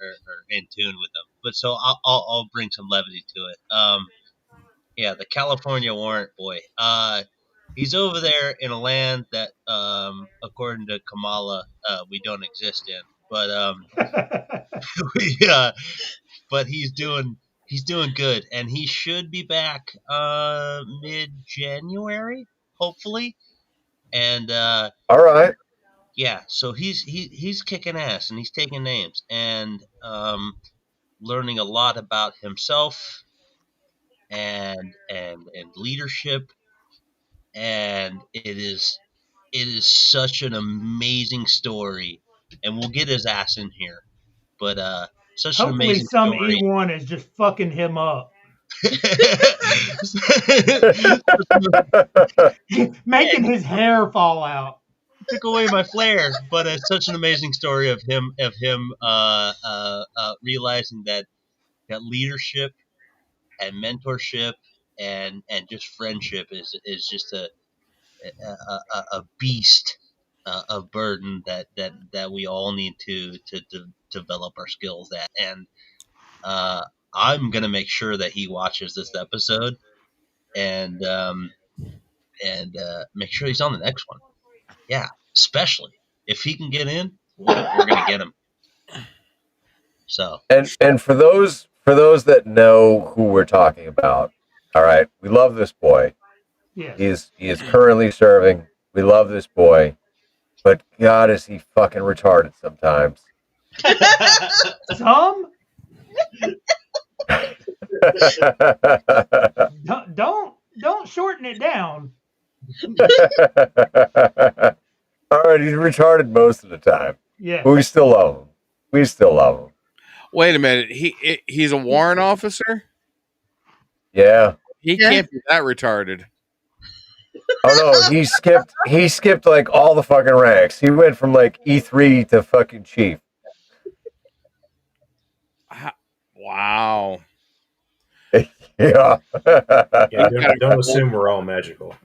in tune with them, but so I'll bring some levity to it. Yeah, the California warrant boy. He's over there in a land that, according to Kamala, we don't exist in. But but he's doing good, and he should be back mid-January, hopefully. And all right, yeah, so he's kicking ass and he's taking names and learning a lot about himself and leadership, and it is such an amazing story, and we'll get his ass in here, but such an Hopefully amazing some story. E1 is just fucking him up. Making his hair fall out. Took away my flair, but it's such an amazing story of him realizing that leadership and mentorship and just friendship is just a beast of burden that we all need to develop our skills at. And I'm gonna make sure that he watches this episode and make sure he's on the next one. Yeah, especially if he can get in, we're gonna get him. So and for those that know who we're talking about, all right, we love this boy. Yes. He is currently serving. We love this boy, but God, is he fucking retarded sometimes. Some? Don't shorten it down. All right, he's retarded most of the time. Yeah. But we still love him. Wait a minute. He's a warrant officer? Yeah. He can't be that retarded. Oh no, he skipped like all the fucking ranks. He went from like E3 to fucking chief. Wow. Yeah. Don't assume we're all magical.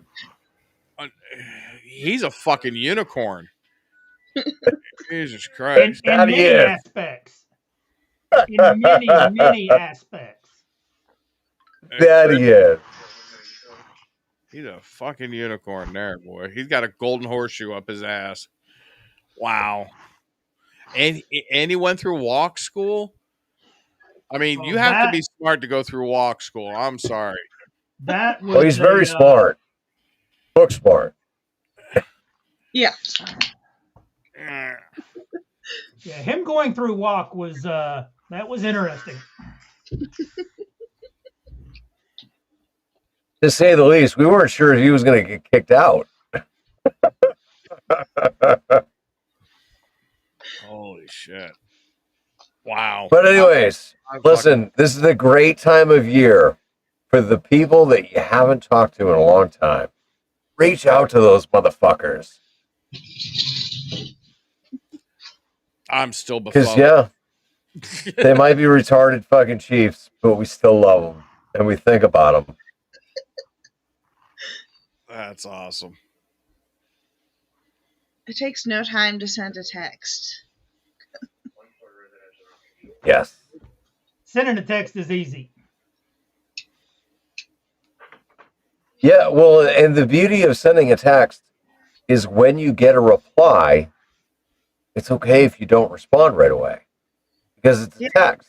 He's a fucking unicorn. Jesus Christ. In many aspects. In many aspects. That he is. He's a fucking unicorn there, boy. He's got a golden horseshoe up his ass. Wow. And he went through walk school? I mean, you have to be smart to go through walk school. I'm sorry. That was well, he's very smart. Book smart. Yeah. Yeah, him going through walk was that was interesting. To say the least, we weren't sure if he was going to get kicked out. Holy shit. Wow. But anyways, listen, this is a great time of year for the people that you haven't talked to in a long time. Reach out to those motherfuckers. I'm still befuddled. Because, yeah, they might be retarded fucking chiefs, but we still love them. And we think about them. That's awesome. It takes no time to send a text. Yes. Sending a text is easy. Yeah, well, and the beauty of sending a text is when you get a reply, it's okay if you don't respond right away because it's a text,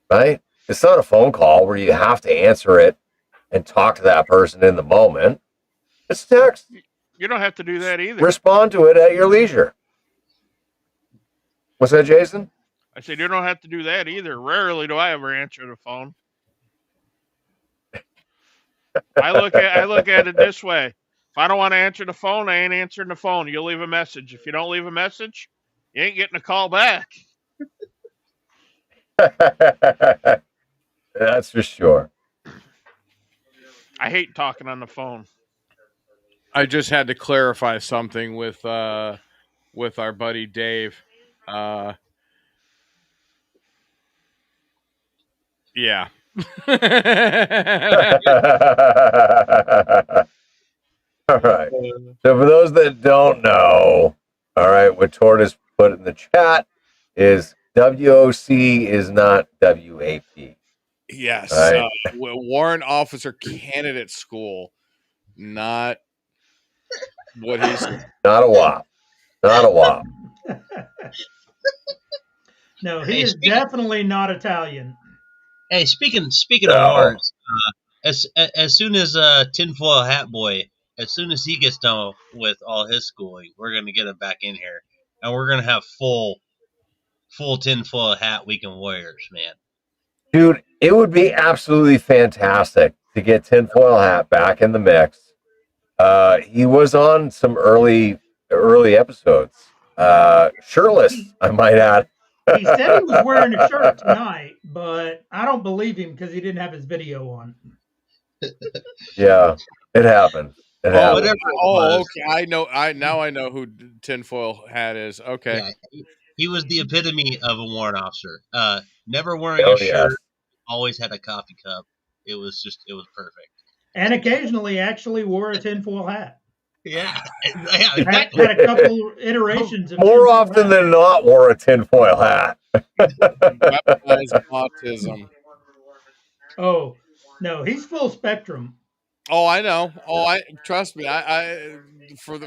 right? It's not a phone call where you have to answer it and talk to that person in the moment. It's text. You don't have to do that either. Respond to it at your leisure. What's that, Jason? I said you don't have to do that either. Rarely do I ever answer the phone. I look at it this way. If I don't want to answer the phone, I ain't answering the phone. You leave a message. If you don't leave a message, you ain't getting a call back. That's for sure. I hate talking on the phone. I just had to clarify something with our buddy Dave. Yeah. All right. So for those that don't know, all right, what Tortoise put in the chat is WOC is not WAP. Yes. Right. Warrant Officer Candidate School, not what he's. Not a WAP. Not a WAP. No, he Hey, is definitely not Italian. Hey, speaking No. of warrants, as soon as Tinfoil Hat Boy, as soon as he gets done with all his schooling, we're gonna get him back in here, and we're gonna have full tinfoil hat weekend warriors, man. Dude, it would be absolutely fantastic to get Tinfoil Hat back in the mix. He was on some early episodes. Shirtless, I might add. He said he was wearing a shirt tonight, but I don't believe him because he didn't have his video on. Yeah, it happened. It happened. Whatever it was. Okay. I know who Tinfoil Hat is. Okay. Yeah, he was the epitome of a warrant officer. Never wearing Oh, a shirt, yes. always had a coffee cup. It was perfect. And occasionally actually wore a tinfoil hat. Yeah, Had a couple iterations of More tinfoil often hat. than not, wore a tinfoil hat. Weaponized autism. Oh, no, he's full spectrum. Oh, I know. Oh, trust me. I for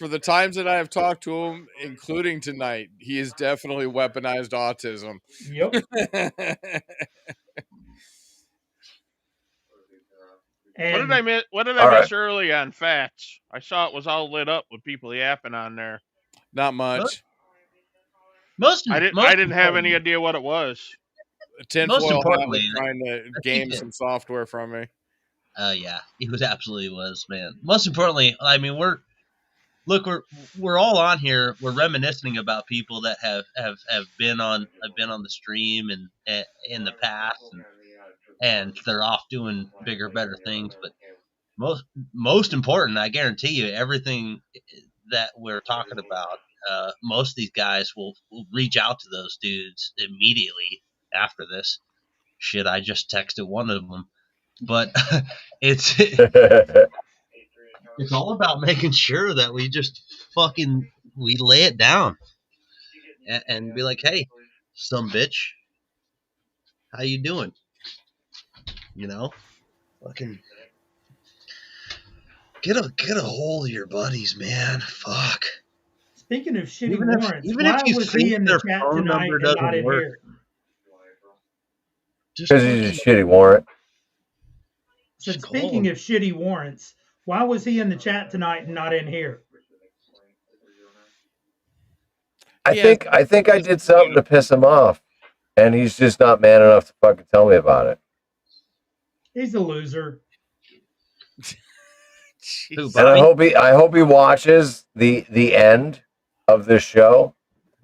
the times that I have talked to him, including tonight, he is definitely weaponized autism. Yep. What did I miss early on Fats? I saw it was all lit up with people yapping on there. Not much. I didn't have any idea what it was. Tinfoil Hat was trying to game some software from me. Yeah, he absolutely was, man. Most importantly, I mean, we're all on here. We're reminiscing about people that have been on the stream and in the past, and they're off doing bigger, better things. But most important, I guarantee you, everything that we're talking about, most of these guys will reach out to those dudes immediately after this. Shit, I just texted one of them. But it's all about making sure that we just we lay it down and be like, hey, some bitch, how you doing? You know, fucking get a hold of your buddies, man. Fuck. Speaking of shitty warrants, why was he in the chat tonight and not in here? Because he's a shitty warrant. So speaking of shitty warrants, why was he in the chat tonight and not in here? I think I did something to piss him off, and he's just not man enough to fucking tell me about it. He's a loser. And I hope he watches the end of this show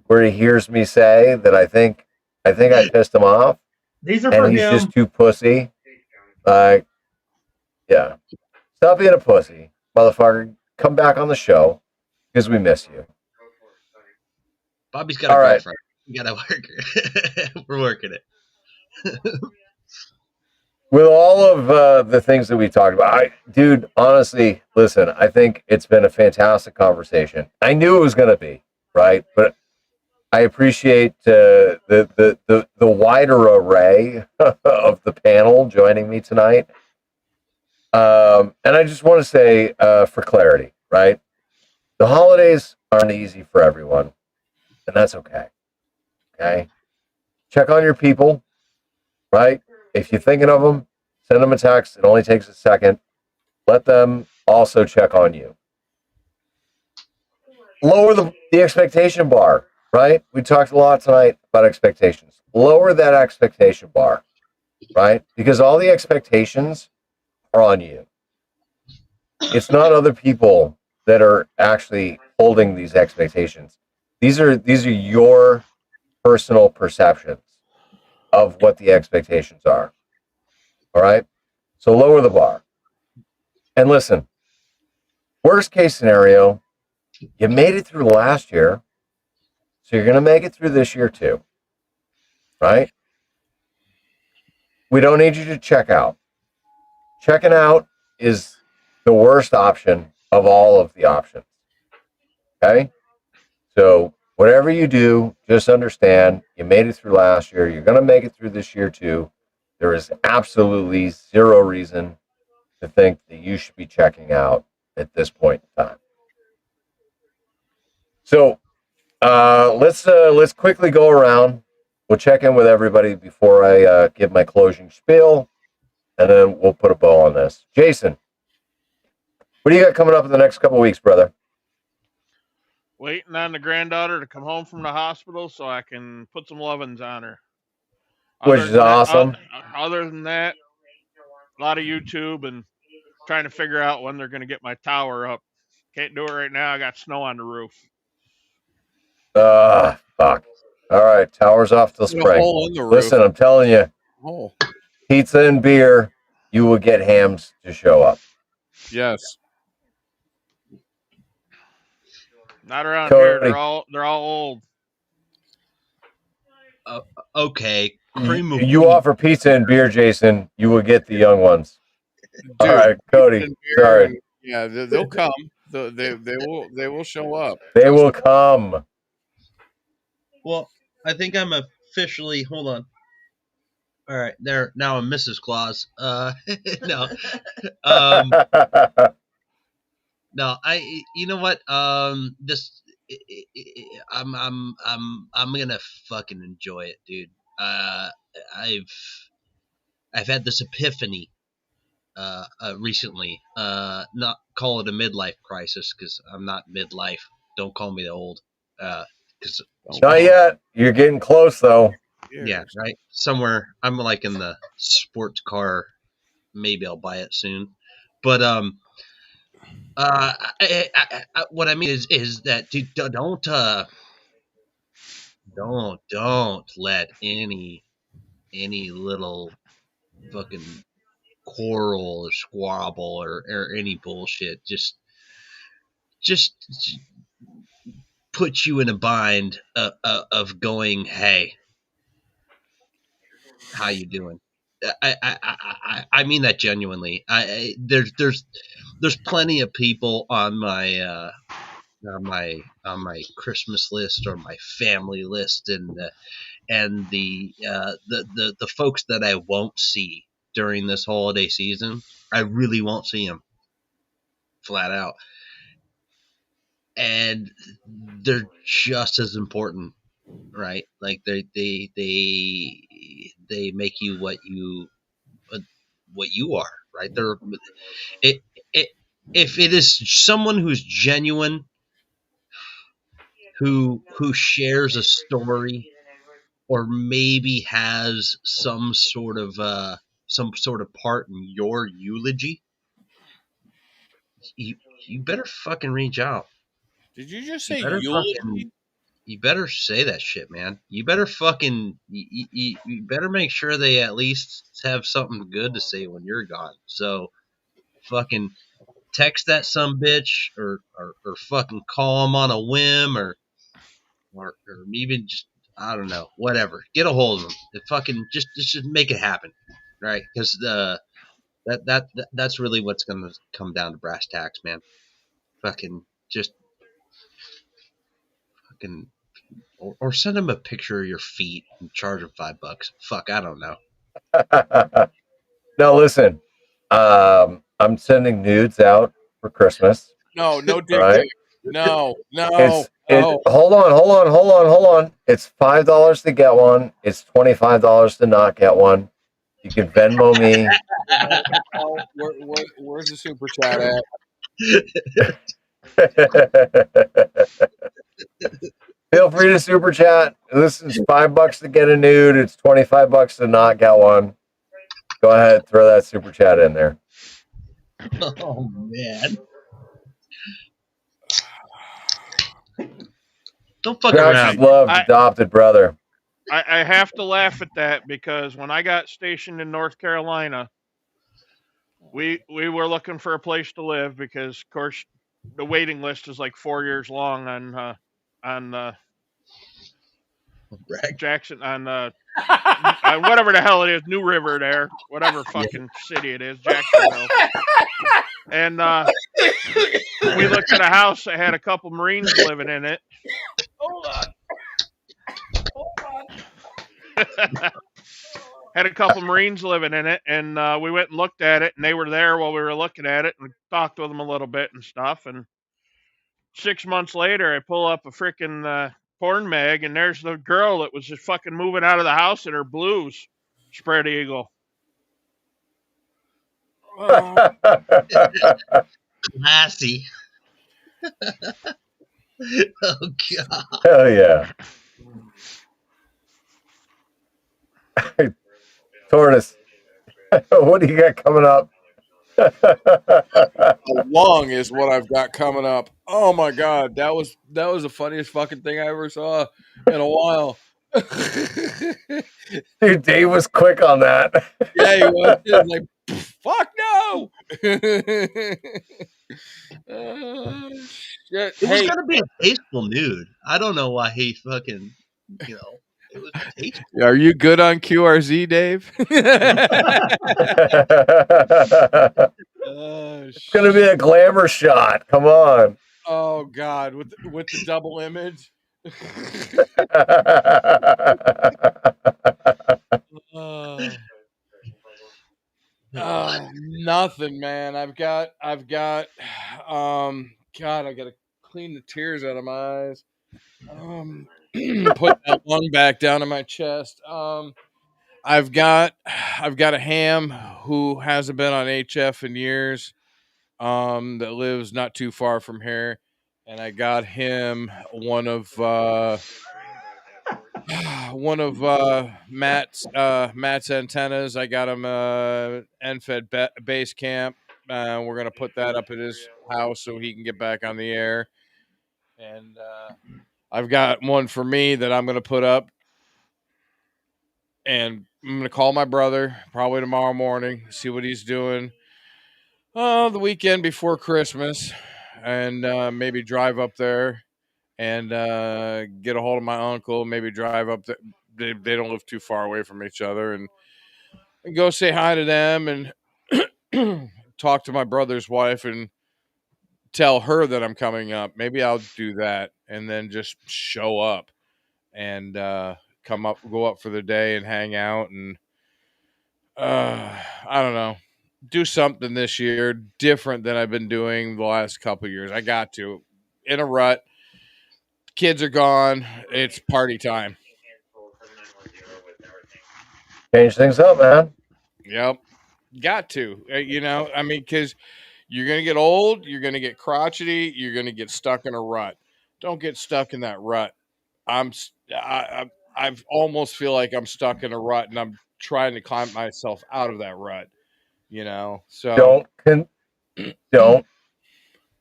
where he hears me say that I think I pissed him off. These are and for he's him. just too pussy. Like, yeah. Stop being a pussy, motherfucker. Come back on the show because we miss you. Bobby's got a girlfriend. We got to work it. We're working it. With all of the things that we talked about, dude, honestly, listen, I think it's been a fantastic conversation. I knew it was going to be, right? But I appreciate the wider array of the panel joining me tonight. And I just want to say, for clarity, right? The holidays aren't easy for everyone, and that's okay. Okay? Check on your people, right? If you're thinking of them, send them a text. It only takes a second. Let them also check on you. Lower the expectation bar, right? We talked a lot tonight about expectations. Lower that expectation bar, right? Because all the expectations are on you. It's not other people that are actually holding these expectations. These are your personal perceptions of what the expectations are. All right? So lower the bar. And listen, worst case scenario, you made it through last year, so you're going to make it through this year too, right? We don't need you to check out. Checking out is the worst option of all of the options. Okay? So whatever you do, just understand you made it through last year. You're going to make it through this year too. There is absolutely zero reason to think that you should be checking out at this point in time. So let's quickly go around. We'll check in with everybody before I give my closing spiel, and then we'll put a bow on this. Jason, what do you got coming up in the next couple of weeks, brother? Waiting on the granddaughter to come home from the hospital so I can put some lovin's on her. Which is awesome. Other than that, a lot of YouTube and trying to figure out when they're going to get my tower up. Can't do it right now. I got snow on the roof. Fuck. All right, tower's off till spring. Listen, I'm telling you, pizza and beer, you will get hams to show up. Yes. Not around Cody. here. They're all old. Okay. You offer pizza and beer, Jason, you will get the young ones. Dude, all right, Cody. Sorry. Yeah, they'll come. They will show up. They will come. Well, I think I'm officially. Hold on. All right, there. Now I'm Mrs. Claus. No. No. You know what? This. I'm gonna fucking enjoy it, dude. I've had this epiphany. Recently. Not call it a midlife crisis because I'm not midlife. Don't call me old. Because not yet. You're getting close though. Yeah, right. Somewhere I'm like in the sports car. Maybe I'll buy it soon. But what I mean is that dude, don't let any little fucking quarrel or squabble or any bullshit just put you in a bind of going, hey, how you doing? I mean that genuinely. There's plenty of people on my Christmas list or my family list, and the folks that I won't see during this holiday season. I really won't see them, flat out, and they're just as important, right? Like they make you what you are, right? If it is someone who's genuine, who shares a story, or maybe has some sort of part in your eulogy, you better fucking reach out. Did you just say eulogy? You better say that shit, man. You better fucking you better make sure they at least have something good to say when you're gone. So fucking text that some bitch or fucking call them on a whim or even just, I don't know, whatever. Get a hold of them. Fucking just make it happen, right? Because that's really what's gonna come down to brass tacks, man. Fucking just fucking or send them a picture of your feet and charge them $5. Fuck, I don't know. No, listen. I'm sending nudes out for Christmas. No dick pic. No. Hold on. It's $5 to get one. It's $25 to not get one. You can Venmo me. Where's the super chat at? Feel free to super chat. This is $5 to get a nude. It's $25 to not get one. Go ahead, throw that super chat in there. Oh man. Don't fuck around. Loved adopted brother. I have to laugh at that because when I got stationed in North Carolina, we were looking for a place to live because, of course, the waiting list is like 4 years long on Jackson on whatever the hell it is, New River there, whatever fucking city it is, Jacksonville. And we looked at a house that had a couple Marines living in it. Hold on. Had a couple Marines living in it, and we went and looked at it, and they were there while we were looking at it, and talked with them a little bit and stuff. And 6 months later, I pull up a freaking porn mag, and there's the girl that was just fucking moving out of the house in her blues, spread eagle. Classy. Oh God. Hell yeah. Tortoise, what do you got coming up? Long is what I've got coming up. Oh my God, that was the funniest fucking thing I ever saw in a while. Dude, Dave was quick on that. Yeah, he was. He was like, fuck no. Shit. It was gonna be a tasteful nude. I don't know why he fucking, it was tasteful. Are you good on QRZ, Dave? It's gonna be a glamour shot. Come on. Oh God, with the double image. Nothing, man. I've got God, I gotta clean the tears out of my eyes. Put that lung back down in my chest. I've got a ham who hasn't been on HF in years, that lives not too far from here, and I got him one of Matt's antennas. I got him NFED base camp. We're gonna put that up at his house so he can get back on the air. And I've got one for me that I'm gonna put up, and I'm gonna call my brother probably tomorrow morning, see what he's doing. The weekend before Christmas, and maybe drive up there and get a hold of my uncle. Maybe drive up there. They don't live too far away from each other, and go say hi to them and talk to my brother's wife and tell her that I'm coming up. Maybe I'll do that and then just show up and go up for the day and hang out and I don't know, do something this year different than I've been doing the last couple of years. I got to, in a rut. Kids are gone. It's party time. Change things up, man. Yep. Got to. Because you're going to get old, you're going to get crotchety, you're going to get stuck in a rut. Don't get stuck in that rut. I almost feel like I'm stuck in a rut, and I'm trying to climb myself out of that rut. So don't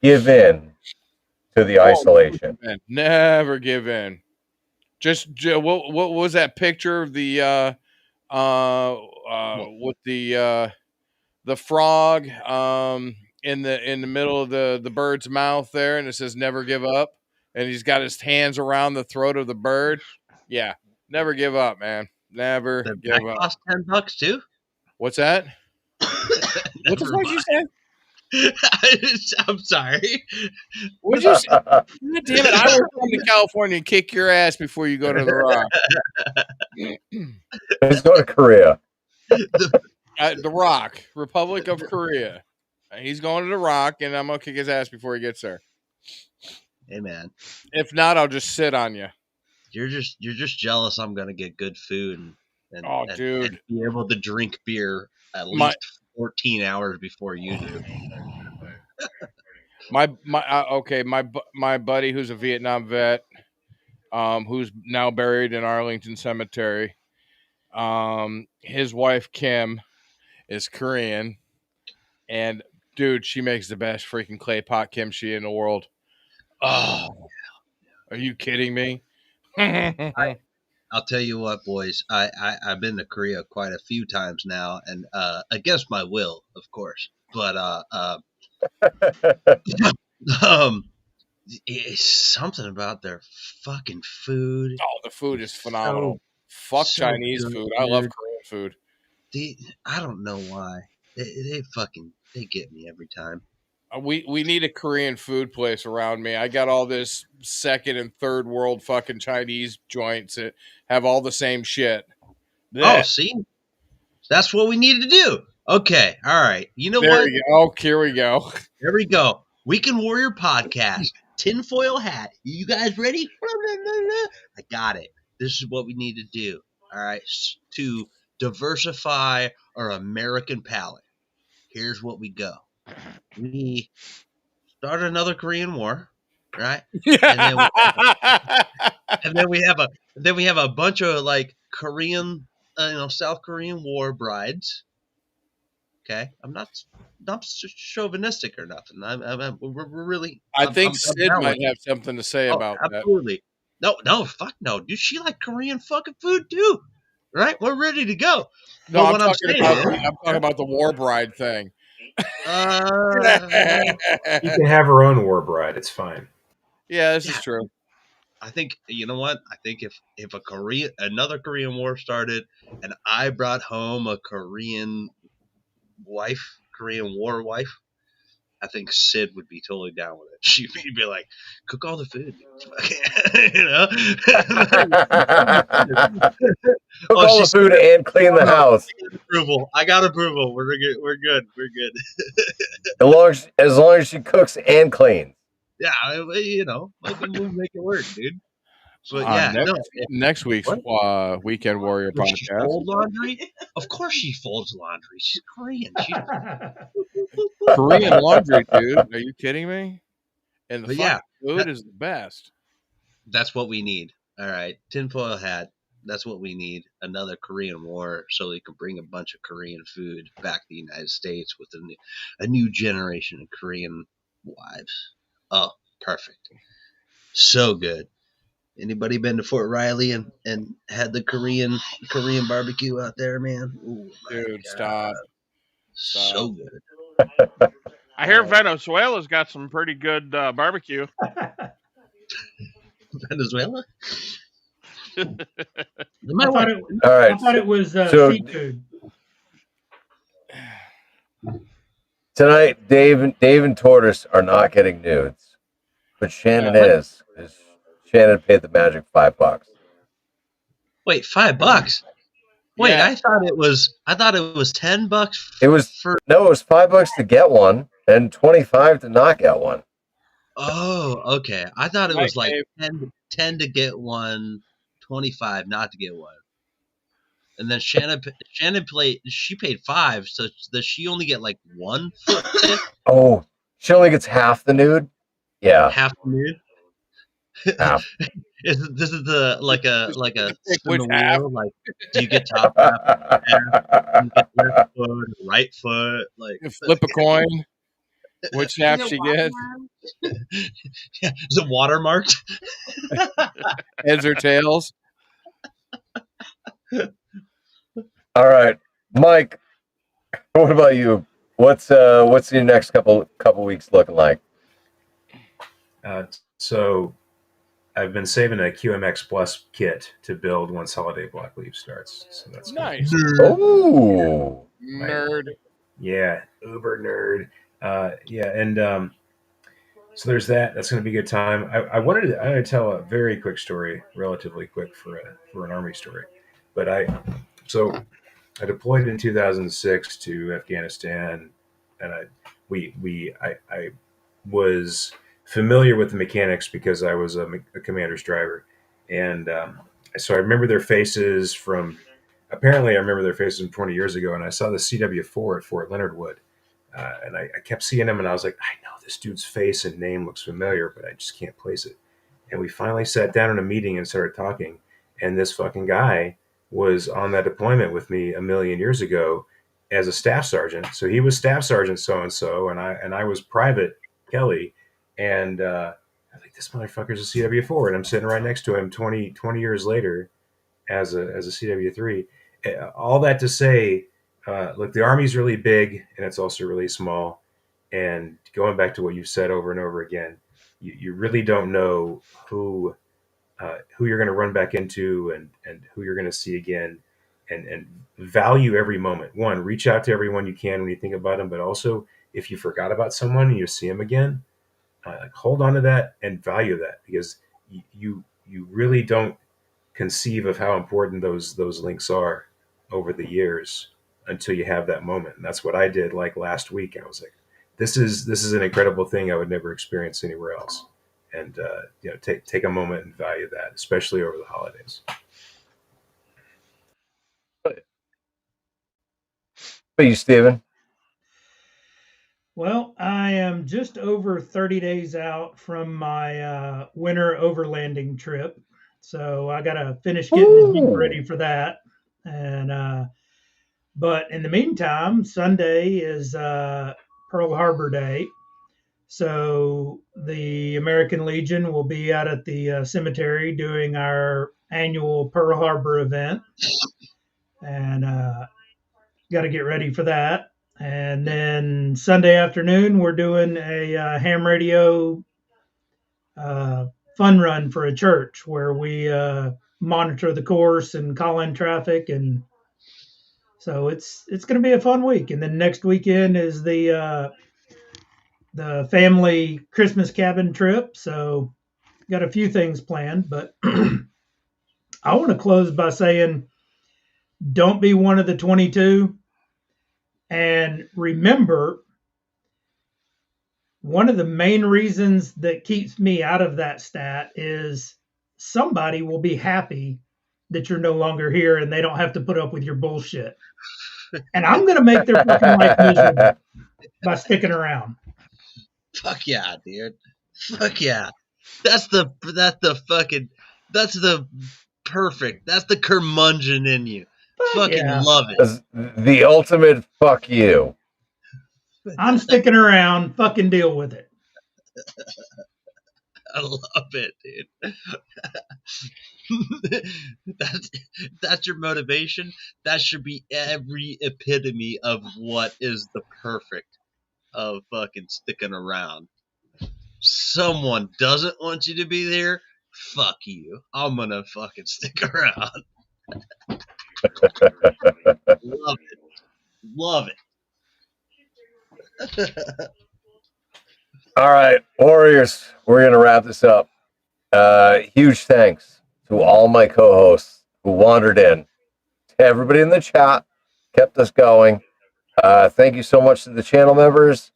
give in to the isolation. Never give in. Just what was that picture of the with the frog in the middle of the bird's mouth there, and it says never give up, and he's got his hands around the throat of the bird. Yeah, never give up, man. Never give up. Cost $10 too. What's that? What the fuck you say? I'm sorry. What'd you say? God damn it! I will come to California and kick your ass before you go to the Rock. Let's go to Korea. The Rock, Republic of Korea. He's going to the Rock, and I'm gonna kick his ass before he gets there. Hey, man. If not, I'll just sit on you. You're just jealous. I'm gonna get good food and dude, be able to drink beer at least 14 hours before you do. My buddy who's a Vietnam vet, who's now buried in Arlington Cemetery. His wife Kim is Korean, and dude, she makes the best freaking clay pot kimchi in the world. Oh, are you kidding me? I'll tell you what, boys. I've been to Korea quite a few times now, and against my will, of course. But It's something about their fucking food. Oh, the food is phenomenal. Fuck so Chinese good, food. I love dude. Korean food. I don't know why. They get me every time. We need a Korean food place around me. I got all this second and third world fucking Chinese joints that have all the same shit. Oh, Blech. see? That's what we need to do. Okay, all right. You know There what? you go. Here we go. There we go. Weekend Warrior Podcast. Tinfoil hat. You guys ready? I got it. This is what we need to do. All right. To diversify our American palate. Here's what we go. We start another Korean War, right? And then we have a bunch of like Korean, South Korean war brides. Okay, I'm not chauvinistic or nothing. We're really. I think I'm Sid down might with it. have something to say about that. Absolutely. No, fuck no, dude. She like Korean fucking food too, right? We're ready to go. No, But I'm talking about the war bride thing. You can have her own war bride. It's fine. Yeah, this is true. I think you know what? I think if another Korean war started, and I brought home a Korean war wife, I think Sid would be totally down with it. She'd be like, "Cook all the food, you know." Cook all the food and clean the house. I got approval. We're good. We're good. As long as she cooks and cleans. Yeah, we'll make it work, dude. But yeah, next week's Weekend Warrior podcast. Fold laundry? Of course she folds laundry. She's Korean. Korean laundry, dude. Are you kidding me? And the food is the best. That's what we need. All right, tinfoil hat. That's what we need. Another Korean war, so they can bring a bunch of Korean food back to the United States with a new generation of Korean wives. Oh, perfect. So good. Anybody been to Fort Riley and had the Korean barbecue out there, man? Ooh, dude, stop. So good. I hear Venezuela's got some pretty good barbecue. Venezuela? I thought it was seafood. Tonight, Dave and Tortoise are not getting nudes, but Shannon is. Shannon paid the magic $5. Wait, $5? Wait, yeah. I thought it was $10. It was $5 to get one and $25 to not get one. Oh, okay. I thought it was like 10 to get one, 25 not to get one. And then Shannon paid $5, so does she only get like one foot tip? Oh, she only gets half the nude? Yeah. Half the nude? Half. This is like a spin the wheel. Like, do you get top half? Do you get left foot, right foot? Like, flip a coin. Which half she gets? Yeah, is it watermarked? Heads or tails? All right, Mike. What about you? What's your next couple weeks looking like? So I've been saving a QMX Plus kit to build once Holiday Block Leave starts. So that's nice. Oh, nerd. Yeah, uber nerd. And so there's that. That's going to be a good time. I wanted to tell a very quick story, relatively quick for an Army story. But I deployed in 2006 to Afghanistan, and I was familiar with the mechanics because I was a commander's driver, and so I remember their faces from 20 years ago, and I saw the CW4 at Fort Leonard Wood, and I kept seeing him, and I was like, I know this dude's face and name looks familiar, but I just can't place it. And we finally sat down in a meeting and started talking, and this fucking guy was on that deployment with me a million years ago as a staff sergeant. So he was staff sergeant so-and-so, and I was private Kelly. And I was like, this motherfucker's a CW4, and I'm sitting right next to him 20 years later as a CW3. All that to say, look, the Army's really big, and it's also really small. And going back to what you've said over and over again, you really don't know who you're going to run back into and who you're going to see again, and value every moment. One, reach out to everyone you can when you think about them, but also if you forgot about someone and you see them again, hold on to that and value that, because you really don't conceive of how important those links are over the years until you have that moment. And that's what I did. Like last week, I was like, this is an incredible thing I would never experience anywhere else. And take a moment and value that, especially over the holidays. How you, Steven? Well, I am just over 30 days out from my winter overlanding trip. So I got to finish getting the Jeep ready for that. And, but in the meantime, Sunday is Pearl Harbor Day. So the American Legion will be out at the cemetery doing our annual Pearl Harbor event. And got to get ready for that. And then Sunday afternoon, we're doing a ham radio fun run for a church where we monitor the course and call in traffic, and so it's going to be a fun week. And then next weekend is the family Christmas cabin trip. So got a few things planned, but I want to close by saying, don't be one of the 22, and remember, one of the main reasons that keeps me out of that stat is somebody will be happy that you're no longer here and they don't have to put up with your bullshit. And I'm going to make their fucking life miserable by sticking around. Fuck yeah, dude. Fuck yeah. That's the perfect. That's the curmudgeon in you. Fucking love it. The ultimate fuck you. I'm sticking around. Fucking deal with it. I love it, dude. That's your motivation. That should be every epitome of what is the perfect of fucking sticking around. Someone doesn't want you to be there. Fuck you. I'm gonna fucking stick around. Love it. Love it. All right, Warriors, we're going to wrap this up. Huge thanks to all my co-hosts who wandered in, to everybody in the chat, kept us going. Thank you so much to the channel members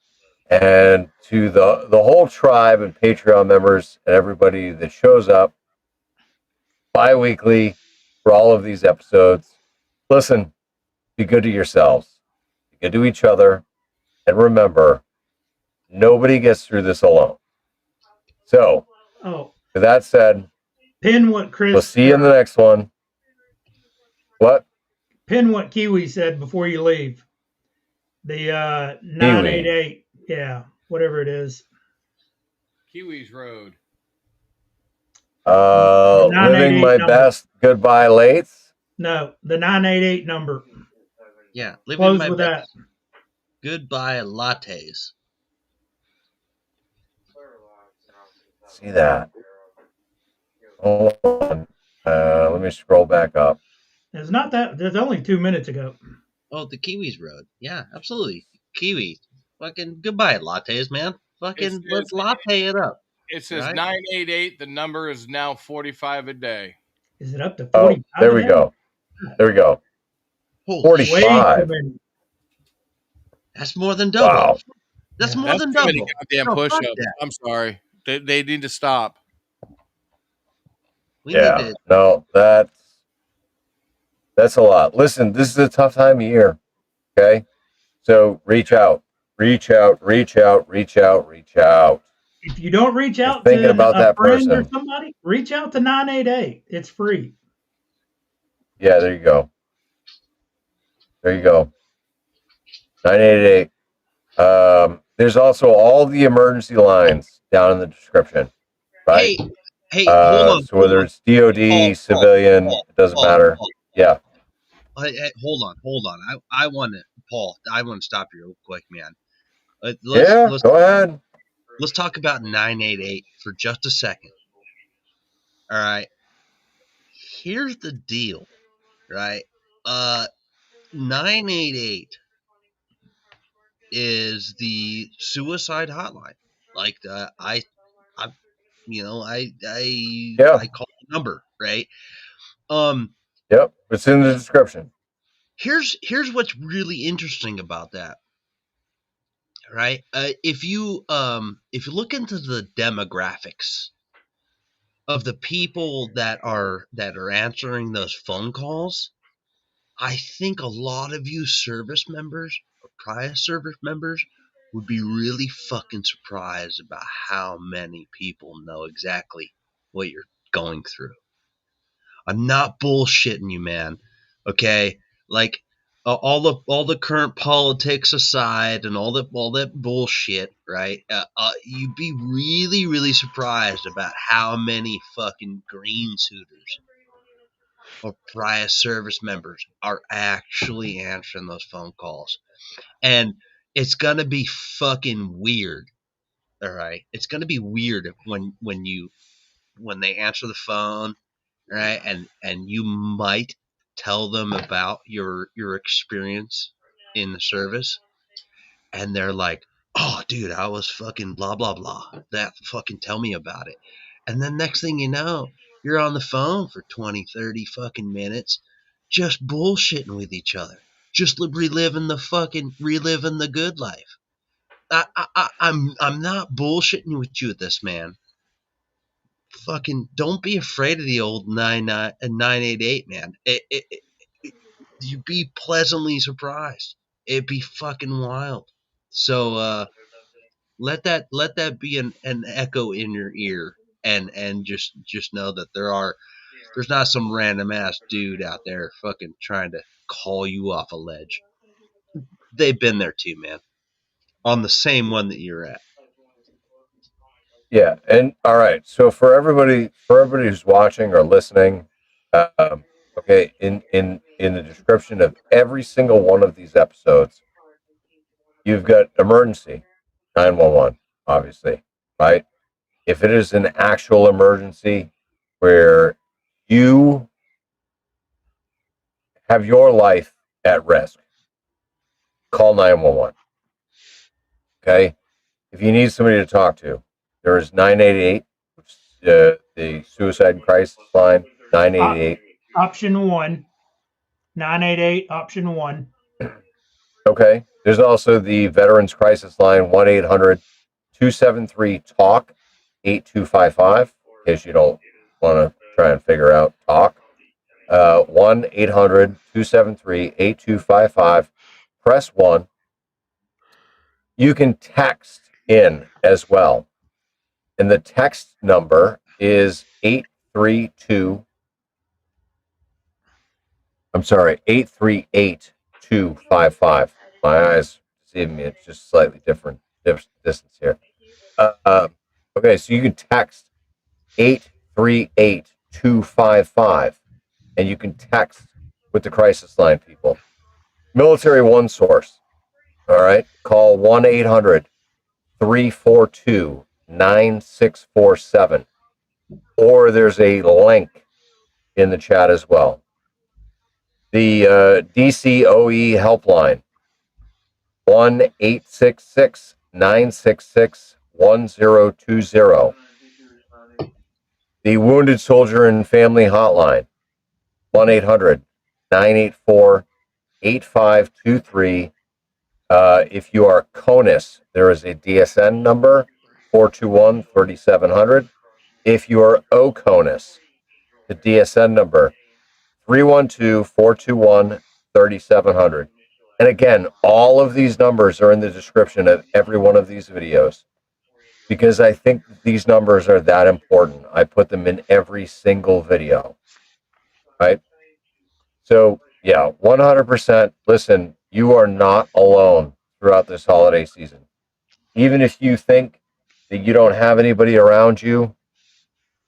and to the whole tribe and Patreon members and everybody that shows up bi-weekly for all of these episodes. Listen, be good to yourselves, be good to each other, and remember, nobody gets through this alone. So, with that said, pin what Chris. We'll see you in the next one. What? Pin what Kiwi said before you leave. The 988. Yeah, whatever it is. Kiwi's Road. Living my best goodbye lates. No, the 988 number. Yeah, living Close my with best goodbye lattes. See that? Hold on. Let me scroll back up. It's not that. There's only 2 minutes ago. Oh, the Kiwis Road. Yeah, absolutely. Kiwi. Fucking goodbye lattes, man. Fucking let's latte it up. It says 988. The number is now 45 a day. Is it up to 45? Oh, there we go. There we go. 45. That's more than double. Wow. That's more than double. Goddamn push-ups. I'm sorry. They need to stop. No, that's a lot. Listen, this is a tough time of year. Okay, so reach out. If you don't reach out thinking to about a that friend person or somebody, reach out to 988. It's free. Yeah, there you go. 988. There's also all the emergency lines down in the description. Right? Hey, hold on. So whether it's DOD, civilian, it doesn't matter. Yeah. Hey, hold on. I want to, Paul. I want to stop you real quick, man. Let's go ahead. Let's talk about 988 for just a second. All right. Here's the deal, right? 988 is the suicide hotline. Like I call the number, right? Yep, it's in the description. Here's what's really interesting about that, right? If you look into the demographics of the people that are answering those phone calls, I think a lot of you service members or prior service members would be really fucking surprised about how many people know exactly what you're going through. I'm not bullshitting you, man. Okay, like all the current politics aside and all that bullshit, right? You'd be really, really surprised about how many fucking green suiters or prior service members are actually answering those phone calls. And it's gonna be fucking weird. All right. It's gonna be weird when they answer the phone, right? And you might tell them about your experience in the service, and they're like, "Oh, dude, I was fucking blah blah blah. That fucking tell me about it." And then next thing you know, you're on the phone for 20, 30 fucking minutes just bullshitting with each other. Just reliving the good life. I'm not bullshitting with you at this, man. Fucking don't be afraid of the old 988, man. You'd be pleasantly surprised. It'd be fucking wild. So let that be an echo in your ear, and just know that there's not some random ass dude out there fucking trying to call you off a ledge. They've been there too, man. On the same one that you're at. Yeah, and all right. So for everybody who's watching or listening, okay, in the description of every single one of these episodes, you've got emergency 911, obviously, right? If it is an actual emergency where you have your life at risk, call 911. Okay? If you need somebody to talk to, there is 988, which is the suicide crisis line, 988. Option 1. 988, option 1. Okay. There's also the Veterans Crisis Line, 1-800-273-TALK, 8255, in case you don't want to try and figure out TALK. 1-800-273-8255. Press 1. You can text in as well. And the text number is 838-255. My eyes deceiving me. It's just slightly different distance here. Okay, so you can text 838-255, and you can text with the crisis line people. Military One Source. All right, call 1-800-342-9647, or there's a link in the chat as well. The DCOE helpline, 1-866-966-1020. The Wounded Soldier and Family Hotline, 1-800-984-8523. If you are CONUS, there is a DSN number, 421-3700. If you are OCONUS, the DSN number, 312-421-3700. And again, all of these numbers are in the description of every one of these videos, because I think these numbers are that important. I put them in every single video, right? So, yeah, 100%. Listen, you are not alone throughout this holiday season. Even if you think that you don't have anybody around you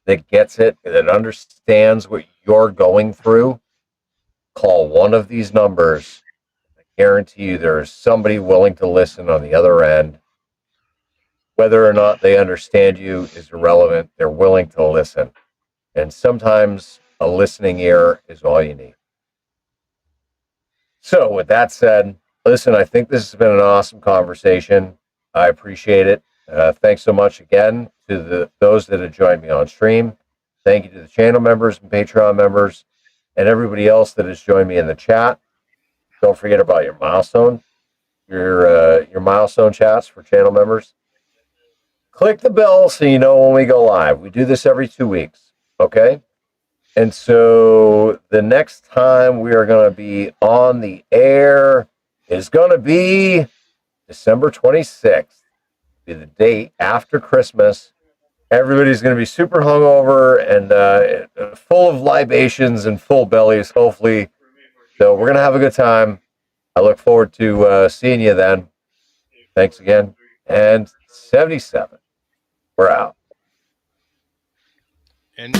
that gets it, that understands what you're going through, call one of these numbers. guarantee you there's somebody willing to listen on the other end. Whether or not they understand you is irrelevant. They're willing to listen. And sometimes a listening ear is all you need. So with that said, listen, I think this has been an awesome conversation. I appreciate it. Thanks so much again to those that have joined me on stream. Thank you to the channel members and Patreon members and everybody else that has joined me in the chat. Don't forget about your milestone chats for channel members. Click the bell so you know when we go live. We do this every 2 weeks, okay? And so the next time we are going to be on the air is going to be December 26th. Be the day after Christmas. Everybody's going to be super hungover and full of libations and full bellies, hopefully. So we're going to have a good time. I look forward to seeing you then. Thanks again. And 77. We're out. And